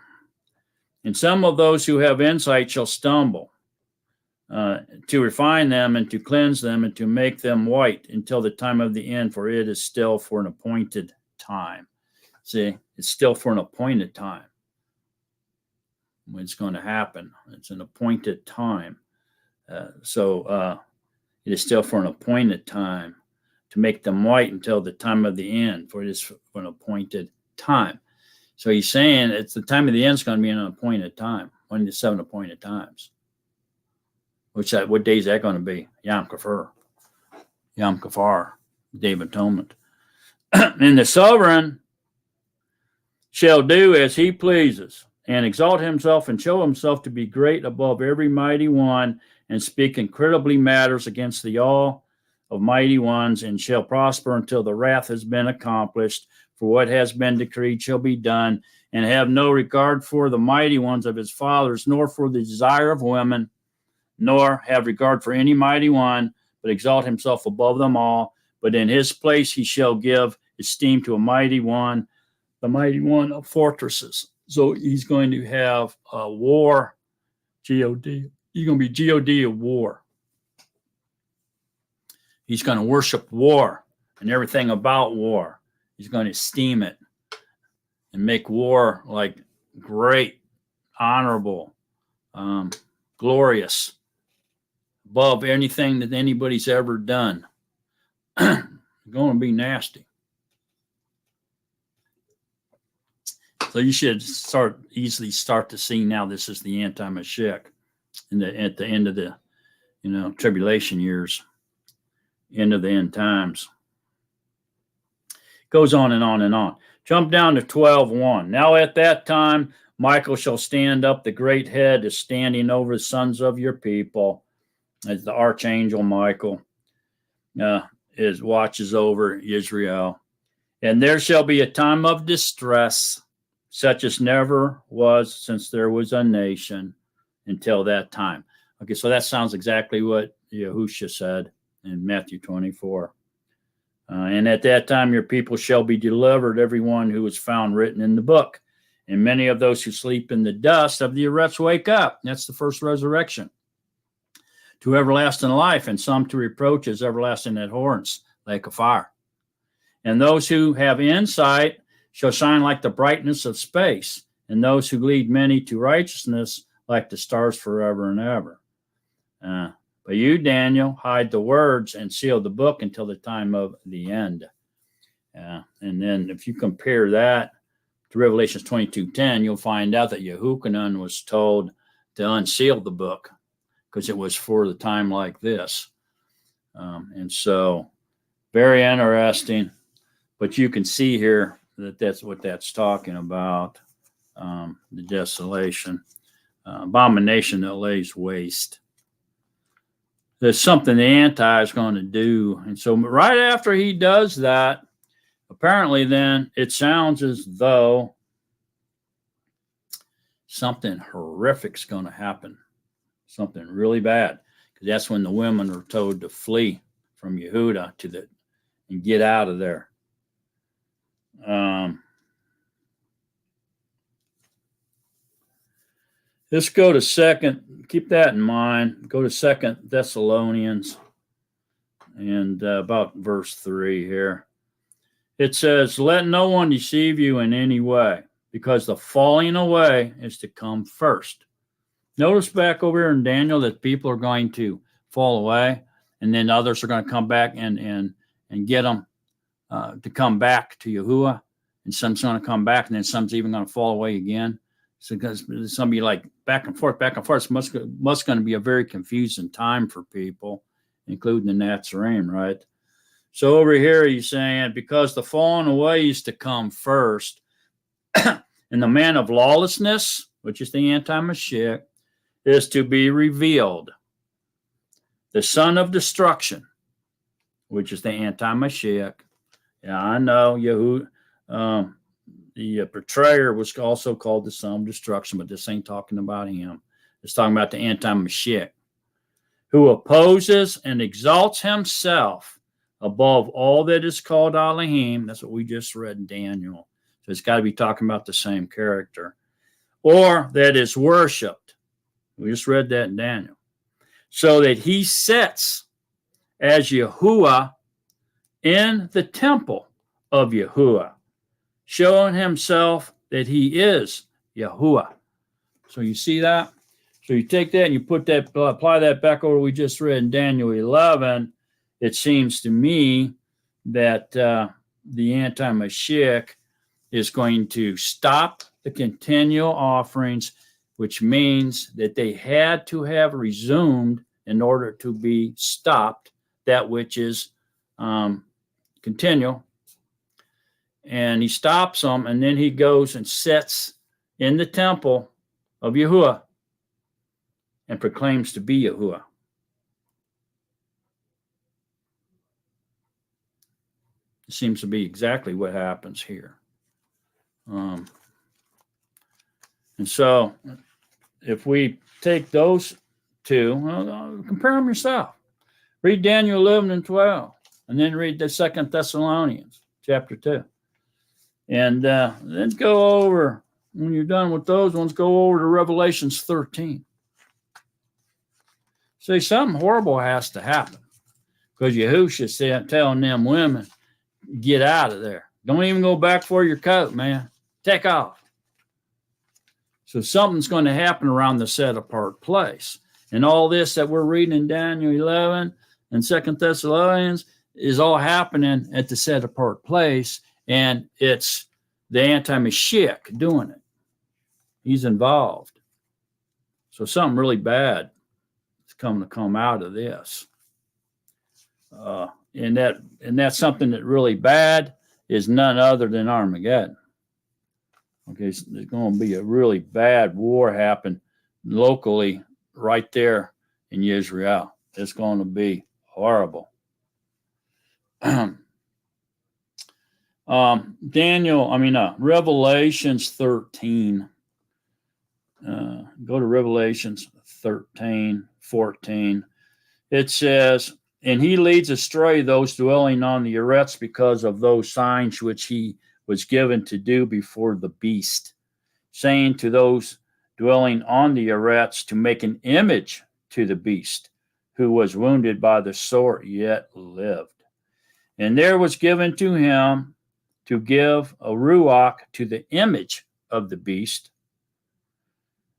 some of those who have insight shall stumble. To refine them and to cleanse them and to make them white until the time of the end, for it is still for an appointed time. See, it's still for an appointed time. When it's going to happen, it's an appointed time. So it is still for an appointed time to make them white until the time of the end, for it is for an appointed time. So he's saying it's the time of the end is going to be an appointed time, one of the 7 appointed times. What day is that going to be? Yom Kippur. Yom Kippur, Day of Atonement. And the sovereign shall do as he pleases, and exalt himself and show himself to be great above every mighty one, and speak incredibly matters against the all of mighty ones, and shall prosper until the wrath has been accomplished. For what has been decreed shall be done, and have no regard for the mighty ones of his fathers, nor for the desire of women, nor have regard for any mighty one, but exalt himself above them all. But in his place he shall give esteem to a mighty one, the mighty one of fortresses. So he's going to have a war, G-O-D. He's going to be G-O-D of war. He's going to worship war and everything about war. He's going to esteem it and make war like great, honorable, glorious, above anything that anybody's ever done. Going to be nasty. So you should easily start to see now this is the anti-mashiach at the end of the tribulation years, end of the end times. Goes on and on and on. Jump down to 12:1. Now at that time Michael shall stand up, the great head is standing over the sons of your people. As the archangel Michael watches over Israel. And there shall be a time of distress, such as never was since there was a nation until that time. Okay, so that sounds exactly what Yahushua said in Matthew 24. And at that time your people shall be delivered, everyone who is found written in the book. And many of those who sleep in the dust of the earth wake up. That's the first resurrection. To everlasting life, and some to reproach as everlasting abhorrence, like a fire. And those who have insight shall shine like the brightness of space, and those who lead many to righteousness like the stars forever and ever. But you, Daniel, hide the words and seal the book until the time of the end. And then if you compare that to Revelations 22:10, you'll find out that Yehukanan was told to unseal the book because it was for the time like this. And so very interesting. But you can see here that that's what that's talking about, the desolation, abomination that lays waste. There's something the anti is going to do. And so right after he does that, apparently then it sounds as though something horrific is going to happen, something really bad, because that's when the women are told to flee from Yehuda and get out of there. Let's go to keep that in mind. Go to 2 Thessalonians and about verse 3 here. It says, let no one deceive you in any way, because the falling away is to come first. Notice back over here in Daniel that people are going to fall away, and then others are going to come back and get them to come back to Yahuwah, and some's going to come back, and then some's even going to fall away again. So because it's going to be like back and forth. It's must going to be a very confusing time for people, including the Nazarene, right? So over here he's saying, because the falling away is to come first, and the man of lawlessness, which is the anti-mashiach, is to be revealed. The son of destruction, which is the anti-mashiach. Yeah, I know the betrayer was also called the son of destruction, but this ain't talking about him. It's talking about the anti-mashiach, who opposes and exalts himself above all that is called Elohim. That's what we just read in Daniel. So it's got to be talking about the same character. Or that is worshipped. We just read that in Daniel. So that he sits as Yahuwah in the temple of Yahuwah, showing himself that he is Yahuwah. So you see that? So you take that and you apply that back over what we just read in Daniel 11. It seems to me that the anti-mashiach is going to stop the continual offerings, which means that they had to have resumed in order to be stopped, that which is continue. And he stops them, and then he goes and sits in the temple of Yahuwah and proclaims to be Yahuwah. It seems to be exactly what happens here. And so if we take those two, compare them yourself. Read Daniel 11 and 12, and then read the 2 Thessalonians chapter 2. And then go over, when you're done with those ones, go over to Revelations 13. See, something horrible has to happen, because Yahushua said, telling them women, get out of there. Don't even go back for your coat, man. Take off. So something's going to happen around the set apart place. And all this that we're reading in Daniel 11 and 2 Thessalonians is all happening at the set apart place. And it's the anti-mashiak doing it. He's involved. So something really bad is coming to come out of this. And that's something that really bad is none other than Armageddon. Okay, so there's going to be a really bad war happen locally right there in Israel. It's going to be horrible. Revelations 13. Go to Revelations 13, 14. It says, and he leads astray those dwelling on the earths because of those signs which he was given to do before the beast, saying to those dwelling on the earths to make an image to the beast, who was wounded by the sword, yet lived. And there was given to him to give a ruach to the image of the beast,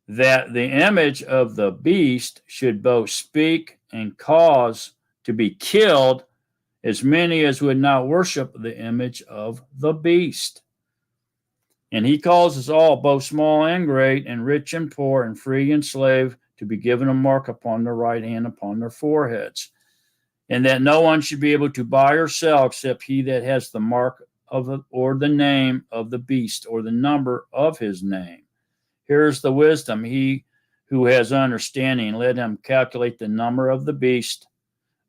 that the image of the beast should both speak and cause to be killed as many as would not worship the image of the beast. And he causes all, both small and great, and rich and poor, and free and slave, to be given a mark upon their right hand, upon their foreheads, and that no one should be able to buy or sell except he that has the mark of or the name of the beast, or the number of his name. Here's the wisdom. He who has understanding, let him calculate the number of the beast,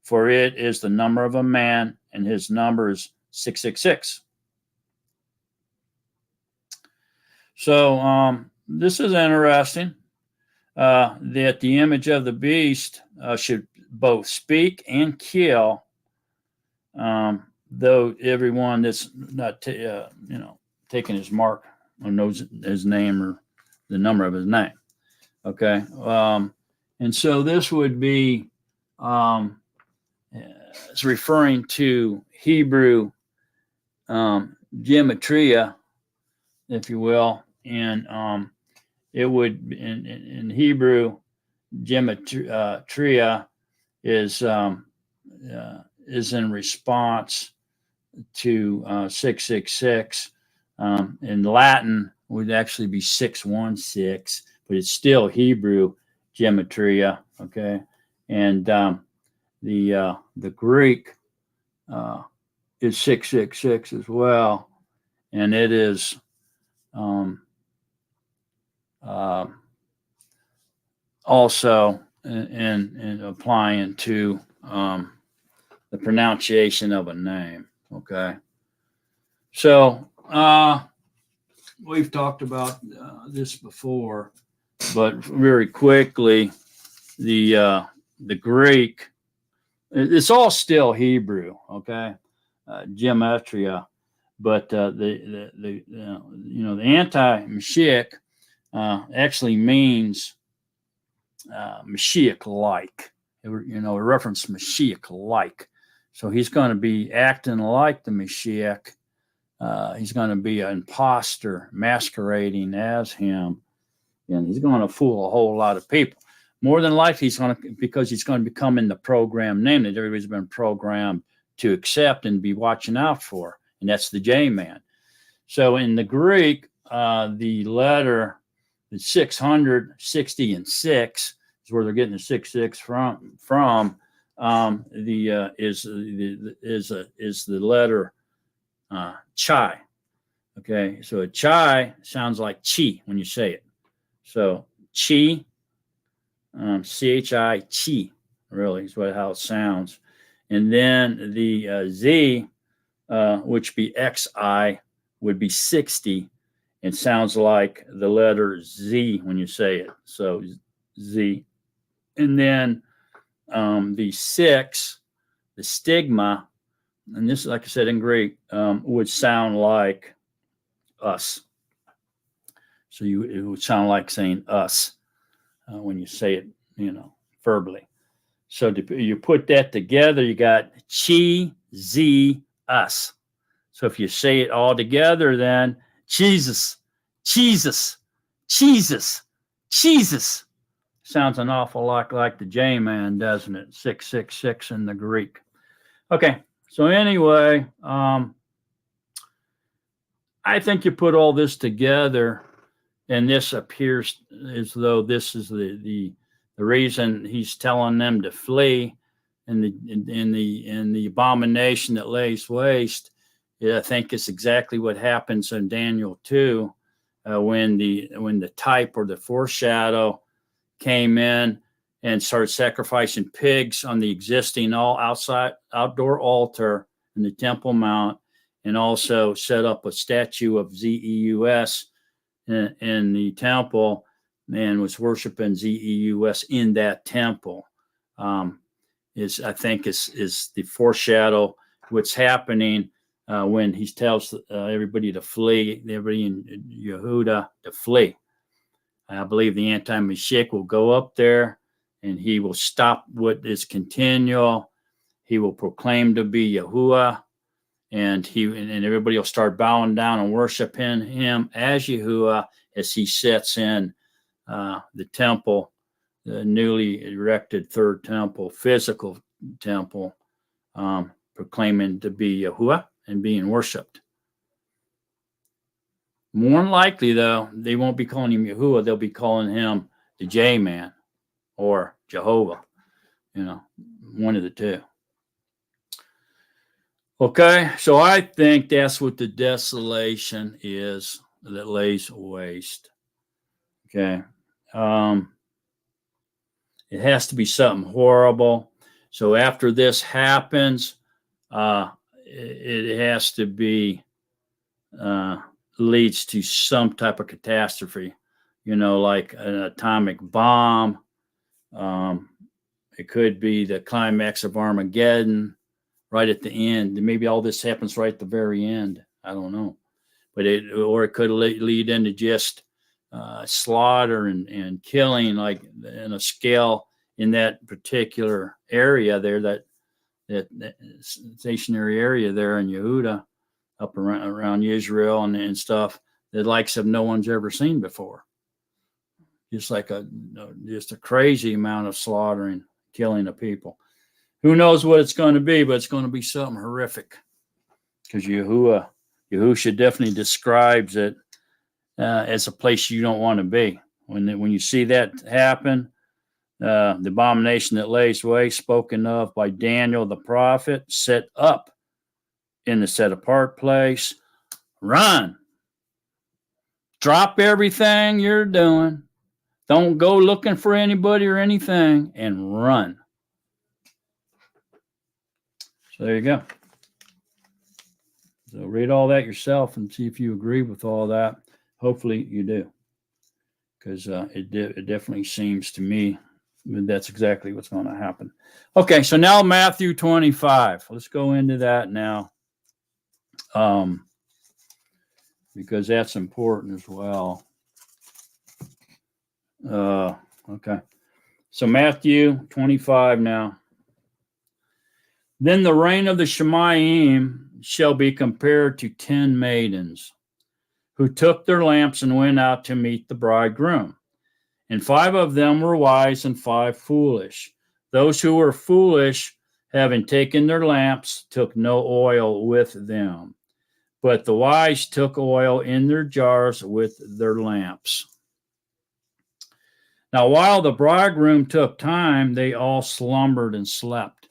for it is the number of a man, and his number is 666. So this is interesting, that the image of the beast should both speak and kill, though everyone that's not taking his mark or knows his name or the number of his name. Okay, and so this would be it's referring to Hebrew gematria, if you will, and it would in Hebrew gematria is in response to 666. In Latin would actually be 616, but it's still Hebrew gematria. Okay, and the Greek is 666 as well, and it is also in applying to the pronunciation of a name. Okay, so we've talked about this before, but very quickly, the Greek, it's all still Hebrew. Okay, gematria, but the anti-mashiak actually means Mashiach-like. It reference Mashiach-like. So he's going to be acting like the Mashiach. He's going to be an imposter masquerading as him, and he's going to fool a whole lot of people. More than likely, because he's going to become in the program name that everybody's been programmed to accept and be watching out for, and that's the J-man. So in the Greek, the letter, the 660 and 6 is where they're getting the 66 from. is the letter chai. Okay, so a chai sounds like chi when you say it. So chi, chi, chi, really is how it sounds. And then the z, which be xi, would be 60. It sounds like the letter z when you say it. So z. And then the 6, the stigma, and this, like I said in Greek, would sound like us. So it would sound like saying us when you say it, verbally. So you put that together, you got chi, z, us. So if you say it all together, then Jesus, Jesus, Jesus, Jesus. Sounds an awful lot like the J-man, doesn't it? 666 in the Greek. Okay, so anyway, I think you put all this together, and this appears as though this is the reason he's telling them to flee, and the abomination that lays waste. I think it's exactly what happens in Daniel 2, when the type or the foreshadow came in and started sacrificing pigs on the existing outdoor altar in the Temple Mount, and also set up a statue of Zeus in the temple, and was worshiping Zeus in that temple. I think is the foreshadow what's happening when he tells everybody to flee, everybody in Yehuda to flee. I believe the anti-mashiak will go up there, and he will stop what is continual. He will proclaim to be Yahuwah, and everybody will start bowing down and worshiping him as Yahuwah as he sits in the temple, the newly erected third temple, physical temple, proclaiming to be Yahuwah and being worshipped. More than likely, though, they won't be calling him Yahuwah. They'll be calling him the J-man or Jehovah, one of the two. Okay, so I think that's what the desolation is that lays waste. Okay. It has to be something horrible. So after this happens, it has to be leads to some type of catastrophe, like an atomic bomb. It could be the climax of Armageddon right at the end. Maybe all this happens right at the very end. I don't know. But it could lead into just slaughter and killing, like in a scale in that particular area there, that stationary area there in Yehuda, up around Israel and stuff, the likes of no one's ever seen before. Just like just a crazy amount of slaughtering, killing of people. Who knows what it's going to be, but it's going to be something horrific. Because Yahusha definitely describes it as a place you don't want to be. When you see that happen, the abomination that lays waste, spoken of by Daniel the prophet, set up in the set apart place, run. Drop everything you're doing. Don't go looking for anybody or anything, and run. So there you go. So read all that yourself and see if you agree with all that. Hopefully you do, because it definitely seems to me that that's exactly what's going to happen. Okay, so now Matthew 25. Let's go into that now, because that's important as well. Okay, so Matthew 25 now. Then the reign of the Shemayim shall be compared to 10 maidens who took their lamps and went out to meet the bridegroom. And 5 of them were wise and 5 foolish. Those who were foolish, having taken their lamps, took no oil with them. But the wise took oil in their jars with their lamps. Now, while the bridegroom took time, they all slumbered and slept.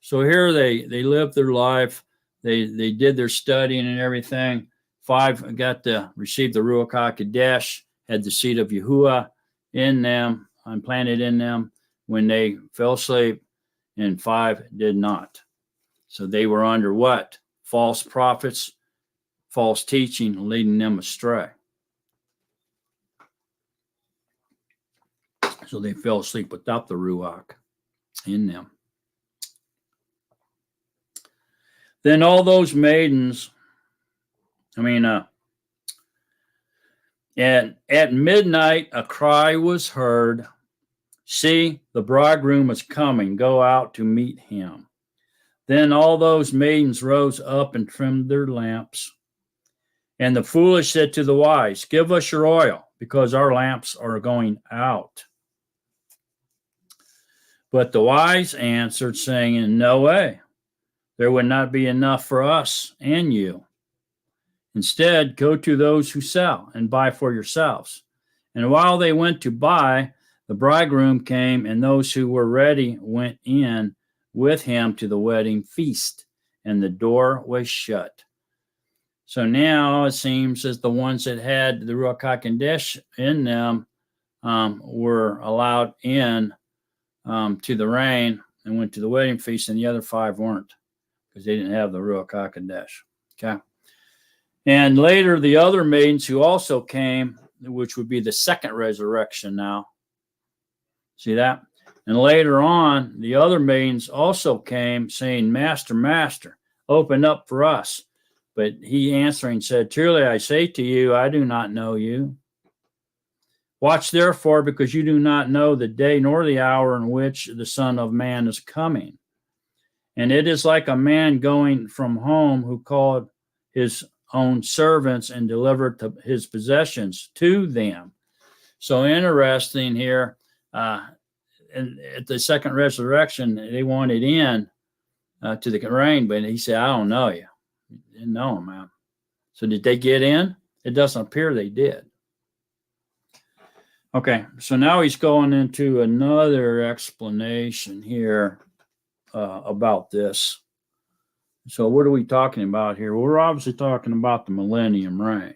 So here they lived their life. They did their studying and everything. 5 got to receive the Ruach HaKodesh, had the seed of Yahuwah in them, implanted in them when they fell asleep, and 5 did not. So they were under what? False prophets, false teaching, leading them astray. So they fell asleep without the Ruach in them. Then all those maidens, and at midnight a cry was heard, "See, the bridegroom is coming, go out to meet him." Then all those maidens rose up and trimmed their lamps. And the foolish said to the wise, "Give us your oil, because our lamps are going out." But the wise answered, saying, "In no way. There would not be enough for us and you. Instead, go to those who sell and buy for yourselves." And while they went to buy, the bridegroom came, and those who were ready went in with him to the wedding feast, and the door was shut. So now it seems as the ones that had the Ruach HaKodesh in them were allowed in to the reign and went to the wedding feast, and the other 5 weren't, because they didn't have the Ruach HaKodesh. Okay. And later, the other maidens who also came, which would be the second resurrection now. See that? And later on, the other maidens also came, saying, "Master, Master, open up for us." But he answering said, "Truly I say to you, I do not know you. Watch therefore, because you do not know the day nor the hour in which the Son of Man is coming. And it is like a man going from home who called his own servants and delivered his possessions to them." So interesting here. And at the second resurrection, they wanted in to the reign, but he said, "I don't know you." Didn't know him, man. So did they get in? It doesn't appear they did. Okay, so now he's going into another explanation here about this. So what are we talking about here? Well, we're obviously talking about the millennium reign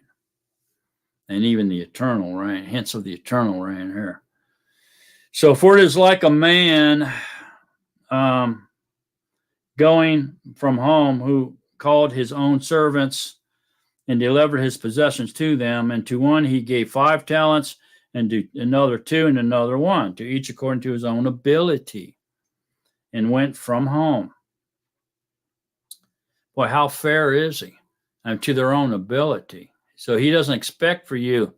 and even the eternal reign, hints of the eternal reign here. So for it is like a man going from home who called his own servants and delivered his possessions to them. And to one he gave 5 talents, and to another 2, and another 1, to each according to his own ability, and went from home. Boy, how fair is he? To their own ability. So he doesn't expect for you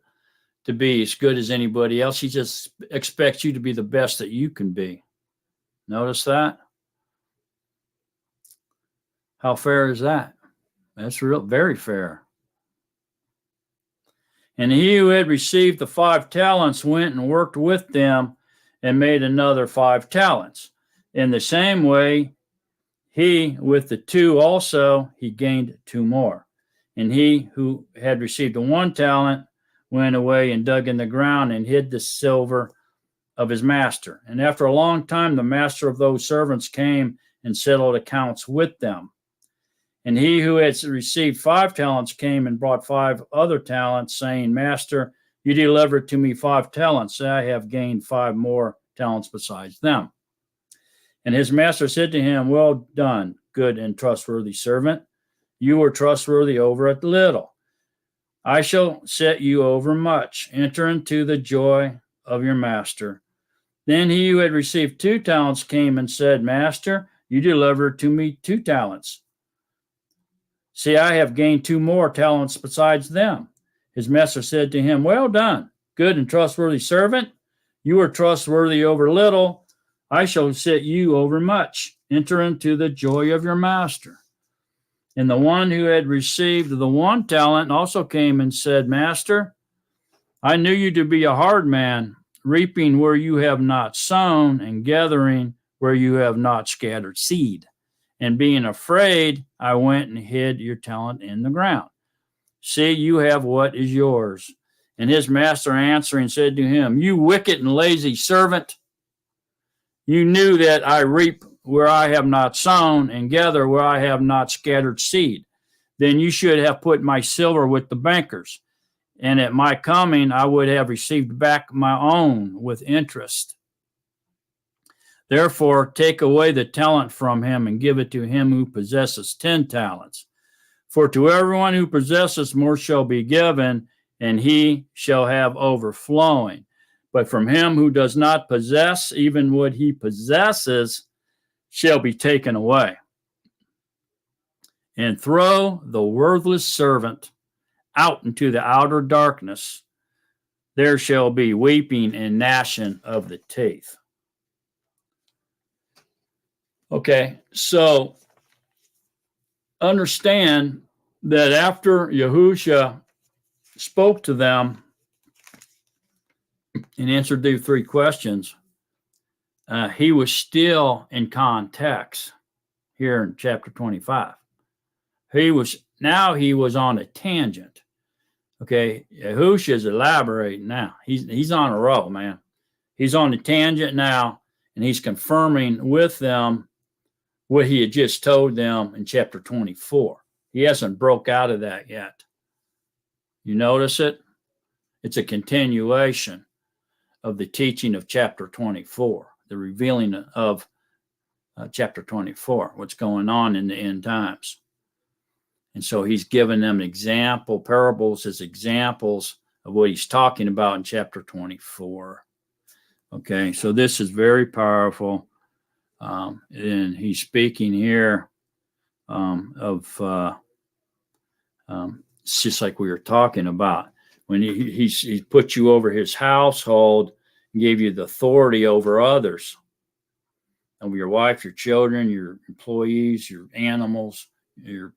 to be as good as anybody else. He just expects you to be the best that you can be. Notice that? How fair is that? That's very fair. And he who had received the 5 talents went and worked with them and made another 5 talents. In the same way, he with the 2 also, he gained 2 more. And he who had received the 1 talent went away and dug in the ground and hid the silver of his master. And after a long time, the master of those servants came and settled accounts with them. And he who had received 5 talents came and brought 5 other talents, saying, "Master, you delivered to me 5 talents. I have gained 5 more talents besides them." And his master said to him, "Well done, good and trustworthy servant. You were trustworthy over a little. I shall set you over much. Enter into the joy of your master." Then he who had received 2 talents came and said, "Master, you delivered to me 2 talents. See, I have gained 2 more talents besides them." His master said to him, "Well done, good and trustworthy servant. You are trustworthy over little. I shall set you over much. Enter into the joy of your master." And the one who had received the 1 talent also came and said, "Master, I knew you to be a hard man, reaping where you have not sown and gathering where you have not scattered seed. And being afraid, I went and hid your talent in the ground. See, you have what is yours." And his master answering said to him, "You wicked and lazy servant, you knew that I reap where I have not sown, and gather where I have not scattered seed. Then you should have put my silver with the bankers, and at my coming I would have received back my own with interest. Therefore, take away the talent from him and give it to him who possesses 10 talents. For to everyone who possesses more shall be given, and he shall have overflowing. But from him who does not possess, even what he possesses shall be taken away. And throw the worthless servant out into the outer darkness. There shall be weeping and gnashing of the teeth. Okay, so understand that after Yahushua spoke to them and answered their three questions, he was still in context here in chapter 25. He was on a tangent. Okay, Yahushua is elaborating now. He's on a roll, man. He's on a tangent now, and he's confirming with them what he had just told them in chapter 24. He hasn't broke out of that yet. You notice it? It's a continuation of the teaching of chapter 24, the revealing of chapter 24, what's going on in the end times. And so he's given them parables as examples of what he's talking about in chapter 24. Okay, so this is very powerful. And he's speaking here of it's just like we were talking about. When he put you over his household and gave you the authority over others, over your wife, your children, your employees, your animals, your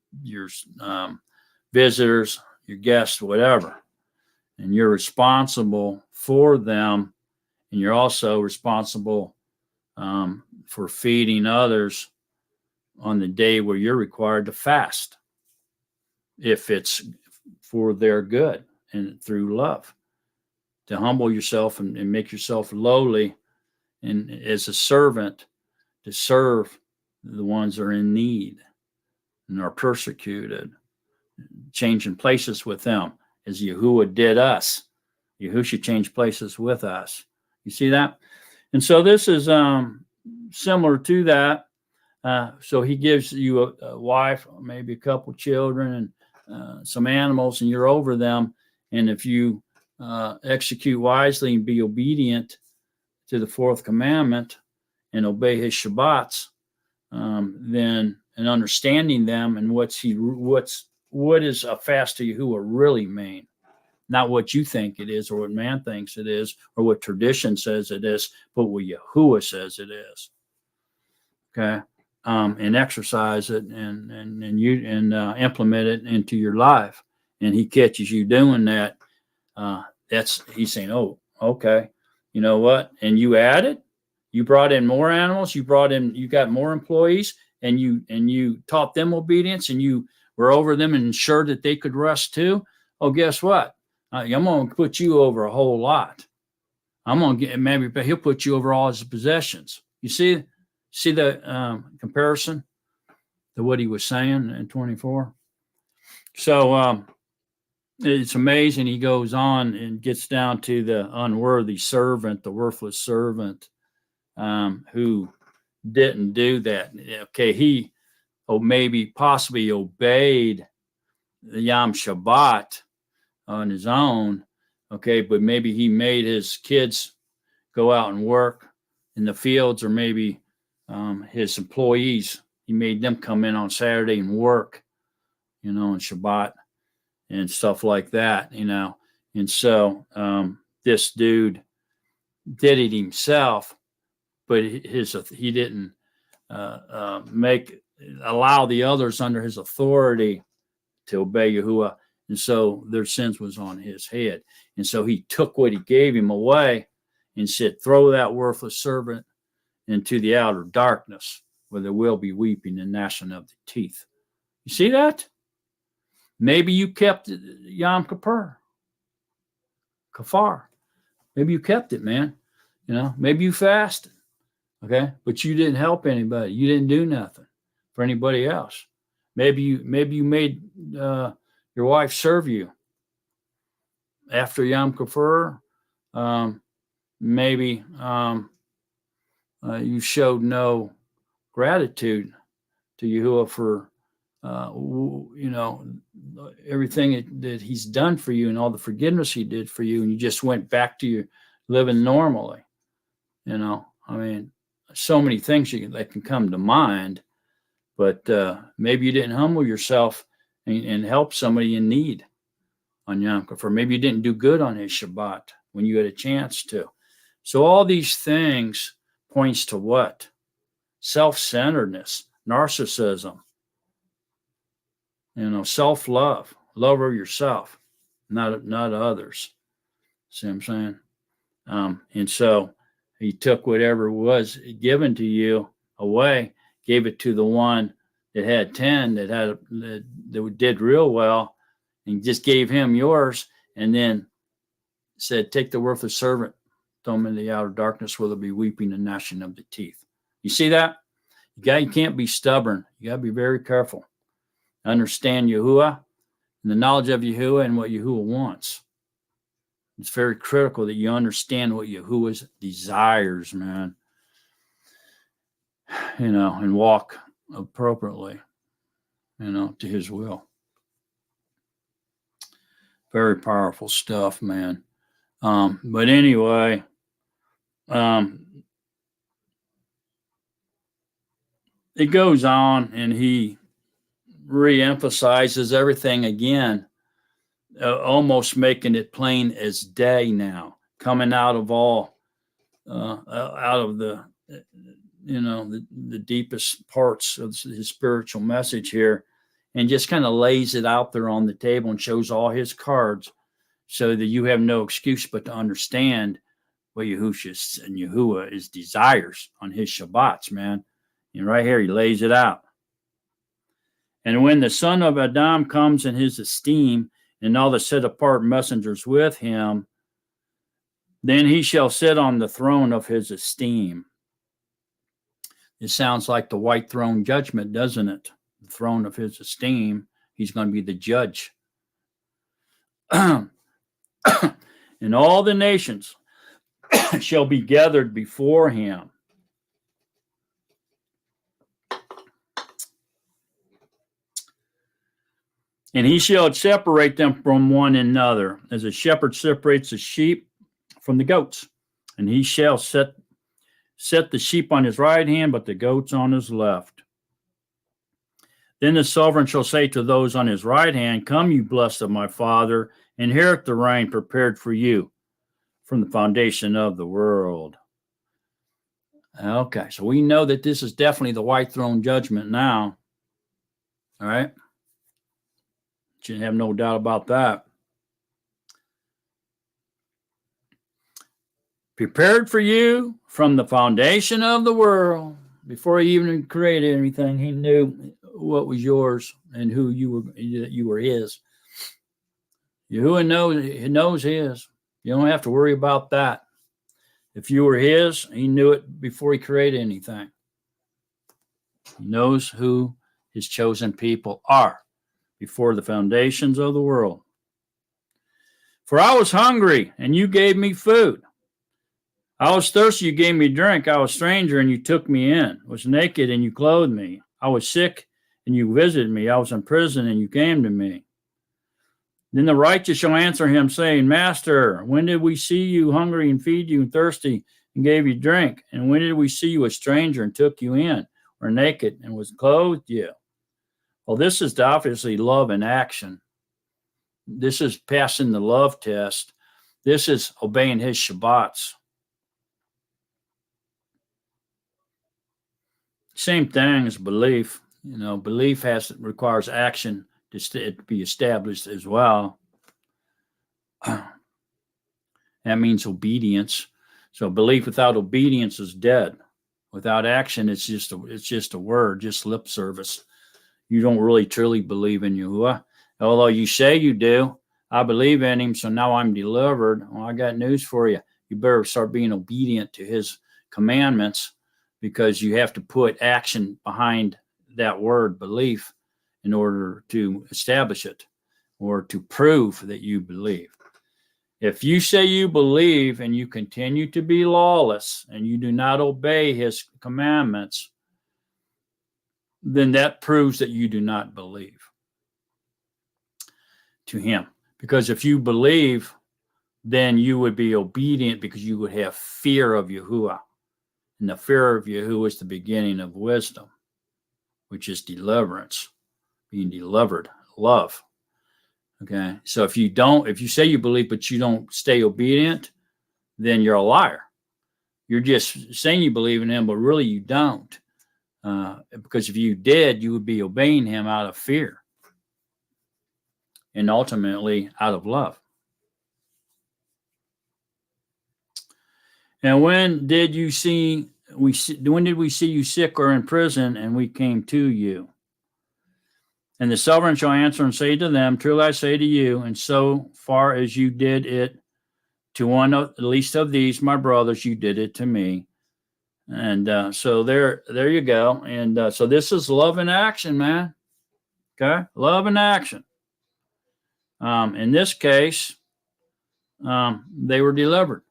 visitors, your guests, whatever. And you're responsible for them, and you're also responsible for feeding others on the day where you're required to fast, if it's for their good and through love, to humble yourself and make yourself lowly, and as a servant to serve the ones that are in need and are persecuted, changing places with them as Yahuwah did us. Yahushua changed places with us. You see that? And so this is similar to that. So he gives you a wife, maybe a couple children, and some animals, and you're over them. And if you execute wisely and be obedient to the fourth commandment and obey his Shabbats, then and understanding them and what is a fast to Yahuwah really mean. Not what you think it is or what man thinks it is or what tradition says it is, but what Yahuwah says it is. Okay. And exercise it and implement it into your life. And he catches you doing that. He's saying, oh, okay. You know what? And you added, you brought in more animals, you got more employees, and you taught them obedience, and you were over them and ensured that they could rest too. Oh, guess what? I'm going to put you over a whole lot. I'm going to get, maybe he'll put you over all his possessions. You see the comparison to what he was saying in 24? So it's amazing. He goes on and gets down to the unworthy servant, the worthless servant, who didn't do that. Okay, he possibly obeyed the Yom Shabbat on his own, okay, but maybe he made his kids go out and work in the fields, or maybe his employees, he made them come in on Saturday and work, on Shabbat and stuff like that, And so this dude did it himself, but he didn't allow the others under his authority to obey Yahuwah. And so their sins was on his head. And so he took what he gave him away and said, throw that worthless servant into the outer darkness, where there will be weeping and gnashing of the teeth. You see that? Maybe you kept Yom Kippur, Kafar. Maybe you kept it, man. Maybe you fasted. Okay, but you didn't help anybody. You didn't do nothing for anybody else. Maybe you made your wife serve you after Yom Kippur. Um, maybe you showed no gratitude to Yahuwah for everything that He's done for you and all the forgiveness He did for you, and you just went back to your living normally. I mean, so many things that can come to mind, but maybe you didn't humble yourself and help somebody in need on Yom Kippur. Maybe you didn't do good on his Shabbat when you had a chance to. So all these things points to what? Self-centeredness, narcissism, self-love, love of yourself, not others. See what I'm saying? And so he took whatever was given to you away, gave it to the one that had 10, that did real well, and just gave him yours, and then said, take the worthless servant, throw him into the outer darkness where there'll be weeping and gnashing of the teeth. You see that? You can't be stubborn. You got to be very careful. Understand Yahuwah and the knowledge of Yahuwah and what Yahuwah wants. It's very critical that you understand what Yahuwah desires, man. And walk appropriately, to his will. Very powerful stuff, man. But anyway, it goes on, and he re-emphasizes everything again, almost making it plain as day now, coming out of the deepest parts of his spiritual message here, and just kind of lays it out there on the table and shows all his cards so that you have no excuse but to understand what Yahushua and Yahuwah is desires on his Shabbats, man. And right here, he lays it out. And when the son of Adam comes in his esteem, and all the set apart messengers with him, then he shall sit on the throne of his esteem. It sounds like the white throne judgment, doesn't it? The throne of his esteem. He's going to be the judge. And all the nations shall be gathered before him. And he shall separate them from one another, as a shepherd separates the sheep from the goats. And he shall set the sheep on his right hand, but the goats on his left. Then the sovereign shall say to those on his right hand, come, you blessed of my Father, inherit the reign prepared for you from the foundation of the world. Okay, so we know that this is definitely the white throne judgment now. All right? Shouldn't have no doubt about that. Prepared for you from the foundation of the world. Before he even created anything, he knew what was yours and who you were his. Yahuwah knows his. You don't have to worry about that. If you were his, he knew it before he created anything. He knows who his chosen people are before the foundations of the world. For I was hungry, and you gave me food. I was thirsty, you gave me drink. I was a stranger, and you took me in. I was naked, and you clothed me. I was sick, and you visited me. I was in prison, and you came to me. Then the righteous shall answer him, saying, Master, when did we see you hungry and feed you, and thirsty and gave you drink? And when did we see you a stranger and took you in, or naked and was clothed you? Well, this is obviously love in action. This is passing the love test. This is obeying his Shabbats. Same thing as belief. Belief requires action to be established as well. That means obedience. So belief without obedience is dead. Without action, it's just a word, just lip service. You don't really truly believe in Yahuwah. Although you say you do, I believe in him, so now I'm delivered. Well, I got news for you. You better start being obedient to his commandments because you have to put action behind that word belief in order to establish it or to prove that you believe. If you say you believe and you continue to be lawless and you do not obey his commandments, then that proves that you do not believe to him. Because if you believe, then you would be obedient because you would have fear of Yahuwah. And the fear of Yahuwah is the beginning of wisdom, which is deliverance, being delivered, love. Okay, so if you say you believe but you don't stay obedient, then you're a liar. You're just saying you believe in him, but really you don't. Because if you did, you would be obeying him out of fear and ultimately out of love. And when did we see you sick or in prison and we came to you? And the sovereign shall answer and say to them, truly I say to you, and so far as you did it to one of the least of these, my brothers, you did it to me. And so there you go. And so this is love in action, man. Okay, love in action. In this case, they were delivered.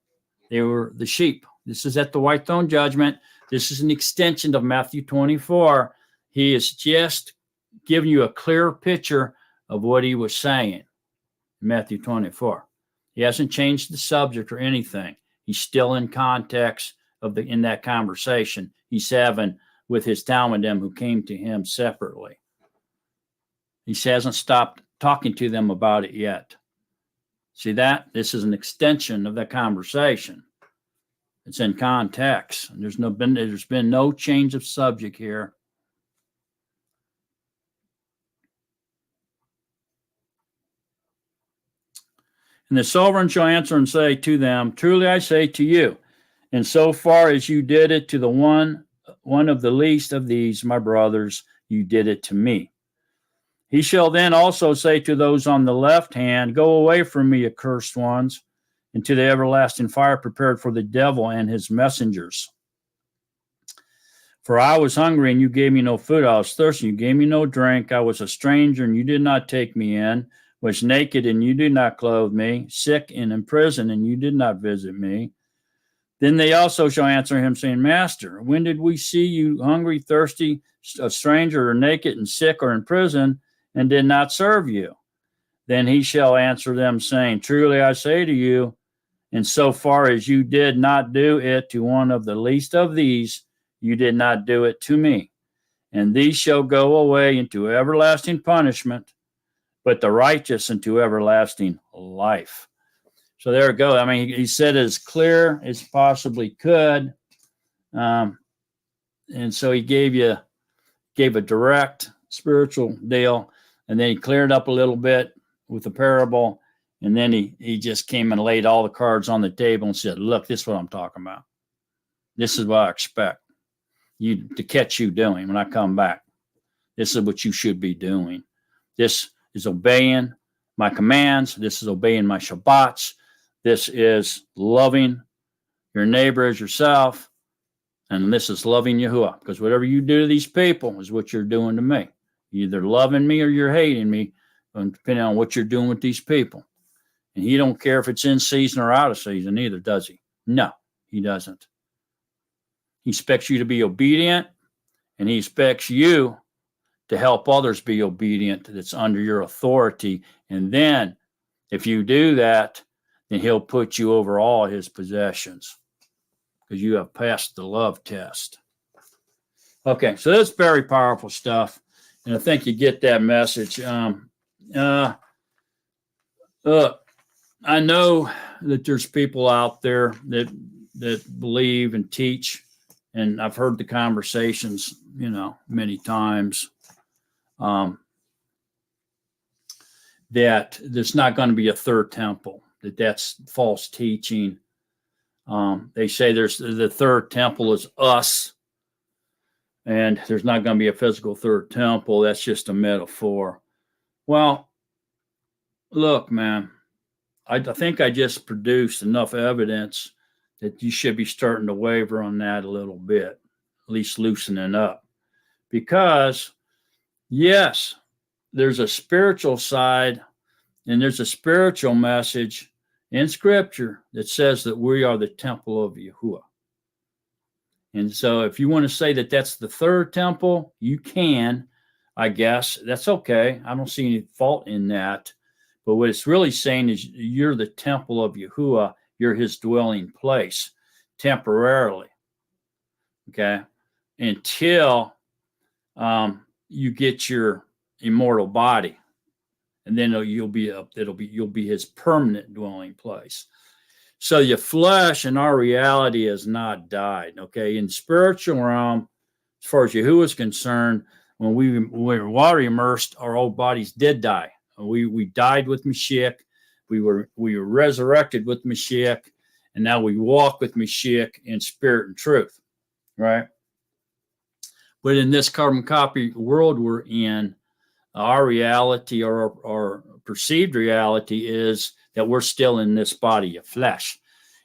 They were the sheep. This is at the white throne judgment. This is an extension of Matthew 24. He is just giving you a clear picture of what he was saying in Matthew 24. He hasn't changed the subject or anything. He's still in context in that conversation he's having with his Talmudim who came to him separately. He hasn't stopped talking to them about it yet. See that? This is an extension of that conversation. It's in context. There's been no change of subject here. And the sovereign shall answer and say to them, truly I say to you, in so far as you did it to the one of the least of these, my brothers, you did it to me. He shall then also say to those on the left hand, go away from me, accursed ones, into the everlasting fire prepared for the devil and his messengers. For I was hungry, and you gave me no food. I was thirsty, and you gave me no drink. I was a stranger, and you did not take me in. Was naked, and you did not clothe me. Sick and in prison, and you did not visit me. Then they also shall answer him, saying, Master, when did we see you hungry, thirsty, a stranger, or naked, and sick, or in prison, and did not serve you? Then he shall answer them, saying, truly I say to you, in so far as you did not do it to one of the least of these, you did not do it to me. And these shall go away into everlasting punishment, but the righteous into everlasting life. So there it goes. I mean, he said it as clear as possibly could. And so he gave a direct spiritual deal, and then he cleared up a little bit with the parable, and then he just came and laid all the cards on the table and said, look, this is what I'm talking about. This is what I expect you to catch you doing when I come back. This is what you should be doing. This is obeying my commands. This is obeying my Shabbats. This is loving your neighbor as yourself. And this is loving Yahuwah, because whatever you do to these people is what you're doing to me. You're either loving me or you're hating me, depending on what you're doing with these people. And he don't care if it's in season or out of season either, does he? No, he doesn't. He expects you to be obedient, and he expects you to help others be obedient that's under your authority. And then if you do that, then he'll put you over all his possessions because you have passed the love test. Okay, so that's very powerful stuff. And I think you get that message. Look, I know that there's people out there that believe and teach, and I've heard the conversations, many times, that there's not going to be a third temple, that's false teaching. They say the third temple is us, and there's not going to be a physical third temple. That's just a metaphor. Well, look, man, I think I just produced enough evidence that you should be starting to waver on that a little bit. least loosening up. Because, yes, there's a spiritual side and there's a spiritual message in Scripture that says that we are the temple of Yahuwah. And so if you want to say that that's the third temple, you can, I guess. That's okay. I don't see any fault in that. But what it's really saying is you're the temple of Yahuwah. You're his dwelling place temporarily. Okay? Until you get your immortal body. And then you'll be his permanent dwelling place. So your flesh and our reality has not died. Okay, in the spiritual realm, as far as Yahuwah is concerned, when we were water immersed, our old bodies did die. We died with Mashiach. We were resurrected with Mashiach, and now we walk with Mashiach in spirit and truth. Right. But in this carbon copy world we're in, our reality or our perceived reality is that we're still in this body of flesh.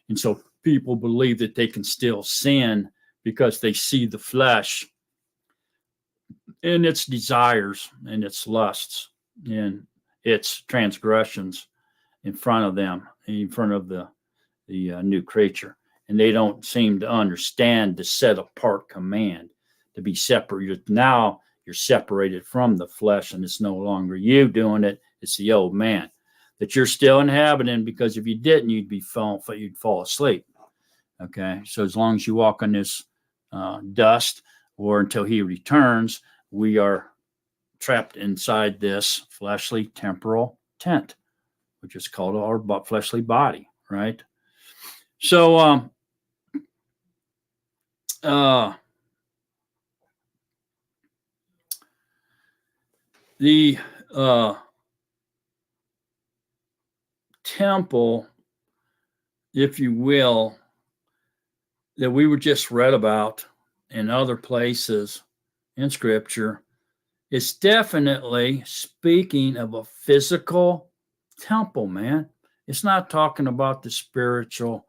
And so people believe that they can still sin because they see the flesh and its desires and its lusts and its transgressions in front of them, in front of the new creature. And they don't seem to understand the set apart command to be separated. Now you're separated from the flesh, and it's no longer you doing it. It's the old man that you're still inhabiting, because if you didn't, you'd fall asleep. Okay. So as long as you walk on this dust or until he returns, we are trapped inside this fleshly temporal tent, which is called our fleshly body. Right. So, the temple, if you will, that we were just read about in other places in Scripture, is definitely speaking of a physical temple, man. It's not talking about the spiritual,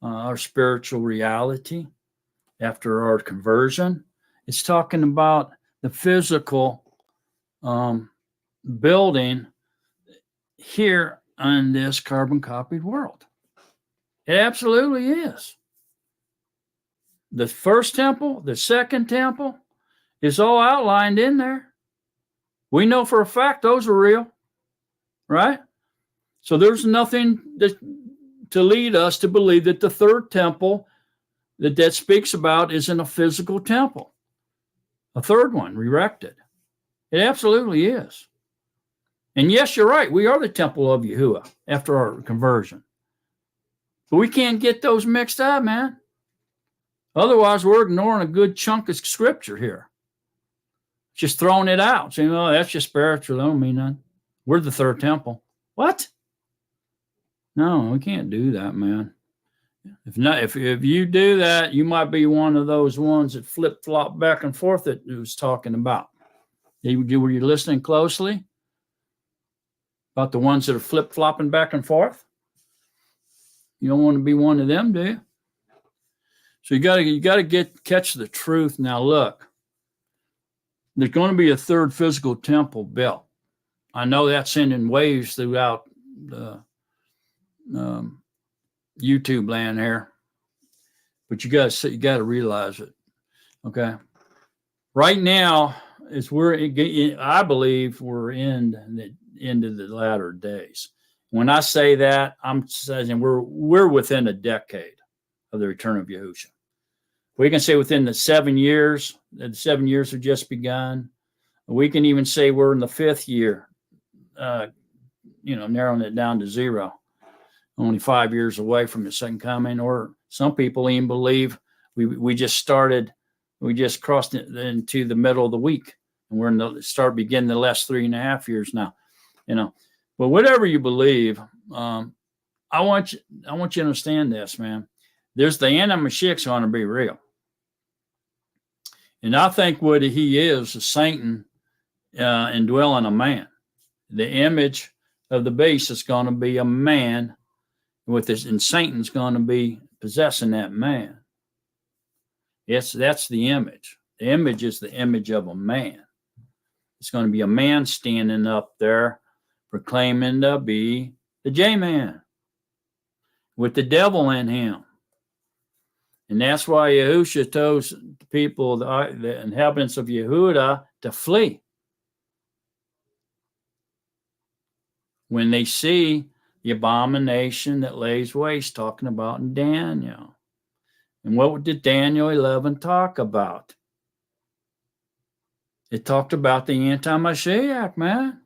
our spiritual reality after our conversion. It's talking about the physical building here on this carbon copied world. It absolutely is. The first temple, the second temple is all outlined in there. We know for a fact those are real, right? So there's nothing to lead us to believe that the third temple that speaks about isn't a physical temple. A third one erected. It absolutely is. And yes, you're right. We are the temple of Yahuwah after our conversion. But we can't get those mixed up, man. Otherwise, we're ignoring a good chunk of Scripture here. Just throwing it out, saying, oh, that's just spiritual. That don't mean nothing. We're the third temple. What? No, we can't do that, man. If you do that, you might be one of those ones that flip-flop back and forth that it was talking about. Were you listening closely about the ones that are flip-flopping back and forth? You don't want to be one of them, do you? So you got to catch the truth. Now look, there's going to be a third physical temple built. I know that's sending waves throughout the YouTube land here, but you got to realize it. Okay, right now I believe we're in the end of the latter days. When I say that, I'm saying we're within a decade of the return of Yahushua. We can say within the 7 years, that the 7 years have just begun. We can even say we're in the 5th year, narrowing it down to 0, only 5 years away from the second coming. Or some people even believe we just crossed into the middle of the week, and we're beginning the last 3.5 years now. But whatever you believe, I want you to understand this, man. There's the anti-mashiak's going to be real. And I think what he is Satan indwelling a man. The image of the beast is going to be a man with this, and Satan's going to be possessing that man. That's the image. The image is the image of a man. It's going to be a man standing up there proclaiming to be the J-man with the devil in him. And that's why Yahusha told the people, the inhabitants of Yehuda, to flee. When they see the abomination that lays waste, talking about in Daniel. And what did Daniel 11 talk about? It talked about the anti-mashiak, man,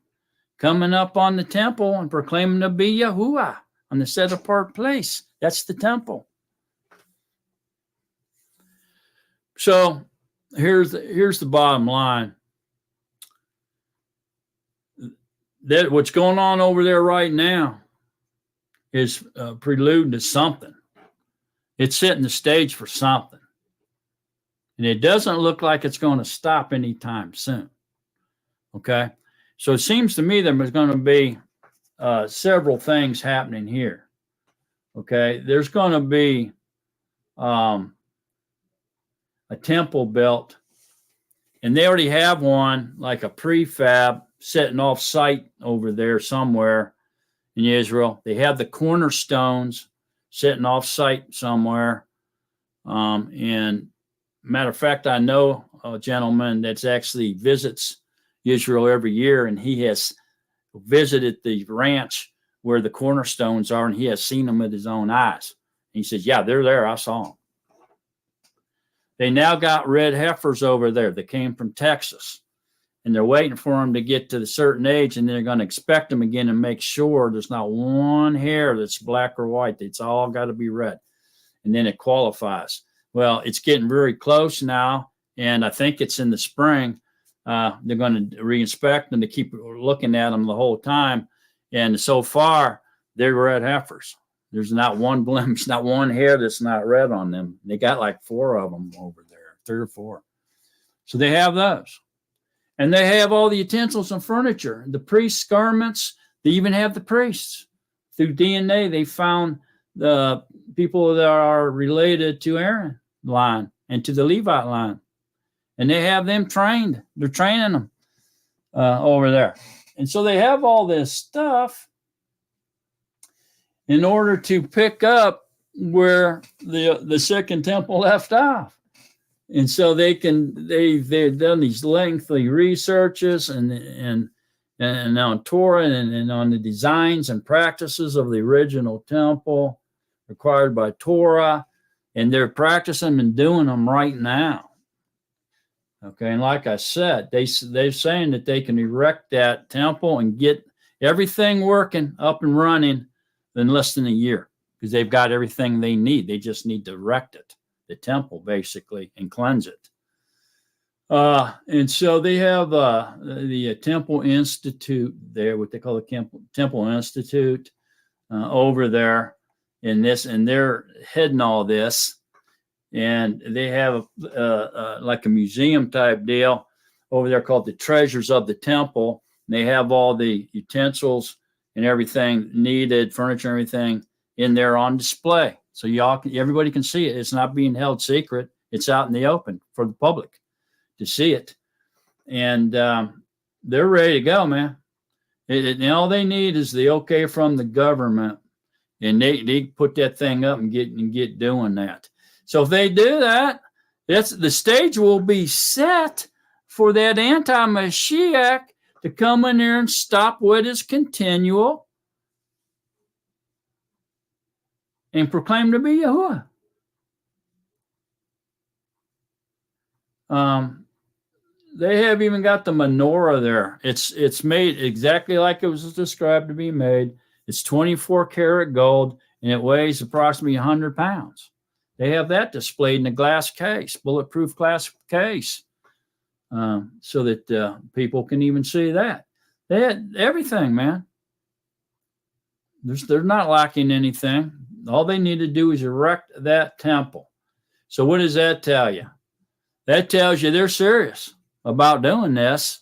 coming up on the temple and proclaiming to be Yahuwah on the set-apart place. That's the temple. So here's the bottom line. That what's going on over there right now is prelude to something. It's setting the stage for something. And it doesn't look like it's going to stop anytime soon. Okay? So it seems to me there's going to be several things happening here. Okay? There's going to be a temple built, and they already have one, like a prefab, sitting off site over there somewhere in Israel. They have the cornerstones sitting off site somewhere. And matter of fact, I know a gentleman that's actually visits Israel every year, and he has visited the ranch where the cornerstones are, and he has seen them with his own eyes. And he says, yeah, they're there. I saw them. They now got red heifers over there that came from Texas, and they're waiting for them to get to a certain age, and they're going to inspect them again and make sure there's not one hair that's black or white. It's all got to be red, and then it qualifies. Well, it's getting very close now, and I think it's in the spring. They're going to re-inspect them to keep looking at them the whole time, and so far, they're red heifers. There's not one blemish, not one hair that's not red on them. They got like 4 of them over there, 3 or 4. So they have those. And they have all the utensils and furniture, the priests' garments. They even have the priests. Through DNA, they found the people that are related to Aaron line and to the Levite line. And they have them trained. They're training them over there. And so they have all this stuff in order to pick up where the second temple left off. And so they've done these lengthy researches and on Torah and on the designs and practices of the original temple required by Torah, and they're practicing and doing them right now. Okay, and like I said, they're saying that they can erect that temple and get everything working up and running in less than a year, because they've got everything they need. They just need to erect it, the temple, basically, and cleanse it. And so they have the Temple Institute there, what they call the Temple Institute over there in this, and they're heading all this. And they have like a museum type deal over there called the Treasures of the Temple. And they have all the utensils and everything needed, furniture, and everything in there on display. So everybody can see it. It's not being held secret. It's out in the open for the public to see it. And they're ready to go, man. And all they need is the okay from the government. And they put that thing up and get doing that. So if they do that, the stage will be set for that anti-mashiach to come in there and stop what is continual and proclaim to be Yahuwah. They have even got the menorah there. It's made exactly like it was described to be made. It's 24 karat gold, and it weighs approximately 100 pounds. They have that displayed in a glass case, bulletproof glass case, so that people can even see that. They had everything, man. They're not lacking anything. All they need to do is erect that temple. So what does that tell you? That tells you they're serious about doing this.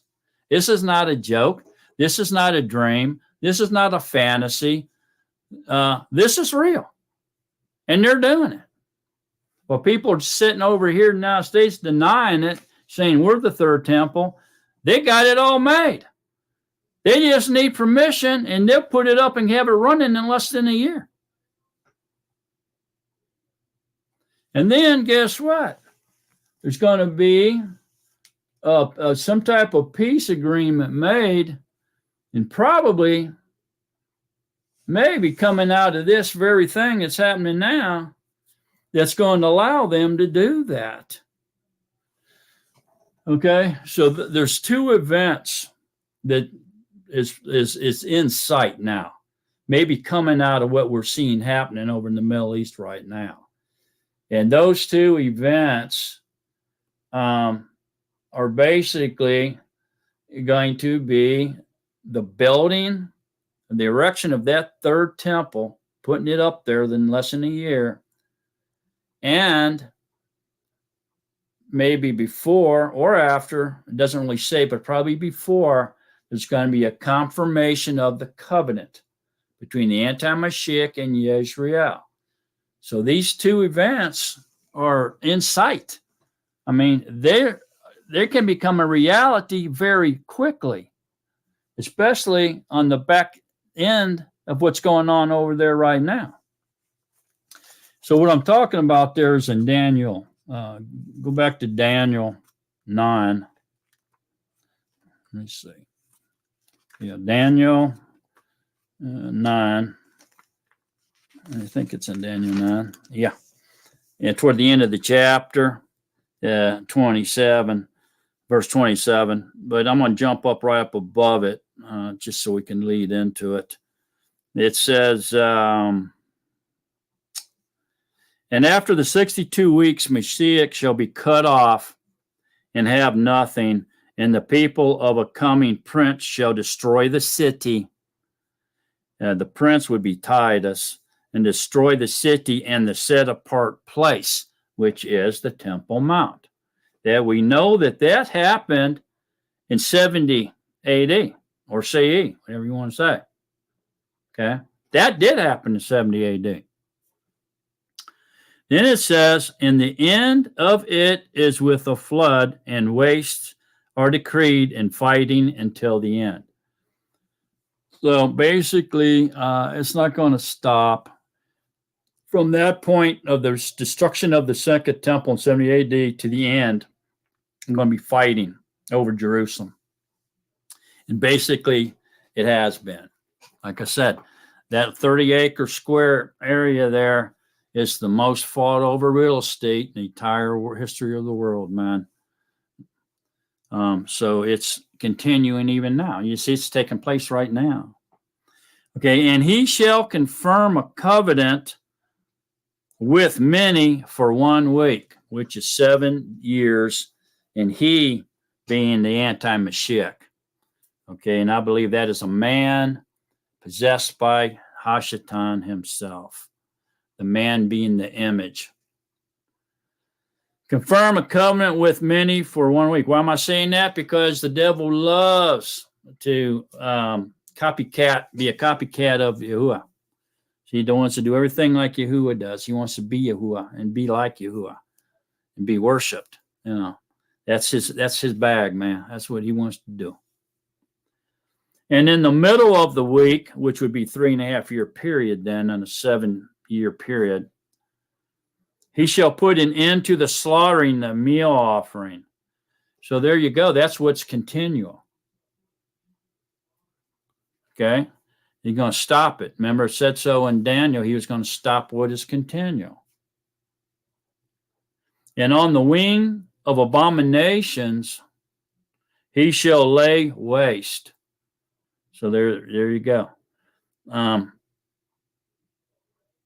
This is not a joke. This is not a dream. This is not a fantasy. This is real. And they're doing it. Well, people are sitting over here in the United States denying it, saying we're the third temple. They got it all made. They just need permission, and they'll put it up and have it running in less than a year. And then guess what? There's going to be some type of peace agreement made, and probably maybe coming out of this very thing that's happening now, that's going to allow them to do that. Okay, so there's two events that is in sight now, maybe coming out of what we're seeing happening over in the Middle East right now. And those two events are basically going to be the building, the erection of that third temple, putting it up there in less than a year, and maybe before or after, it doesn't really say, but probably before, there's going to be a confirmation of the covenant between the anti-mashiak and Yisrael. So these two events are in sight. I mean, they can become a reality very quickly, especially on the back end of what's going on over there right now. So what I'm talking about there is in Daniel. Go back to Daniel 9. Let me see. Yeah, Daniel 9. I think it's in Daniel 9. Yeah. And toward the end of the chapter, 27, verse 27. But I'm going to jump up right up above it just so we can lead into it. It says, and after the 62 weeks, Mashiach shall be cut off and have nothing, and the people of a coming prince shall destroy the city. The prince would be Titus, and destroy the city and the set apart place, which is the Temple Mount. That we know that happened in 70 AD or CE, whatever you want to say. Okay, that did happen in 70 AD. Then it says, and the end of it is with a flood, and wastes are decreed, and fighting until the end. So basically, it's not going to stop. From that point of the destruction of the second temple in 70 AD to the end, I'm going to be fighting over Jerusalem. And basically, it has been. Like I said, that 30-acre square area there is the most fought over real estate in the entire history of the world, man. So it's continuing even now. You see, it's taking place right now. Okay, and he shall confirm a covenant with many for 1 week, which is 7 years, and he being the anti-mashiach. Okay, and I believe that is a man possessed by Hashatan himself, the man being the image. Confirm a covenant with many for 1 week. Why am I saying that? Because the devil loves to be a copycat of Yahuwah. He wants to do everything like Yahuwah does. He wants to be Yahuwah and be like Yahuwah and be worshipped. You know, that's his bag, man. That's what he wants to do. And in the middle of the week, which would be 3.5 year period, then in a 7 year period, he shall put an end to the slaughtering the meal offering. So there you go. That's what's continual. Okay. He's going to stop it. Remember, it said so in Daniel. He was going to stop what is continual. And on the wing of abominations, he shall lay waste. So there you go.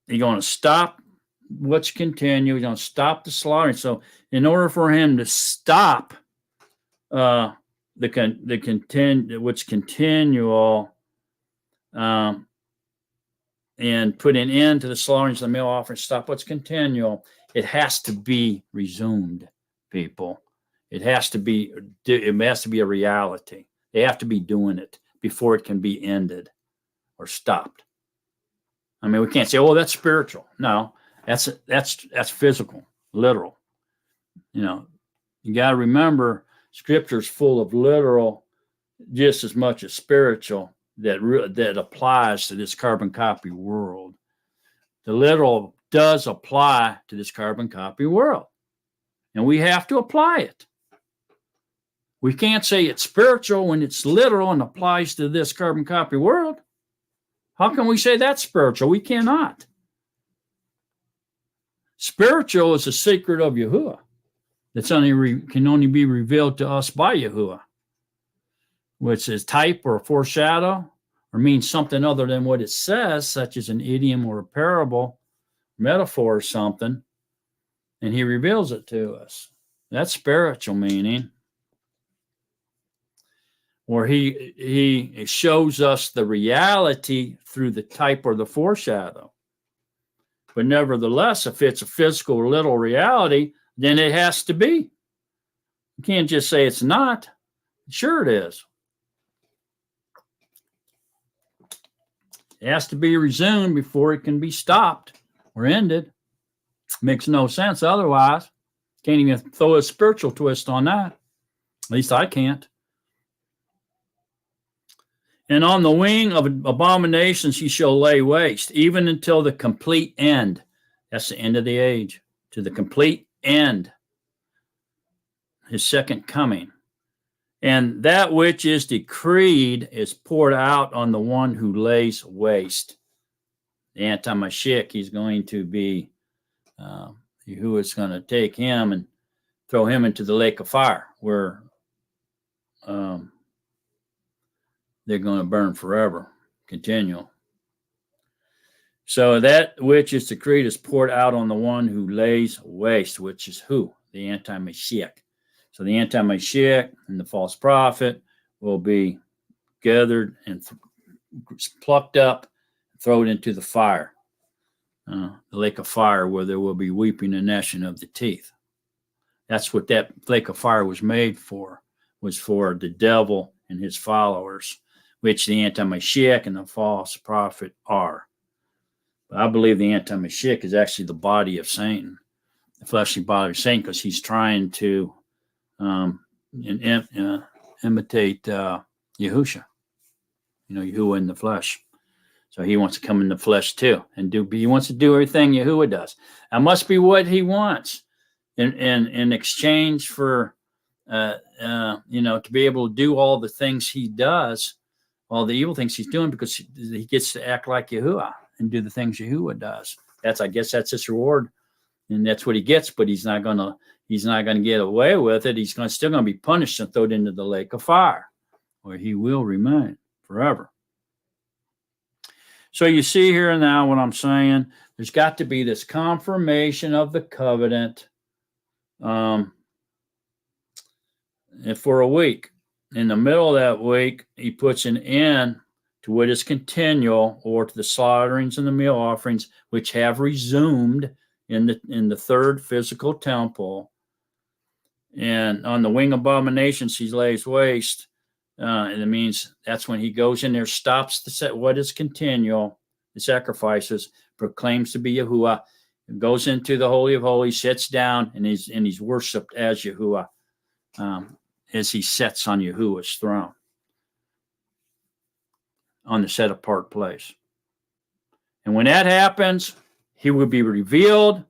He's going to stop what's continual. He's going to stop the slaughtering. So in order for him to stop what's continual, and put an end to the slaughtering of the meal offering, stop what's continual, it has to be resumed, people. It has to be a reality. They have to be doing it before it can be ended or stopped. I mean, we can't say, "Oh, that's spiritual." No, that's physical. literal. You got to remember, Scripture's full of literal just as much as spiritual that applies to this carbon copy world. The literal does apply to this carbon copy world, and we have to apply it. We can't say it's spiritual when it's literal and applies to this carbon copy world. How can we say that's spiritual? We cannot. Spiritual is a secret of Yahuwah that's can only be revealed to us by Yahuwah, which is type or a foreshadow or means something other than what it says, such as an idiom or a parable, metaphor or something, and he reveals it to us. That's spiritual meaning. Or he shows us the reality through the type or the foreshadow. But nevertheless, if it's a physical or literal reality, then it has to be. You can't just say it's not. Sure it is. It has to be resumed before it can be stopped or ended. Makes no sense otherwise. Can't even throw a spiritual twist on that. At least I can't. And on the wing of abominations he shall lay waste, even until the complete end. That's the end of the age. To the complete end. His second coming. And that which is decreed is poured out on the one who lays waste. The anti-mashiak, he's going to be, who is going to take him and throw him into the lake of fire, where they're going to burn forever, continual. So that which is decreed is poured out on the one who lays waste, which is who? The anti-mashiak. So the anti-mashiak and the false prophet will be gathered and plucked up, thrown into the fire, the lake of fire, where there will be weeping and gnashing of the teeth. That's what that lake of fire was made for, was for the devil and his followers, which the anti-mashiach and the false prophet are. But I believe the anti-mashiach is actually the body of Satan, the fleshly body of Satan, because he's trying to imitate Yahusha, Yahuwah in the flesh. So he wants to come in the flesh too, and he wants to do everything Yahuwah does. That must be what he wants in exchange for, to be able to do all the things he does, all the evil things he's doing, because he gets to act like Yahuwah and do the things Yahuwah does. I guess that's his reward, and that's what he gets. But he's not gonna get away with it. He's still gonna be punished and thrown into the lake of fire, where he will remain forever. So you see here now what I'm saying. There's got to be this confirmation of the covenant, and for a week. In the middle of that week, he puts an end to what is continual, or to the slaughterings and the meal offerings, which have resumed in the third physical temple. And on the wing abominations, he lays waste. And it means that's when he goes in there, stops what is continual, the sacrifices, proclaims to be Yahuwah, goes into the Holy of Holies, sits down, and he's worshipped as Yahuwah, as he sits on Yahuwah's throne on the set apart place. And when that happens, he will be revealed.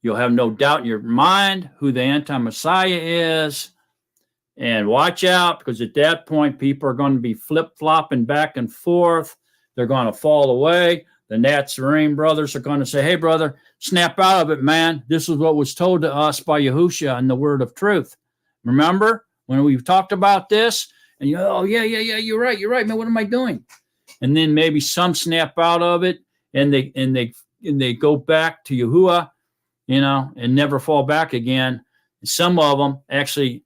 You'll have no doubt in your mind who the anti-Messiah is. And watch out, because at that point, people are going to be flip-flopping back and forth. They're going to fall away. The Nazarene brothers are going to say, hey, brother, snap out of it, man. This is what was told to us by Yahusha and the word of truth. Remember when we've talked about this? And yeah, you're right, man. What am I doing? And then maybe some snap out of it, and they go back to Yahuwah, and never fall back again. Some of them actually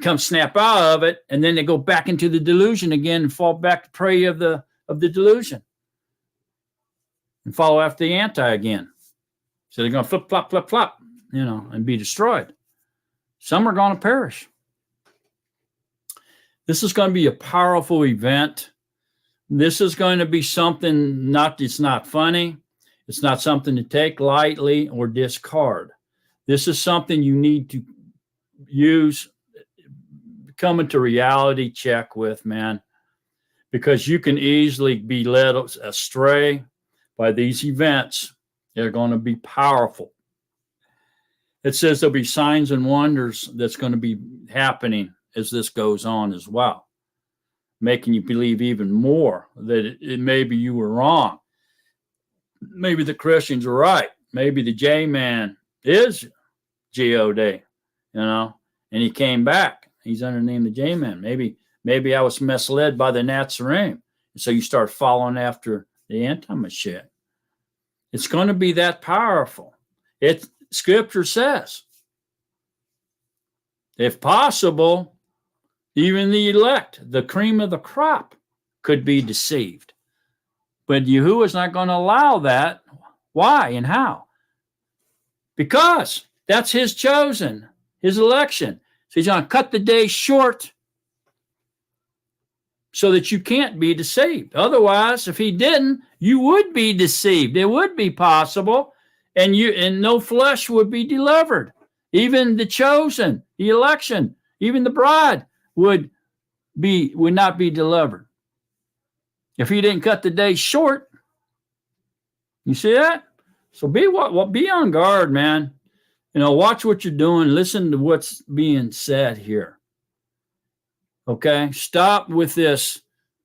come snap out of it, and then they go back into the delusion again and fall back to prey of the delusion and follow after the anti again. So they're going to flip, flop, and be destroyed. Some are going to perish. This is going to be a powerful event. This is going to be something it's not funny. It's not something to take lightly or discard. This is something you need to use, come into reality check with, man, because you can easily be led astray by these events. They're going to be powerful. It says there'll be signs and wonders that's going to be happening as this goes on as well, making you believe even more that maybe you were wrong. Maybe the Christians are right. Maybe the J-man is G-O-D, and he came back. He's under the name of J-man. Maybe I was misled by the Nazarene. And so you start following after the anti-mashiak. It's going to be that powerful. Scripture says, if possible, even the elect, the cream of the crop, could be deceived. But Yahuwah's not going to allow that. Why and how? Because that's his chosen, his election. So he's going to cut the day short so that you can't be deceived. Otherwise, if he didn't, you would be deceived. It would be possible, and no flesh would be delivered. Even the chosen, the election, even the bride would not be delivered. If he didn't cut the day short, you see that? So be on guard, man. Watch what you're doing. Listen to what's being said here. Okay? Stop with this.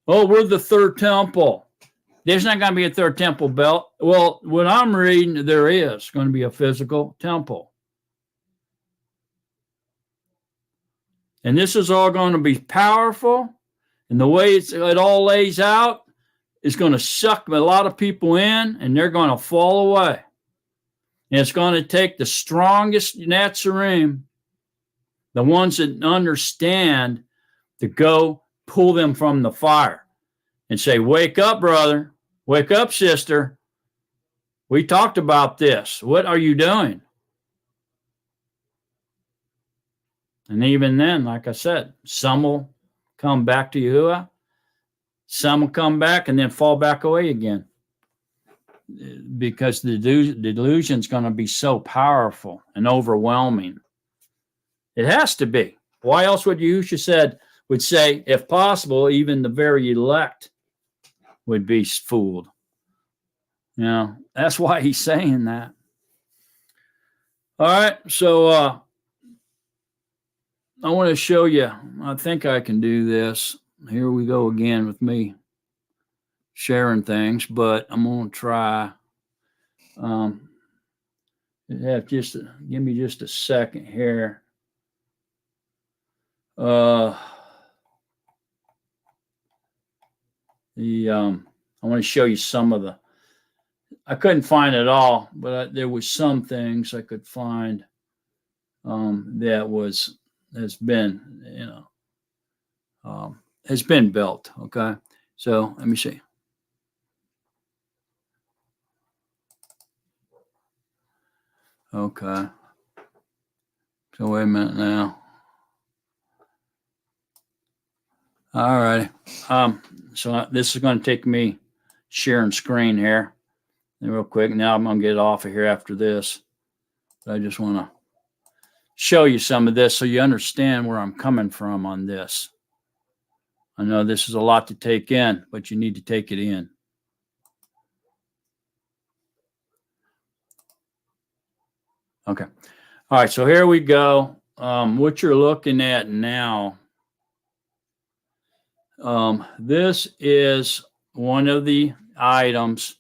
Oh, we're the third temple. There's not going to be a third temple belt. Well, what I'm reading, there is going to be a physical temple. And this is all going to be powerful. And the way it all lays out is going to suck a lot of people in, and they're going to fall away. And it's going to take the strongest Nazarene, the ones that understand, to go pull them from the fire and say, wake up, brother. Wake up, sister. We talked about this. What are you doing? And even then, like I said, some will come back to Yahuwah. Some will come back and then fall back away again, because the delusion is going to be so powerful and overwhelming. It has to be. Why else would Yahushua would say, if possible, even the very elect would be fooled? That's why he's saying that. All right, so I want to show you. I think I can do this. Here we go again with me sharing things, but I'm going to try. Give me just a second here. I want to show you some of the. I couldn't find it all, but there was some things I could find that has been built. Okay, so let me see. Okay, so wait a minute now. All right. So this is going to take me sharing screen here real quick. Now I'm going to get off of here after this. But I just want to show you some of this so you understand where I'm coming from on this. I know this is a lot to take in, but you need to take it in. Okay. All right. So here we go. What you're looking at now. This is one of the items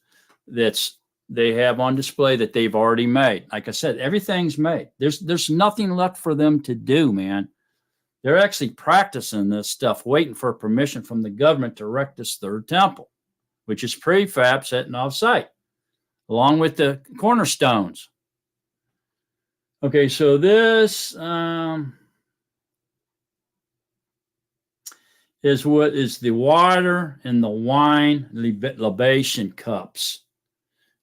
they have on display that they've already made. Like I said, everything's made. There's nothing left for them to do, man. They're actually practicing this stuff, waiting for permission from the government to erect this third temple, which is prefab sitting off site, along with the cornerstones. Okay, so this is what is the water and the wine libation cups.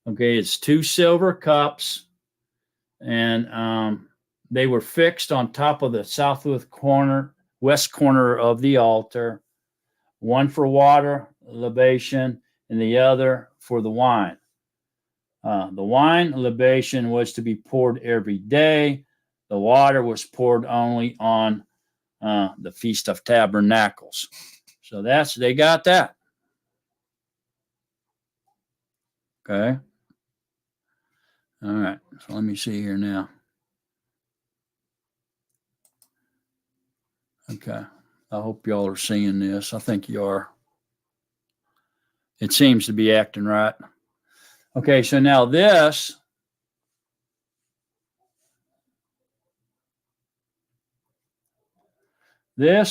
Okay, it's 2 silver cups, and they were fixed on top of the west corner of the altar, one for water libation and the other for the wine. The wine libation was to be poured every day. The water was poured only on the Feast of Tabernacles. So they got that. Okay. All right. So let me see here now. Okay. I hope y'all are seeing this. I think you are. It seems to be acting right. Okay. So now this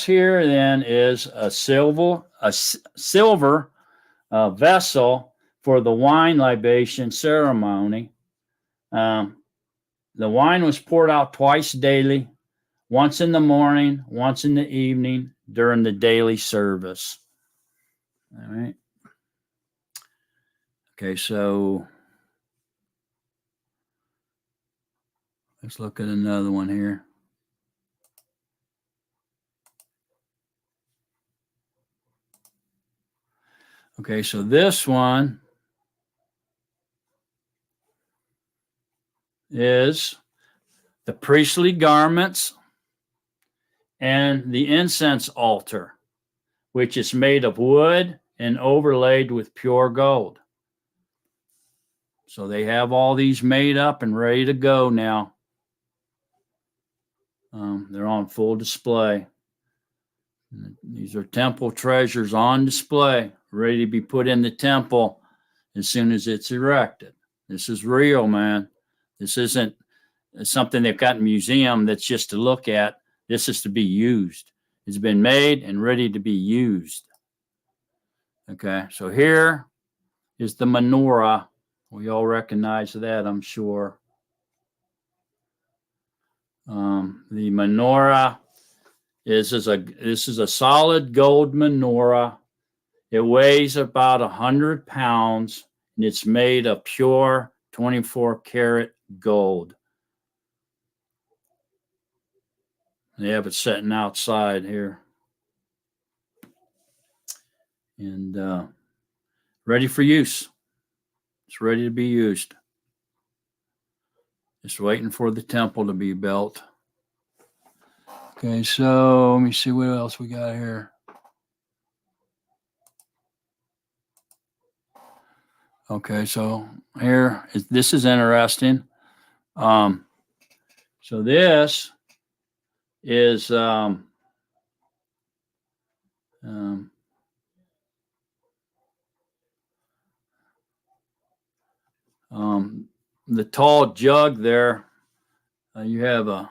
here then is a silver vessel for the wine libation ceremony. The wine was poured out twice daily, once in the morning, once in the evening during the daily service. All right. Okay, so let's look at another one here. Okay, so this one is the priestly garments and the incense altar, which is made of wood and overlaid with pure gold. So they have all these made up and ready to go now. They're on full display. These are temple treasures on display, ready to be put in the temple as soon as it's erected. This is real, man. This isn't something they've got in a museum that's just to look at. This is to be used. It's been made and ready to be used. Okay, so here is the menorah. We all recognize that, I'm sure. The menorah this is a solid gold menorah. It weighs about 100 pounds, and it's made of pure 24 karat gold. They have it sitting outside here. And ready for use. It's ready to be used. Just waiting for the temple to be built. Okay, so let me see what else we got here. Okay, so this is interesting. So this is the tall jug there. You have a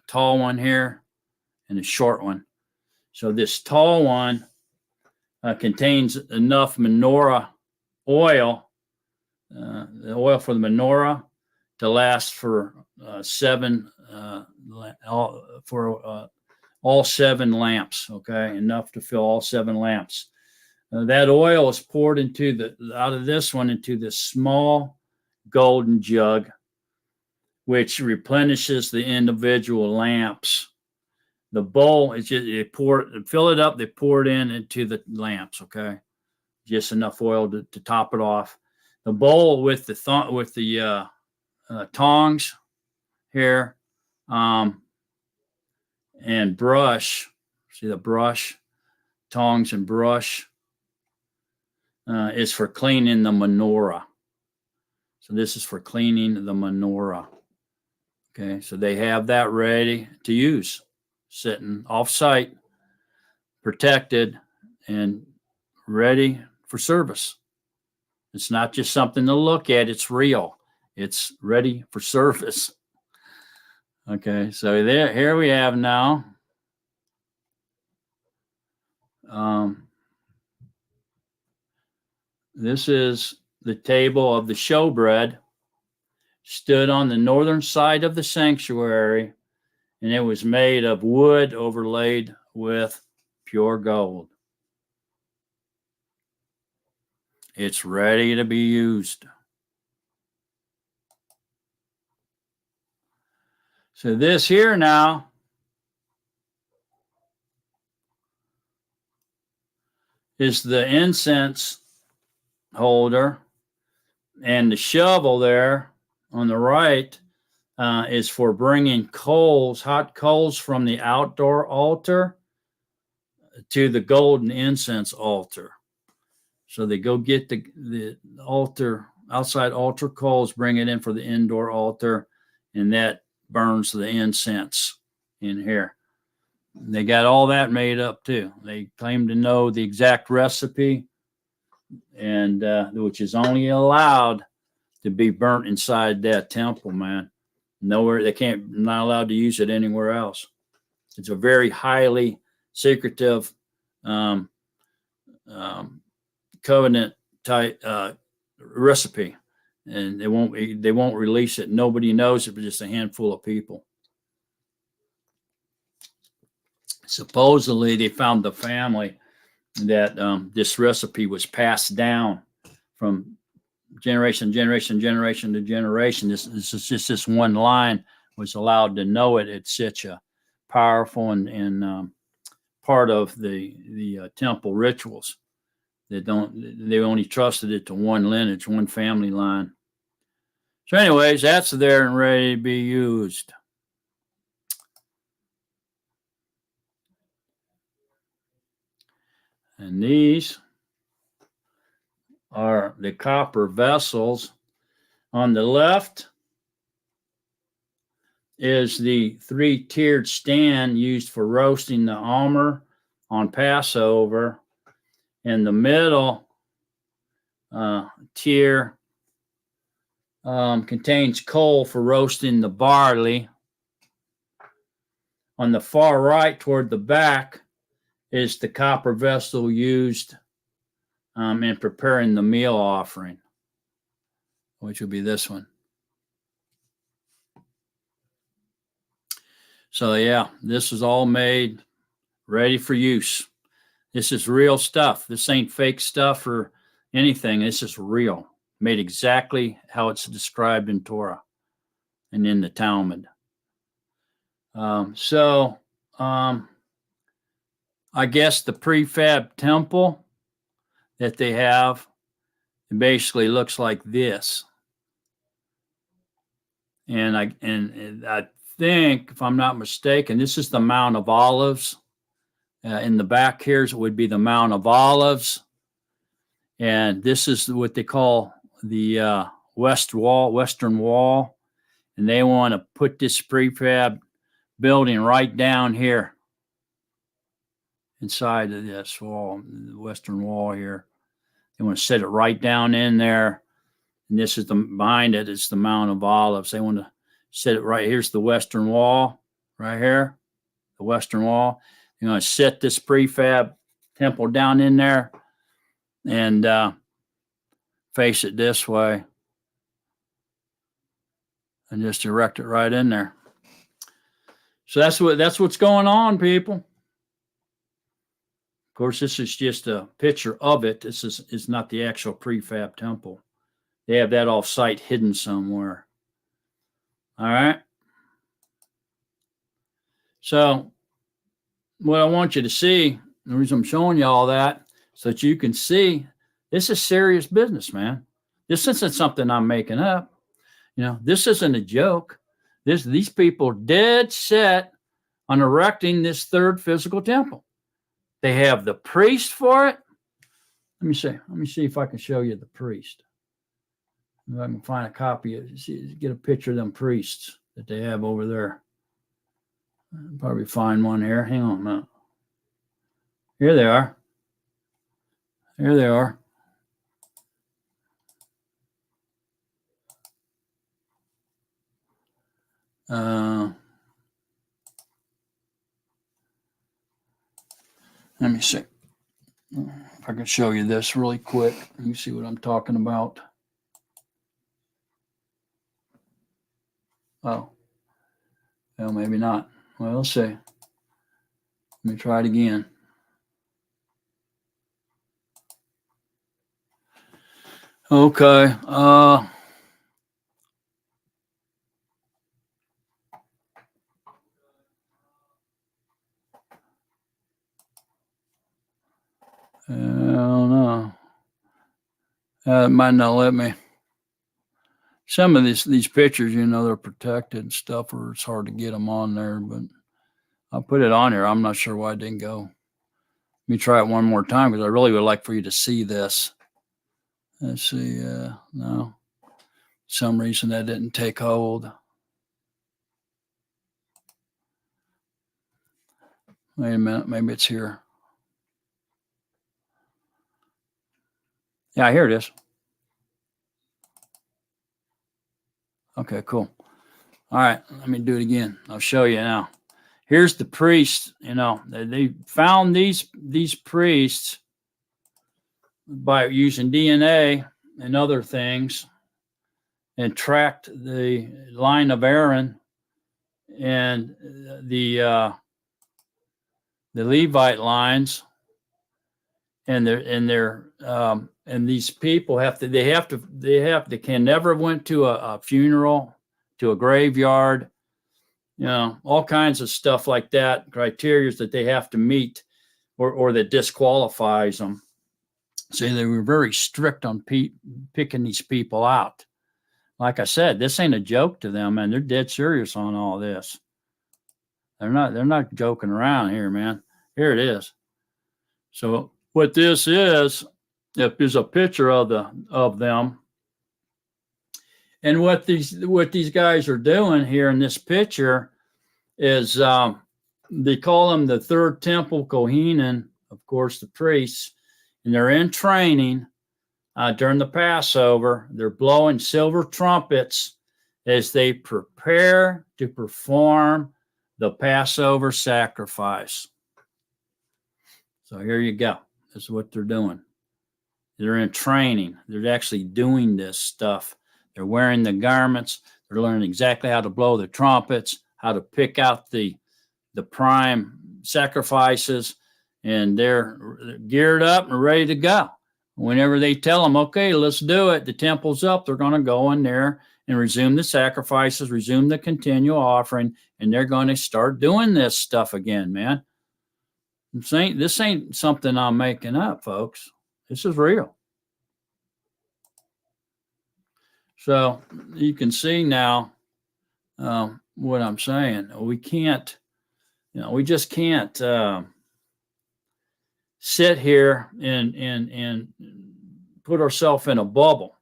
tall one here and a short one. So this tall one contains enough menorah oil, the oil for the menorah, to last for all 7 lamps. Okay, enough to fill all 7 lamps. That oil is poured out of this one into this small golden jug, which replenishes the individual lamps. The bowl is just fill it up. They pour it into the lamps. Okay, just enough oil to top it off. The bowl with the tongs here, and brush. See the brush, tongs and brush is for cleaning the menorah. So this is for cleaning the menorah. Okay, so they have that ready to use, sitting off-site, protected, and ready for service. It's not just something to look at, it's real. It's ready for service. Okay, so here we have now this is the table of the showbread, stood on the northern side of the sanctuary, and it was made of wood overlaid with pure gold. It's ready to be used. So this here now is the incense holder And the shovel there on the right is for bringing coals, hot coals from the outdoor altar to the golden incense altar. So they go get the altar, outside altar coals, bring it in for the indoor altar, and that burns the incense in here. They got all that made up too. They claim to know the exact recipe, and which is only allowed to be burnt inside that temple, man. Nowhere they can't, not allowed to use it anywhere else. It's a very highly secretive um, covenant type recipe, and they won't release it. Nobody knows it, but just a handful of people. Supposedly, they found the family that this recipe was passed down from generation to generation. This is just this one line was allowed to know it. It's such a powerful and part of the temple rituals. They only trusted it to one lineage, one family line. So, anyways, that's there and ready to be used. And these are the copper vessels. On the left is the three-tiered stand used for roasting the almond on Passover. In the middle tier contains coal for roasting the barley. On the far right, toward the back, is the copper vessel used in preparing the meal offering, which would be this one. So yeah, this is all made ready for use. This is real stuff. This ain't fake stuff or anything. This is real, made exactly how it's described in Torah and in the Talmud. I guess the prefab temple that they have, it basically looks like this. And I think, if I'm not mistaken, this is the Mount of Olives. In the back here would be the Mount of Olives. And this is what they call the Western Wall. And they want to put this prefab building right down here inside of this wall, the Western Wall here. They want to set it right down in there. And this is behind it, it's the Mount of Olives. They want to set it right here's the Western Wall, right here, the Western Wall. You're going to set this prefab temple down in there and face it this way and just erect it right in there. So that's what's going on, people. Of course, this is just a picture of it. It's not the actual prefab temple. They have that off-site hidden somewhere. All right. So what I want you to see, the reason I'm showing you all that, so that you can see this is serious business, man. This isn't something I'm making up. This isn't a joke. These people dead set on erecting this third physical temple. They have the priest for it. Let me see if I can show you the priest. If I can find a copy get a picture of them priests that they have over there. I'll probably find one here. Hang on a minute. Here they are. Here they are. Let me see if I can show you this really quick. You see what I'm talking about. Oh, well, maybe not. Well, let's see. Let me try it again. Okay. I don't know. It might not let me. Some of these pictures, you know, they're protected and stuff, or it's hard to get them on there. But I'll put it on here. I'm not sure why it didn't go. Let me try it one more time because I really would like for you to see this. Let's see. No, some reason that didn't take hold. Wait a minute. Maybe it's here. Yeah, here it is. Okay, cool. All right, let me do it again. I'll show you now. Here's the priests. You know, they found these priests by using DNA and other things, and tracked the line of Aaron and the Levite lines, and these people they can never went to a funeral, to a graveyard, you know, all kinds of stuff like that, criteria that they have to meet, or that disqualifies them. So they were very strict on picking these people out. Like I said, this ain't a joke to them, man. They're dead serious on all this. They're not joking around here, man. Here it is. So what this is a picture of them. And what these guys are doing here in this picture is they call them the third temple Kohanim, of course, the priests, and they're in training during the Passover. They're blowing silver trumpets as they prepare to perform the Passover sacrifice. So here you go. This is what they're doing. They're in training. They're actually doing this stuff. They're wearing the garments. They're learning exactly how to blow the trumpets, how to pick out the prime sacrifices, and they're geared up and ready to go. Whenever they tell them, okay, let's do it, the temple's up, they're going to go in there and resume the sacrifices, resume the continual offering, and they're going to start doing this stuff again, man. This ain't something I'm making up, folks. This is real. So you can see now what I'm saying. We can't, we just can't sit here and put ourselves in a bubble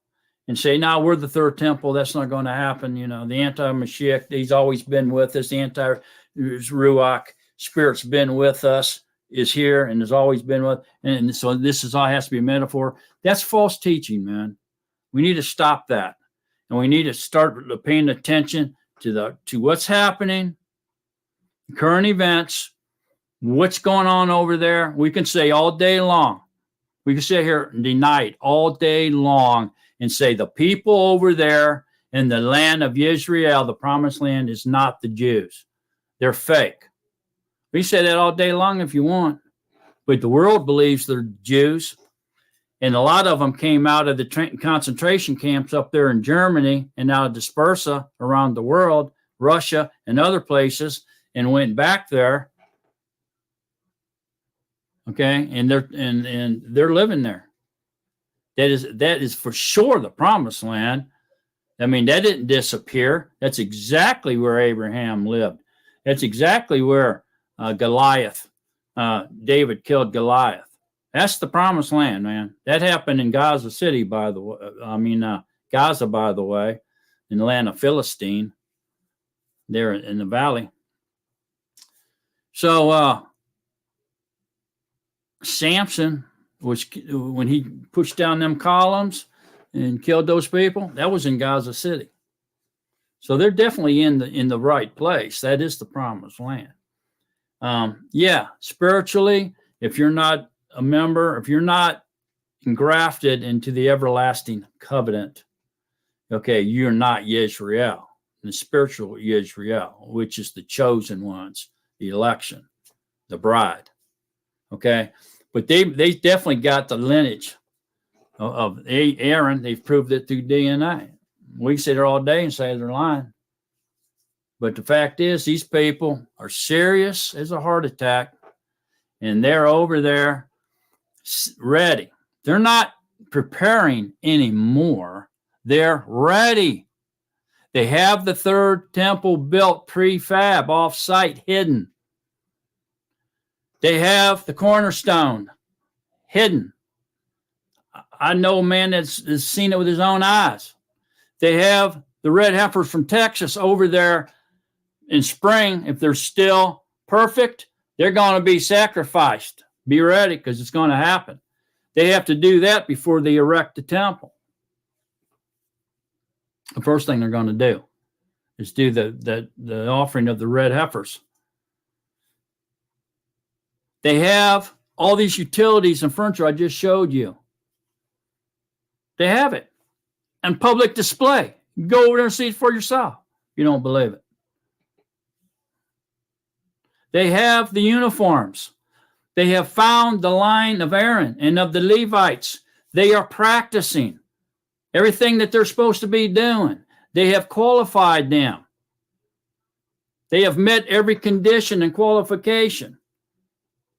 and say, no, we're the third temple. That's not going to happen. You know, the anti-mashiach, he's always been with us. The anti-ruach spirit's been with us, is here, and has always been with. And so this is all has to be a metaphor. That's false teaching, man. We need to stop that. And we need to start paying attention to what's happening, current events, what's going on over there. We can say all day long. We can sit here and deny it all day long and say the people over there in the land of Israel, the promised land, is not the Jews. They're fake. We say that all day long if you want. But the world believes they're Jews. And a lot of them came out of the concentration camps up there in Germany and out of dispersa around the world, Russia and other places, and went back there. Okay, and they're living there. That is for sure the promised land. I mean, that didn't disappear. That's exactly where Abraham lived. That's exactly where David killed Goliath. That's the promised land, man. That happened in Gaza City, by the way. Gaza, by the way, in the land of Philistine, there in the valley. So Samson when he pushed down them columns and killed those people, that was in Gaza City. So they're definitely in the right place. That is the promised land. Spiritually, if you're not a member, if you're not engrafted into the everlasting covenant, okay, you're not Yisrael, the spiritual Yisrael, which is the chosen ones, the election, the bride. Okay, but they definitely got the lineage of Aaron. They've proved it through DNA. We sit there all day and say they're lying. But the fact is, these people are serious as a heart attack, and they're over there ready. They're not preparing anymore. They're ready. They have the third temple built prefab, off-site, hidden. They have the cornerstone hidden. I know a man that's seen it with his own eyes. They have the red heifers from Texas over there in spring. If they're still perfect, they're going to be sacrificed. Be ready, because it's going to happen. They have to do that before they erect the temple. The first thing they're going to do is do the offering of the red heifers. They have all these utilities and furniture I just showed you. They have it on public display. Go over there and see it for yourself. You don't believe it. They have the uniforms. They have found the line of Aaron and of the Levites. They are practicing everything that they're supposed to be doing. They have qualified them. They have met every condition and qualification.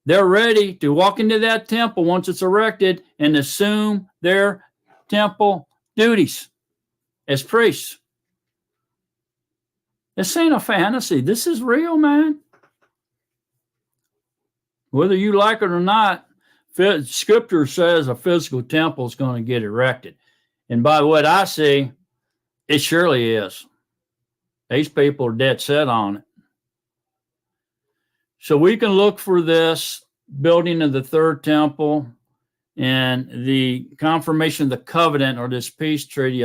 They're ready to walk into that temple once it's erected and assume their temple duties as priests. This ain't a fantasy. This is real, man. Whether you like it or not, Scripture says a physical temple is going to get erected. And by what I see, it surely is. These people are dead set on it. So we can look for this building of the third temple and the confirmation of the covenant, or this peace treaty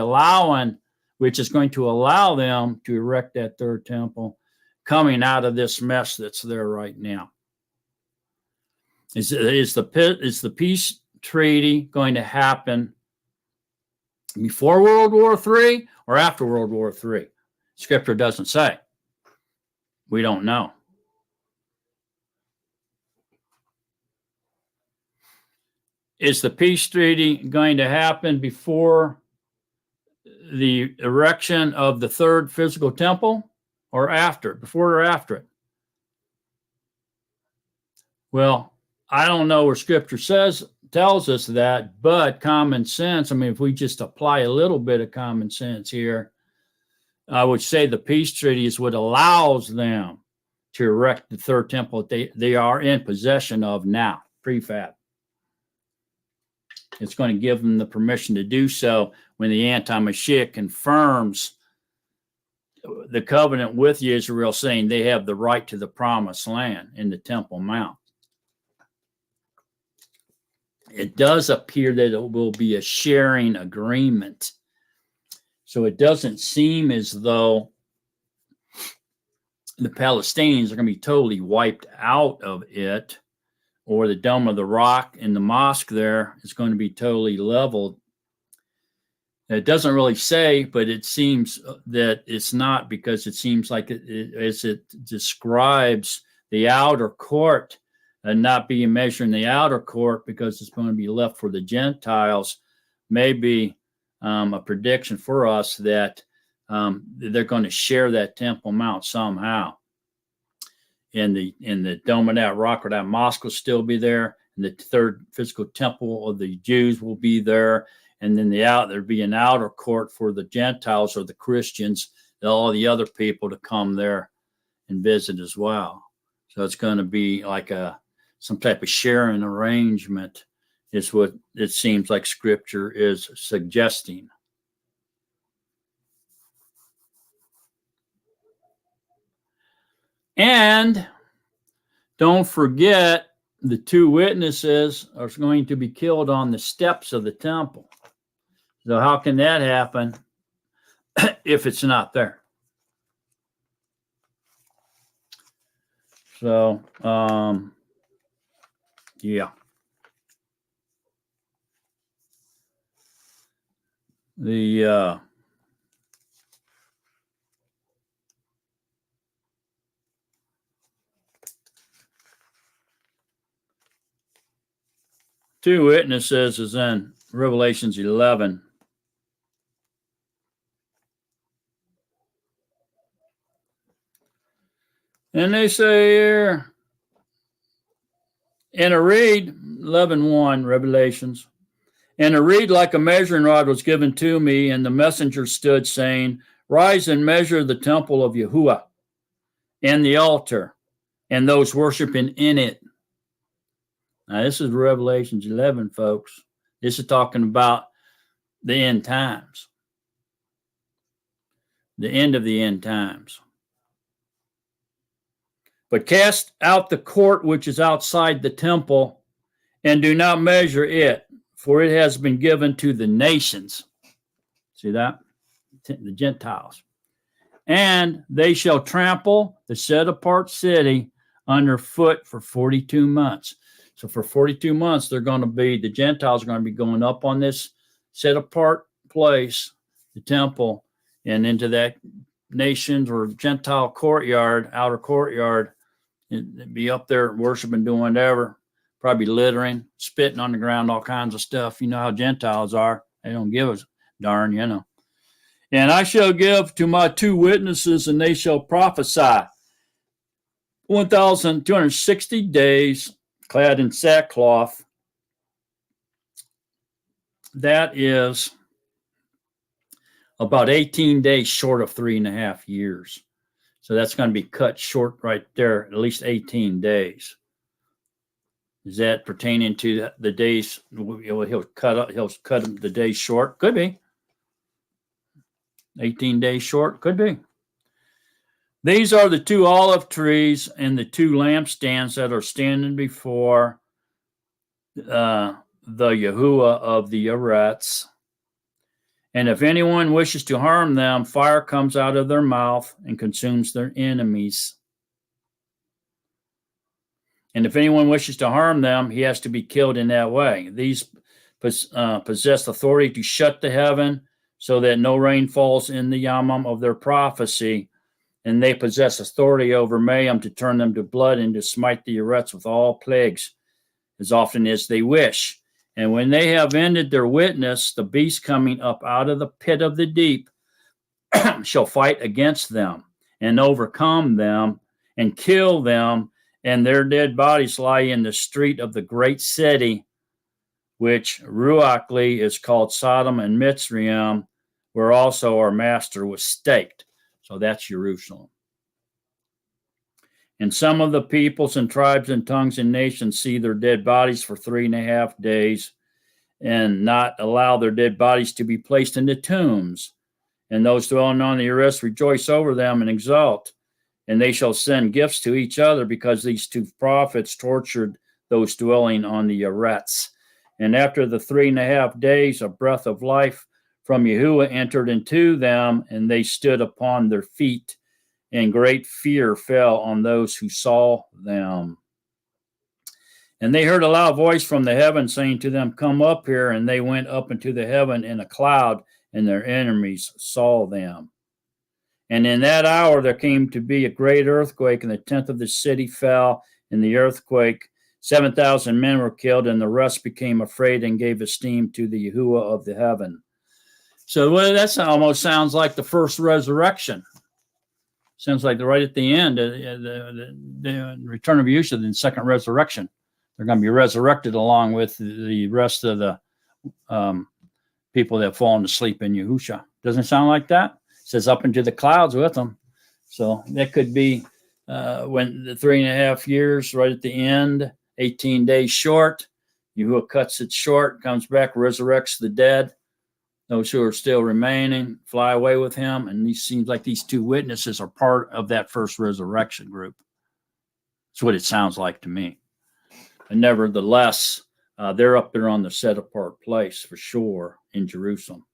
which is going to allow them to erect that third temple, coming out of this mess that's there right now. Is the peace treaty going to happen before World War III or after World War III? Scripture doesn't say. We don't know. Is the peace treaty going to happen before the erection of the third physical temple, or after, before or after it? Well, I don't know where Scripture tells us that, but common sense, I mean, if we just apply a little bit of common sense here, I would say the peace treaty is what allows them to erect the third temple that they are in possession of now, prefab. It's going to give them the permission to do so when the anti-mashiak confirms the covenant with Israel, saying they have the right to the promised land in the Temple Mount. It does appear that it will be a sharing agreement. So it doesn't seem as though the Palestinians are going to be totally wiped out of it, or the Dome of the Rock in the mosque there is going to be totally leveled. It doesn't really say, but it seems that it's not, because it seems like as it describes the outer court and not being measured in the outer court because it's going to be left for the Gentiles, maybe a prediction for us that they're going to share that Temple Mount somehow. In the Dome of that Rock, or that mosque will still be there, and the third physical temple of the Jews will be there, and then there'll be an outer court for the Gentiles or the Christians, and all the other people to come there and visit as well. So it's going to be like some type of sharing arrangement, is what it seems like Scripture is suggesting. And don't forget, the two witnesses are going to be killed on the steps of the temple. So how can that happen if it's not there? So, yeah. The two witnesses is in Revelations 11. And they say here, and a reed, 11:1, Revelations, and a reed like a measuring rod was given to me, and the messenger stood, saying, Rise and measure the temple of Yahuwah and the altar and those worshiping in it. Now, this is Revelations 11, folks. This is talking about the end times, the end of the end times. But cast out the court which is outside the temple, and do not measure it, for it has been given to the nations. See that? The Gentiles. And they shall trample the set apart city underfoot for 42 months. So for 42 months, the Gentiles are going to be going up on this set apart place, the temple, and into that nations or Gentile courtyard, outer courtyard, and be up there worshiping, doing whatever, probably littering, spitting on the ground, all kinds of stuff. You know how Gentiles are. They don't give a darn, you know. And I shall give to my 2 witnesses, and they shall prophesy 1,260 days, clad in sackcloth. That is about 18 days short of 3.5 years. So that's going to be cut short right there, at least 18 days. Is that pertaining to the days? He'll cut the days short. Could be. 18 days short. Could be. These are the 2 olive trees and the 2 lampstands that are standing before the Yahuwah of the Eretz. And if anyone wishes to harm them, fire comes out of their mouth and consumes their enemies. And if anyone wishes to harm them, he has to be killed in that way. These possess authority to shut the heaven so that no rain falls in the yamam of their prophecy. And they possess authority over Mayim to turn them to blood and to smite the Eretz with all plagues as often as they wish. And when they have ended their witness, the beast coming up out of the pit of the deep shall fight against them and overcome them and kill them, and their dead bodies lie in the street of the great city, which Ruachli is called Sodom and Mitzrayim, where also our master was staked. So that's Jerusalem. And some of the peoples and tribes and tongues and nations see their dead bodies for 3.5 days and not allow their dead bodies to be placed in the tombs. And those dwelling on the earth rejoice over them and exult. And they shall send gifts to each other because these 2 prophets tortured those dwelling on the Eretz. And after the 3.5 days, a breath of life from Yahuwah entered into them, and they stood upon their feet, and great fear fell on those who saw them. And they heard a loud voice from the heaven saying to them, "Come up here." And they went up into the heaven in a cloud, and their enemies saw them. And in that hour there came to be a great earthquake, and the 10th of the city fell in the earthquake. 7,000 men were killed, and the rest became afraid and gave esteem to the Yahuwah of the heaven. So that almost sounds like the first resurrection. Sounds like right at the end, the return of Yeshua, the second resurrection. They're going to be resurrected along with the rest of the people that have fallen asleep in Yahusha. Doesn't it sound like that? It says up into the clouds with them. So that could be when the 3.5 years right at the end, 18 days short. Yahuwah cuts it short, comes back, resurrects the dead. Those who are still remaining fly away with him. And these seems like these 2 witnesses are part of that first resurrection group. That's what it sounds like to me. And nevertheless, they're up there on the set apart place for sure in Jerusalem.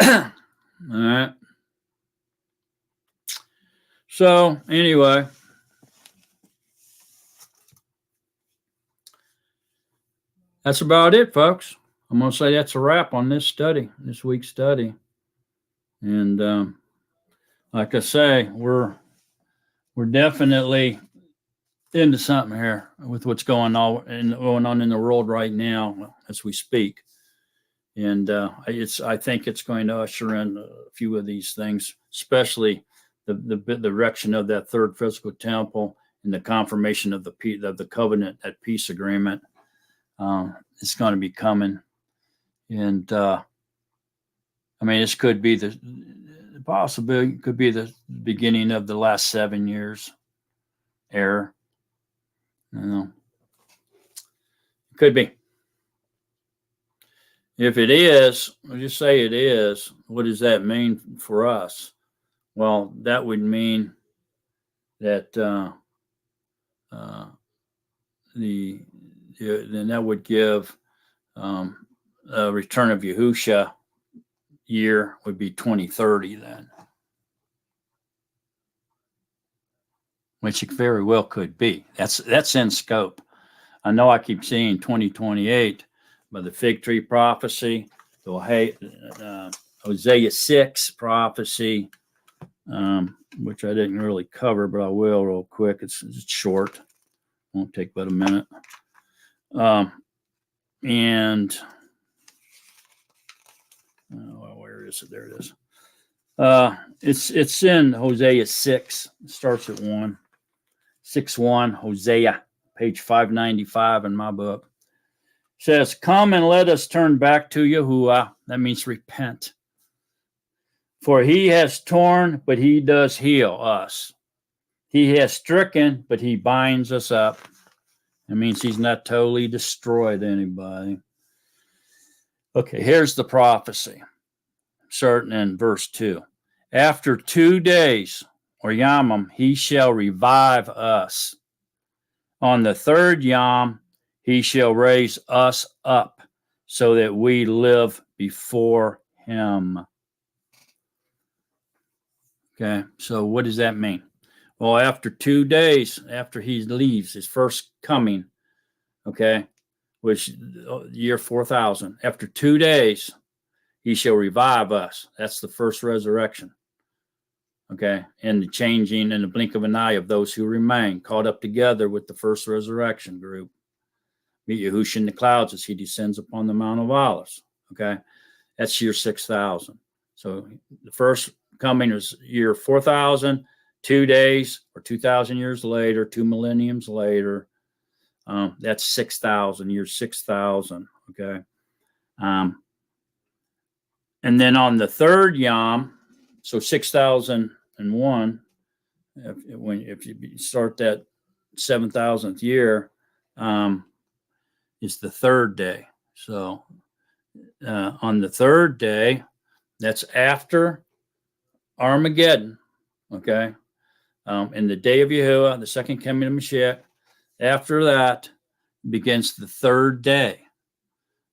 All right. So anyway, that's about it, folks. I'm going to say that's a wrap on this study, this week's study. And like I say, we're definitely into something here with what's going on in the world right now as we speak. And I think it's going to usher in a few of these things, especially the direction of that third physical temple and the confirmation of the covenant, that peace agreement. It's going to be coming. And I mean, this could be the possibility, could be the beginning of the last 7 years error. You know, could be. If it is, I'll just say it is, what does that mean for us? Well, that would mean that then that would give a return of Yahusha year would be 2030 then, which it very well could be. That's in scope. I know I keep seeing 2028, but the fig tree prophecy, the Hosea 6 prophecy, which I didn't really cover, but I will real quick. It's short. Won't take but a minute. And where is it? There it is. It's in Hosea 6. It starts at 1. 6:1, Hosea, page 595 in my book. It says, "Come and let us turn back to Yahuwah." That means repent. "For he has torn, but he does heal us. He has stricken, but he binds us up." It means he's not totally destroyed anybody. Okay, here's the prophecy, starting in verse 2. "After 2 days, or Yamim, he shall revive us. On the third Yom, he shall raise us up so that we live before him." Okay, so what does that mean? Well, after 2 days, after he leaves his first coming, okay, which year 4000, after 2 days, he shall revive us. That's the first resurrection. Okay, and the changing in the blink of an eye of those who remain, caught up together with the first resurrection group. Meet Yahushua in the clouds as he descends upon the Mount of Olives. Okay, that's year 6000. So the first coming is year 4000, 2 days or 2000 years later, 2 millenniums later. That's 6000, year 6000. Okay. And then on the third Yom, so 6001, if you start that 7000th year, is the third day. So on the third day, that's after Armageddon, okay? In the day of Yahuwah, the second coming of Mashiach, after that begins the third day,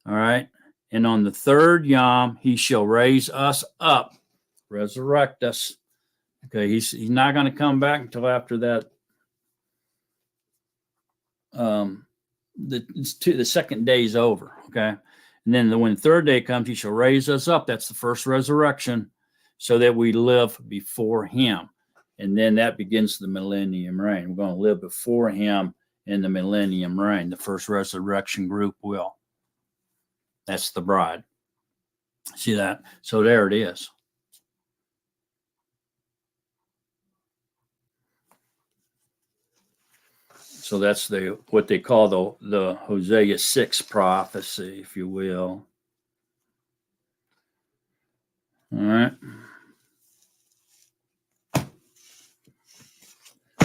all right? And on the third Yom, he shall raise us up, resurrect us. Okay, he's not going to come back until after that. The second day is over, okay? And then when the third day comes, he shall raise us up. That's the first resurrection, so that we live before him. And then that begins the millennium reign. We're going to live before him in the millennium reign. The first resurrection group will. That's the bride. See that? So there it is. So that's what they call the Hosea 6 prophecy, if you will. All right.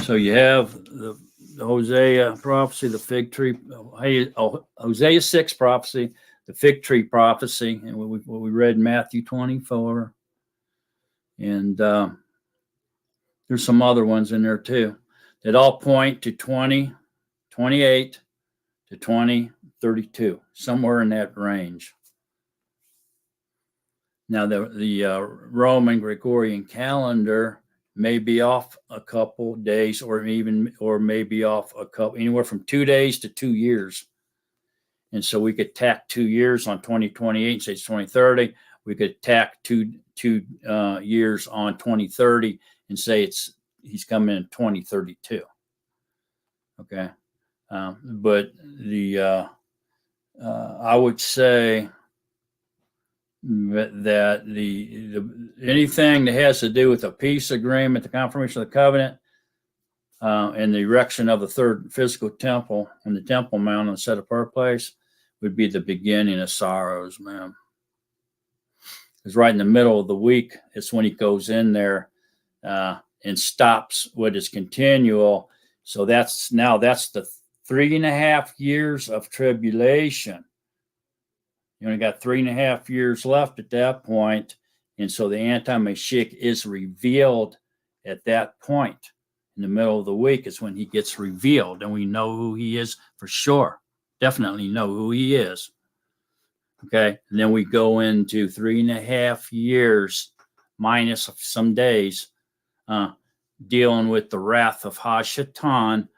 So you have the Hosea prophecy, the fig tree, Hosea 6 prophecy, the fig tree prophecy, and what we read in Matthew 24. And there's some other ones in there too that all point to 2028 to 2032, somewhere in that range. Now, the Roman Gregorian calendar may be off a couple days, or maybe off a couple, anywhere from 2 days to 2 years. And so we could tack 2 years on 2028 and say it's 2030. We could tack two years on 2030 and say he's coming in 2032. Okay, but I would say that the anything that has to do with the peace agreement, the confirmation of the covenant, and the erection of the third physical temple and the Temple Mount on the set apart place would be the beginning of sorrows, man. Because right in the middle of the week, it's when he goes in there and stops what is continual. So that's the 3.5 years of tribulation. You only got 3.5 years left at that point. And so the anti-mashiach is revealed at that point. In the middle of the week is when he gets revealed, and we know who he is for sure. Definitely know who he is. Okay. And then we go into 3.5 years minus some days dealing with the wrath of Hashatan.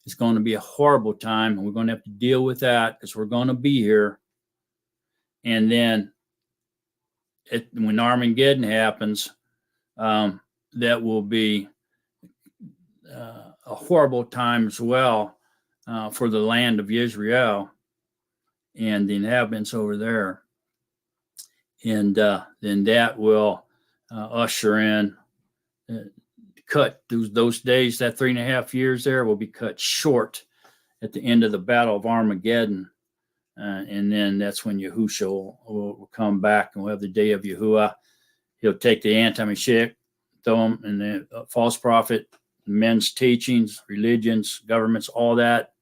It's going to be a horrible time, and we're going to have to deal with that because we're going to be here. And then when Armageddon happens, that will be a horrible time as well for the land of Israel and the inhabitants over there. And then that will usher in, cut those days, that 3.5 years there will be cut short at the end of the Battle of Armageddon. And then that's when Yahushua will come back, and we'll have the day of Yahuwah. He'll take the anti-mashiach, throw him in the false prophet, men's teachings, religions, governments, all that,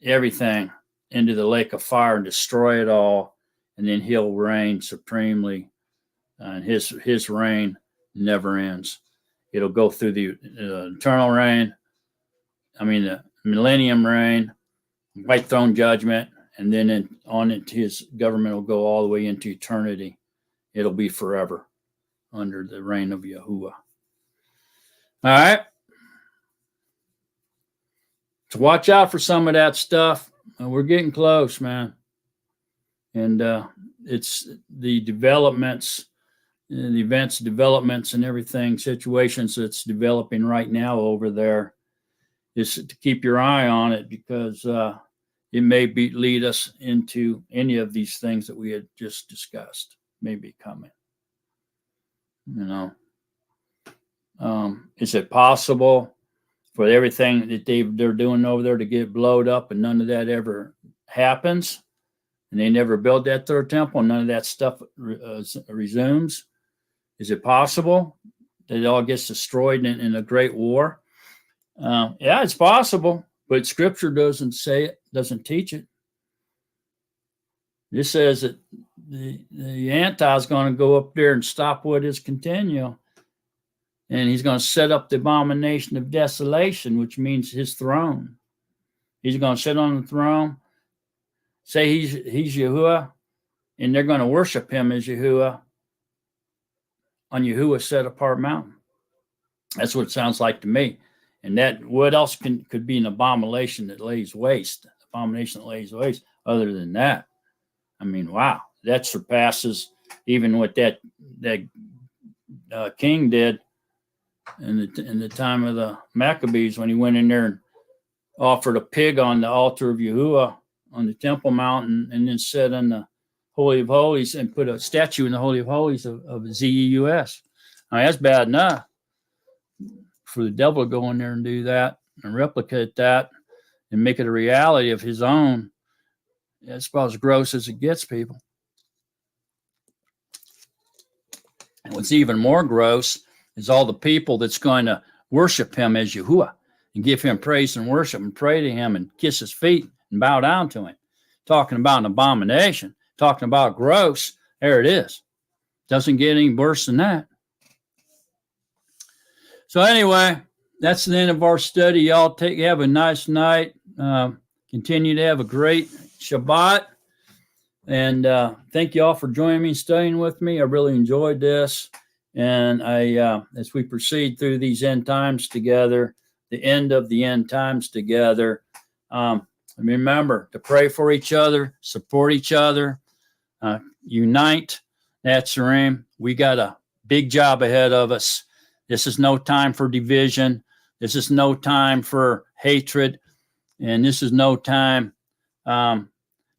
everything into the lake of fire and destroy it all. And then he'll reign supremely. And his reign never ends. It'll go through the eternal reign, the millennium reign, white throne judgment, and then on into his government will go all the way into eternity. It'll be forever under the reign of Yahuwah. All right. So watch out for some of that stuff. We're getting close, man. And it's the developments, the events, developments, and everything, situations that's developing right now over there, is to keep your eye on it, because it may lead us into any of these things that we had just discussed. May be coming. Is it possible for everything that they're doing over there to get blowed up and none of that ever happens? And they never build that third temple, and none of that stuff resumes? Is it possible that it all gets destroyed in a great war? Yeah, it's possible, but Scripture doesn't say it, doesn't teach it. It says that the anti is going to go up there and stop what is continual, and he's going to set up the abomination of desolation, which means his throne. He's going to sit on the throne, say he's Yahuwah, and they're going to worship him as Yahuwah on Yahuwah's set apart mountain. That's what it sounds like to me. And that, what else could be an abomination that lays waste? Abomination that lays waste. Other than that, wow, that surpasses even what that king did in the time of the Maccabees, when he went in there and offered a pig on the altar of Yahuwah on the Temple Mountain, and then sat in the Holy of Holies and put a statue in the Holy of Holies of Zeus. That's bad enough for the devil to go in there and do that and replicate that and make it a reality of his own. That's about as gross as it gets, people. And what's even more gross is all the people that's going to worship him as Yahuwah and give him praise and worship and pray to him and kiss his feet and bow down to him. Talking about an abomination, talking about gross, there it is. Doesn't get any worse than that. So anyway, that's the end of our study. Y'all have a nice night. Continue to have a great Shabbat. And thank you all for joining me and studying with me. I really enjoyed this. And as we proceed through these end times together, the end of the end times together, remember to pray for each other, support each other, unite. Netzarim, we got a big job ahead of us. This is no time for division. This is no time for hatred. And this is no time to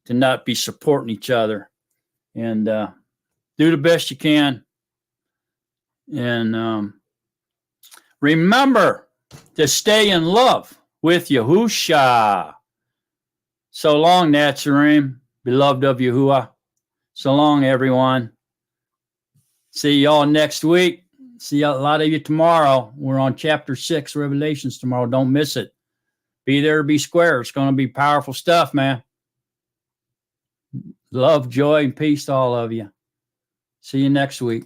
not be supporting each other. And do the best you can. And remember to stay in love with Yahusha. So long, Netzarim, beloved of Yahuwah. So long, everyone. See y'all next week. See a lot of you tomorrow. We're on chapter 6, Revelations tomorrow. Don't miss it. Be there or be square. It's going to be powerful stuff, man. Love, joy, and peace to all of you. See you next week.